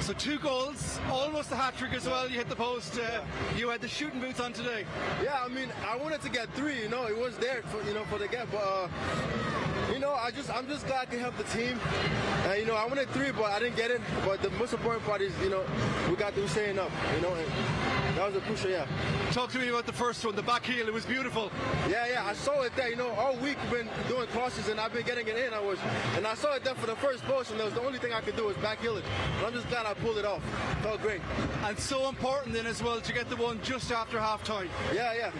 So 2 goals, almost a hat-trick as well. You hit the post. You had the shooting boots on today. Yeah, I mean, I wanted to get 3. You know, it was there for the gap, but you know, I'm just glad I can help the team. You know, I wanted 3, but I didn't get it. But the most important part is, you know, we got them staying up. You know, and that was a pusher. Yeah. Talk to me about the first one, the back heel. It was beautiful. Yeah, I saw it there. You know, all week we've been doing crosses and I've been getting it in. I saw it there for the first post, and that was the only thing I could do was back heel it. And I'm just glad I pulled it off. It felt great. And so important then as well to get the one just after half time. Yeah,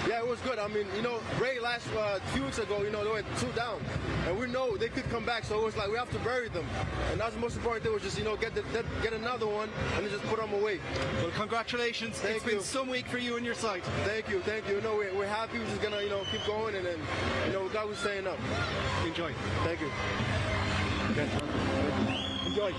it was good. I mean, you know, Bray last few weeks ago, you know, they went 2 down, and we know they could come back. So it was like we have to bury them, and that's the most important thing. Was just, you know, get another one and then just put them away. Well, congratulations. It's been some week for you and your side. Thank you. You know, we're happy. We're just gonna, you know, keep going, and then, you know, God was staying up. Enjoy. Thank you. Enjoy.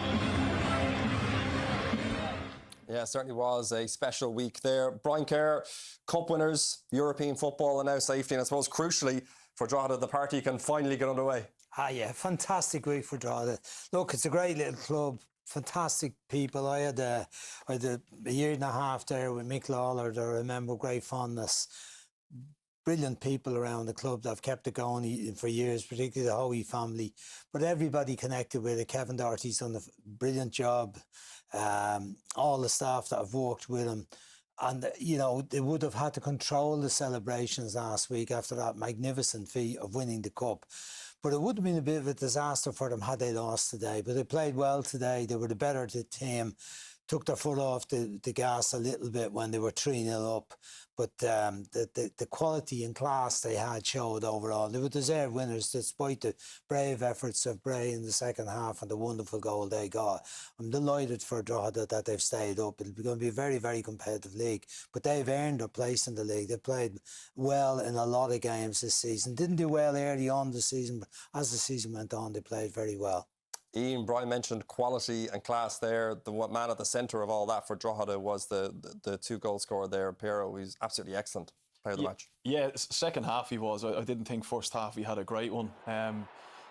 Yeah, it certainly was a special week there. Brian Kerr, Cup winners, European football, and now safety, and I suppose crucially for Drogheda, the party can finally get underway. Yeah, fantastic week for Drogheda. Look, it's a great little club, fantastic people. I had a year and a half there with Mick Lawler that I remember great fondness. Brilliant people around the club that have kept it going for years, particularly the Hoey family. But everybody connected with it. Kevin Doherty's done a brilliant job. All the staff that have worked with him. And, you know, they would have had to control the celebrations last week after that magnificent feat of winning the Cup. But it would have been a bit of a disaster for them had they lost today. But they played well today. They were the better team. Took their foot off the gas a little bit when they were 3-0 up. But the quality and class they had showed overall. They were deserved winners despite the brave efforts of Bray in the second half and the wonderful goal they got. I'm delighted for Drogheda that they've stayed up. It's going to be a very, very competitive league. But they've earned their place in the league. They played well in a lot of games this season. Didn't do well early on the season, but as the season went on, they played very well. Ian, Brian mentioned quality and class there. The man at the centre of all that for Drogheda was the 2-goal scorer there, Pirro. He's absolutely excellent player of the match. Yeah, second half he was. I didn't think first half he had a great one.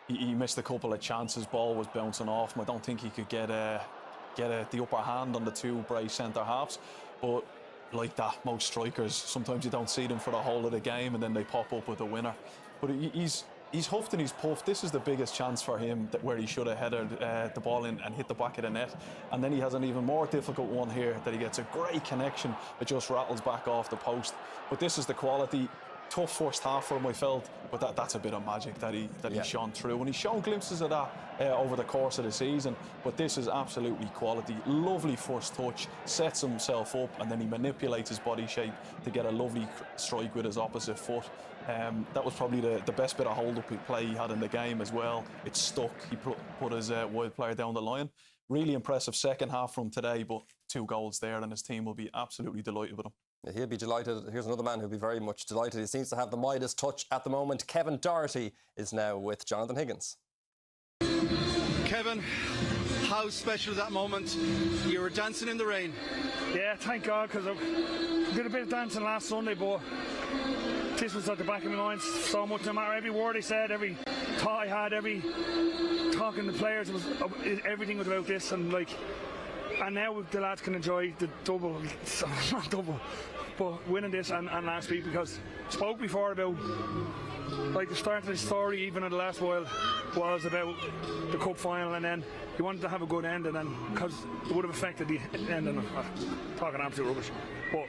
He missed a couple of chances. Ball was bouncing off him. I don't think he could get the upper hand on the 2 Bray centre halves. But like that, most strikers, sometimes you don't see them for the whole of the game and then they pop up with a winner. But he's huffed and he's puffed. This is the biggest chance for him where he should have headed the ball in and hit the back of the net. And then he has an even more difficult one here that he gets a great connection. It just rattles back off the post. But this is the quality. tough first half for him, I felt, but that's a bit of magic that he shone through, and he's shown glimpses of that over the course of the season. But this is absolutely quality. Lovely first touch, sets himself up, and then he manipulates his body shape to get a lovely strike with his opposite foot. That was probably the best bit of hold-up play he had in the game as well. It stuck. He put his wide player down the line. Really impressive second half from today, but 2 goals there, and his team will be absolutely delighted with him. He'll be delighted. Here's another man who'll be very much delighted. He seems to have the Midas touch at the moment. Kevin Doherty is now with Jonathan Higgins. Kevin, how special is that moment? You were dancing in the rain. Yeah, thank God, because I did a bit of dancing last Sunday, but this was at the back of my mind so much. No matter every word I said, every thought I had, every talking to players, everything was about this, and now the lads can enjoy the double, not double, but winning this and last week, because I spoke before about the start of the story, even in the last while, was about the cup final, and then he wanted to have a good end, and then because it would have affected the end, and talking absolute rubbish, but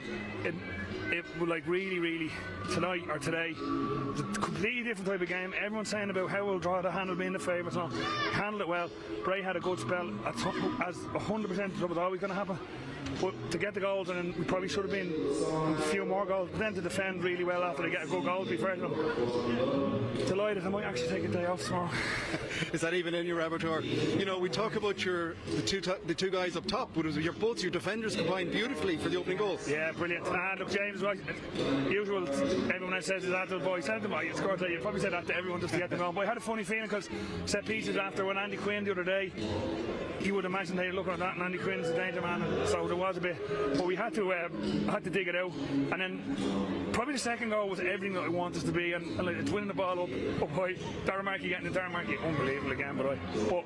it would really tonight or today, it's a completely different type of game. Everyone's saying about how will Drogheda handle being the favourites. No, handled it well. Bray had a good spell, as 100% was always going to happen. But to get the goals, and then we probably should have been a few more goals, but then to defend really well after they get a good goal, to be fair to them. Delighted, I might actually take a day off tomorrow. Is that even in your repertoire? You know, we talk about the two guys up top, but both your defenders combined beautifully for the opening goal. Yeah, brilliant. And look, James, right, usual, everyone else says that to the boys, said to them, you probably said that to everyone just to get them on. But I had a funny feeling, because set pieces after when Andy Quinn the other day, you would imagine they were looking at that, and Andy Quinn's a danger man, and so there was a bit, but we had to dig it out. And then probably the second goal was everything that I wanted us to be, and it's winning the ball up high. Darren Markey getting the Darren Markey, unbelievable again, but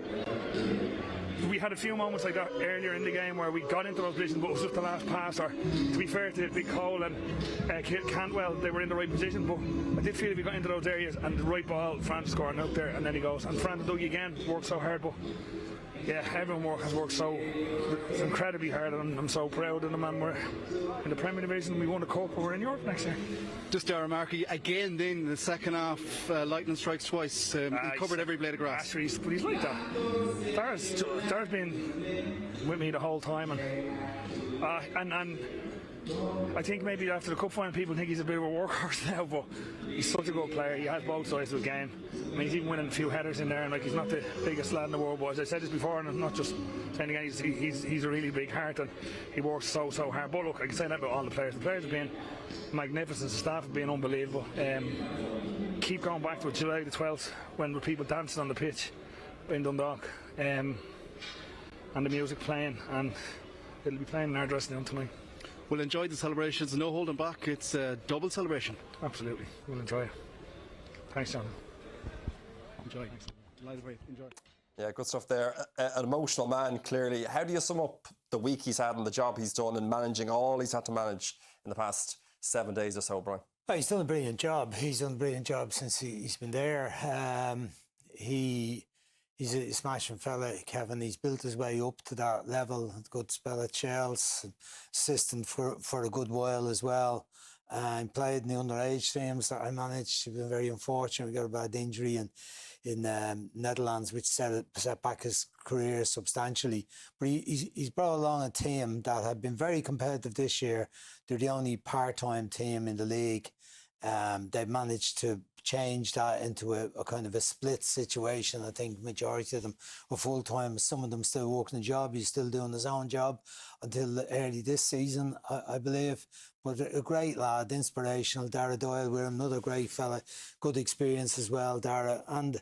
we had a few moments like that earlier in the game where we got into those positions, but it was just the last pass, or to be fair to Big Cole and Cantwell, they were in the right position, but I did feel if we got into those areas and the right ball, Francis scoring out there, and then he goes, and Francis Dougie again worked so hard, but yeah, everyone has worked so incredibly hard, and I'm so proud of them. And we're in the Premier Division, we won the Cup, but we're in Europe next year. Just Darren Markey again, then in the second half, lightning strikes twice. He covered every blade of grass. Actually, but he's like that. Darren's been with me the whole time, and I think maybe after the cup final people think he's a bit of a workhorse now, but he's such a good player. He has both sides of the game. I mean, he's even winning a few headers in there, and he's not the biggest lad in the world, but as I said this before, and I'm not just saying again, he's a really big heart, and he works so hard. But look, I can say that about all the players. The players have been magnificent, the staff have been unbelievable. Keep going back to July the 12th when there were people dancing on the pitch in Dundalk, and the music playing, and it'll be playing in our dressing room tonight. We'll enjoy the celebrations, no holding back. It's a double celebration. Absolutely, we'll enjoy it. Thanks, John. Enjoy. Delighted with it. Enjoy. Yeah, good stuff there. An emotional man, clearly. How do you sum up the week he's had and the job he's done in managing all he's had to manage in the past 7 days or so, Brian? Oh, he's done a brilliant job. He's done a brilliant job since he's been there. He's a smashing fella, Kevin. He's built his way up to that level. A good spell at Chelsea, assistant for a good while as well. And played in the underage teams that I managed. He's been very unfortunate. We got a bad injury in Netherlands, which set back his career substantially. But he's brought along a team that have been very competitive this year. They're the only part-time team in the league. They've managed to change that into a kind of a split situation. I think majority of them are full-time. Some of them still working a job. He's still doing his own job until early this season, I believe. But a great lad, inspirational. Dara Doyle, we're another great fella. Good experience as well, Dara. And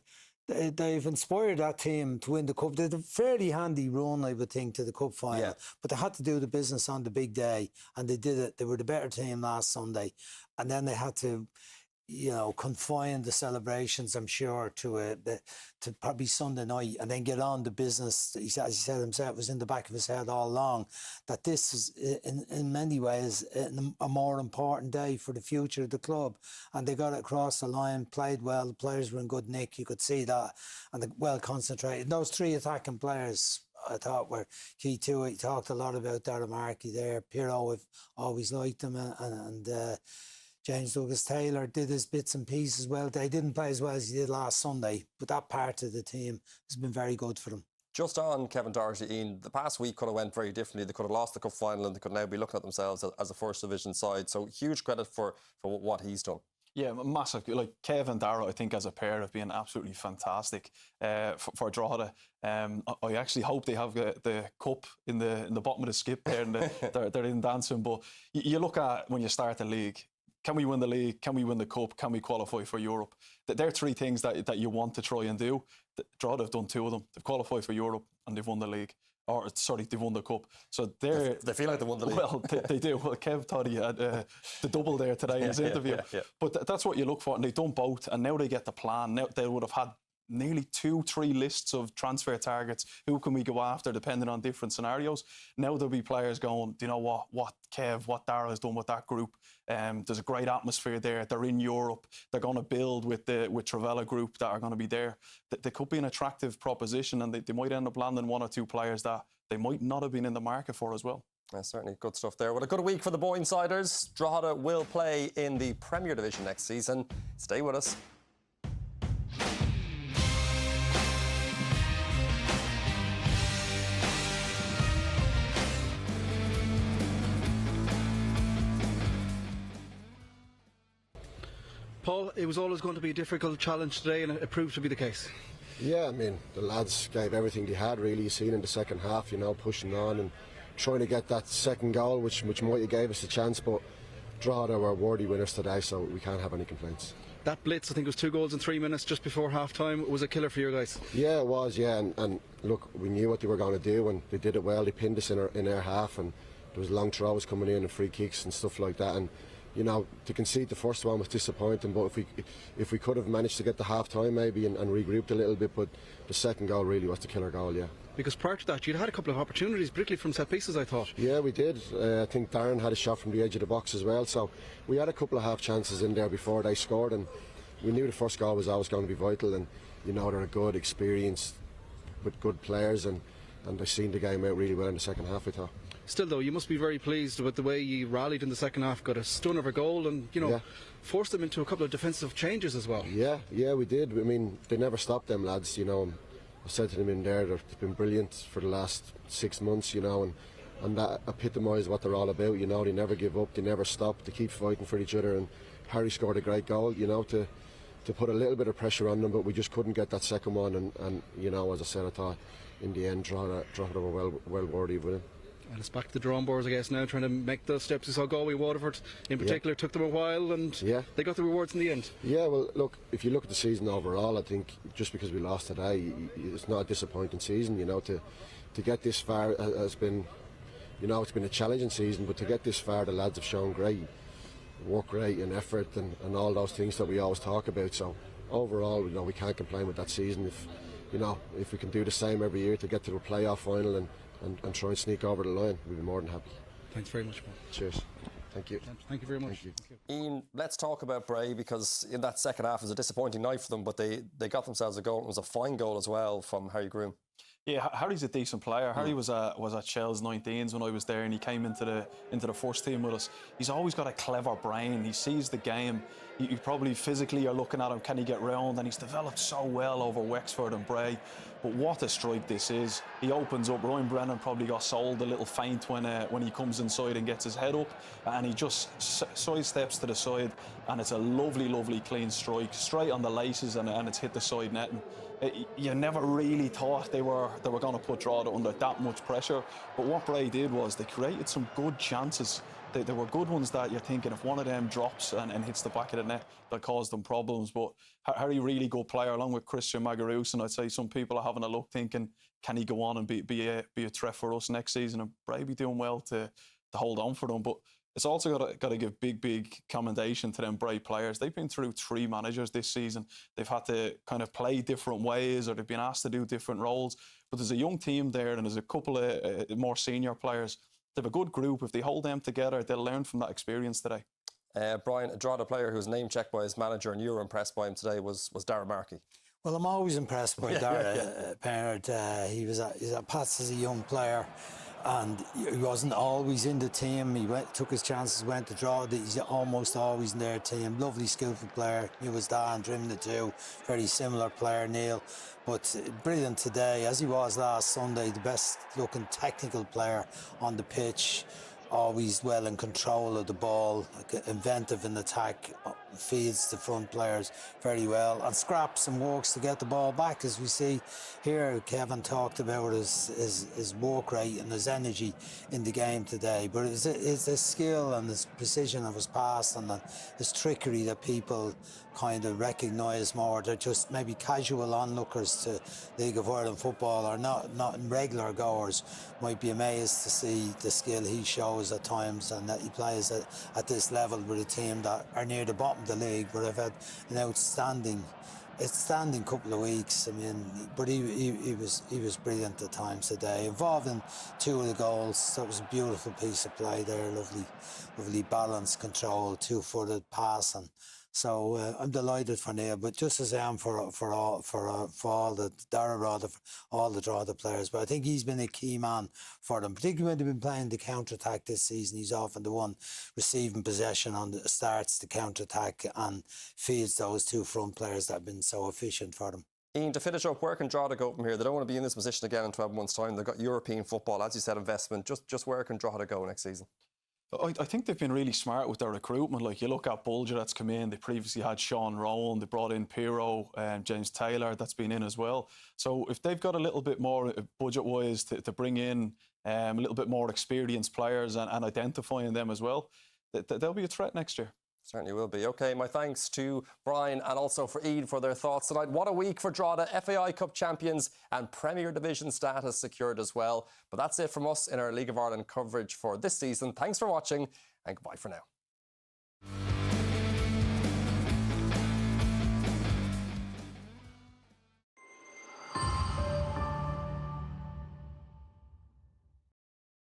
they've inspired that team to win the cup. They had a fairly handy run, I would think, to the cup final. Yeah. But they had to do the business on the big day, and they did it. They were the better team last Sunday. And then they had to, confine the celebrations, I'm sure, to probably Sunday night, and then get on the business. As he said himself, it was in the back of his head all along that this is, in many ways, a more important day for the future of the club. And they got it across the line, played well. The players were in good nick, you could see that, and they're well concentrated. Those three attacking players, I thought, were key to it. He talked a lot about Darren Markey there. Pirro, I've always liked him, and James Douglas-Taylor did his bits and pieces well. They didn't play as well as he did last Sunday, but that part of the team has been very good for them. Just on Kevin Doherty, Ian, the past week could have went very differently. They could have lost the cup final and they could now be looking at themselves as a first division side. So huge credit for what he's done. Yeah, massive. Like Kev and Dara, I think as a pair have been absolutely fantastic for Drogheda. I actually hope they have the cup in the bottom of the skip there, and they're in dancing. But you look at when you start the league. Can we win the league? Can we win the cup? Can we qualify for Europe? They're three things that you want to try and do. Drogheda have done two of them. They've qualified for Europe and they've won the league. Or, sorry, they've won the cup. So they feel like they won the league. Well, they do. Well, Kev thought he had the double there today in his interview. But that's what you look for. And they've done both. And now they get the plan. Now they would have had nearly 2-3 lists of transfer targets. Who can we go after depending on different scenarios? Now there'll be players going, do you know what Kev, what Dara has done with that group? There's a great atmosphere there. They're in Europe. They're going to build with Travella group that are going to be there. They could be an attractive proposition, and they might end up landing 1 or 2 players that they might not have been in the market for as well. Certainly good stuff there. Well, a good week for the Boynesiders. Drogheda will play in the Premier Division next season. Stay with us. Paul, it was always going to be a difficult challenge today, and it proved to be the case. Yeah, I mean, the lads gave everything they had, really. You seen in the second half, pushing on and trying to get that second goal, which might have gave us a chance, but Drogheda were worthy winners today, so we can't have any complaints. That blitz, I think it was 2 goals in 3 minutes just before half-time. It was a killer for you guys. Yeah, it was, yeah, and look, we knew what they were going to do, and they did it well. They pinned us in our half, and there was long throws coming in and free kicks and stuff like that, and to concede the first one was disappointing, but if we could have managed to get the half-time maybe and regrouped a little bit, but the second goal really was the killer goal, yeah. Because prior to that, you'd had a couple of opportunities, particularly from set pieces, I thought. Yeah, we did. I think Darren had a shot from the edge of the box as well, so we had a couple of half chances in there before they scored, and we knew the first goal was always going to be vital, and they're a good, experienced, with good players, and they've seen the game out really well in the second half, I thought. Still, though, you must be very pleased with the way you rallied in the second half, got a stunner of a goal, and forced them into a couple of defensive changes as well. Yeah, we did. I mean, they never stopped them lads. I said to them in there, they've been brilliant for the last 6 months. And that epitomised what they're all about. They never give up, they never stop, they keep fighting for each other. And Harry scored a great goal. To put a little bit of pressure on them, but we just couldn't get that second one. And as I said, I thought in the end, Drogheda were well worthy of winning. And it's back to the drawing boards, I guess, now, trying to make those steps. We saw Galway, Waterford in particular, took them a while, and they got the rewards in the end. Yeah, well, look, if you look at the season overall, I think just because we lost today, it's not a disappointing season. To get this far has been, it's been a challenging season, but to get this far, the lads have shown great work rate and effort and all those things that we always talk about. So overall, we can't complain with that season. If we can do the same every year to get to the playoff final and try and sneak over the line, we'd be more than happy. Thanks very much, Paul. Cheers. Thank you. Thank you very much. Thank you. Ian, let's talk about Bray, because in that second half it was a disappointing night for them, but they got themselves a goal. It was a fine goal as well from Harry Groom. Yeah, Harry's a decent player. Harry was at Shell's 19s when I was there, and he came into the first team with us. He's always got a clever brain. He sees the game. You probably physically are looking at him, can he get round? And he's developed so well over Wexford and Bray. But what a strike this is. He opens up. Ryan Brennan probably got sold a little feint when he comes inside and gets his head up, and he just sidesteps to the side, and it's a lovely, lovely clean strike, straight on the laces, and it's hit the side net. And you never really thought they were going to put Drogheda under that much pressure. But what Bray did was they created some good chances. There were good ones that you're thinking if one of them drops and hits the back of the net, they'll cause them problems. But Harry, really good player, along with Christian Magarus, and I'd say some people are having a look thinking, can he go on and be a threat for us next season? And Bray be doing well to hold on for them. But it's also got to give big commendation to them Bray players. They've been through 3 managers this season. They've had to kind of play different ways, or they've been asked to do different roles. But there's a young team there, and there's a couple of more senior players. They have a good group. If they hold them together, they'll learn from that experience today. Brian, a Drogheda player who was name-checked by his manager, and you were impressed by him today, was Darragh Markey. Well, I'm always impressed by Darragh, Bernard. He's at Pats as a young player. and he wasn't always in the team. He took his chances, went to Drogheda. He's almost always in their team. Lovely, skillful player. He was there and driven the two. Very similar player, Neil. But brilliant today, as he was last Sunday. The best looking technical player on the pitch. Always well in control of the ball, inventive in attack, feeds the front players very well, and scraps and works to get the ball back. As we see here, Kevin talked about his work rate and his energy in the game today, but it's his skill and his precision of his pass and his trickery that people kind of recognise more. They're just maybe casual onlookers to League of Ireland football, or not regular goers, might be amazed to see the skill he shows at times, and that he plays at this level with a team that are near the bottom of the league, but have had an outstanding couple of weeks. I mean, but he was brilliant at times today, involved in two of the goals. That was a beautiful piece of play there, lovely balance, control, two-footed passing. So I'm delighted for Neil, but just as I am for all the Drogheda players. But I think he's been a key man for them, particularly when they've been playing the counter-attack this season. He's often the one receiving possession starts the counter-attack and feeds those two front players that have been so efficient for them. Ian, to finish up, where can Drogheda go from here? They don't want to be in this position again in 12 months' time. They've got European football, as you said, investment. Just where can Drogheda go next season? I think they've been really smart with their recruitment. Like, you look at Bulger that's come in, they previously had Sean Rowan, they brought in Pirro, James Taylor that's been in as well. So if they've got a little bit more budget-wise to bring in a little bit more experienced players and identifying them as well, they'll be a threat next year. Certainly will be. OK, my thanks to Brian and also for Ian for their thoughts tonight. What a week for Drogheda. FAI Cup champions and Premier Division status secured as well. But that's it from us in our League of Ireland coverage for this season. Thanks for watching and goodbye for now.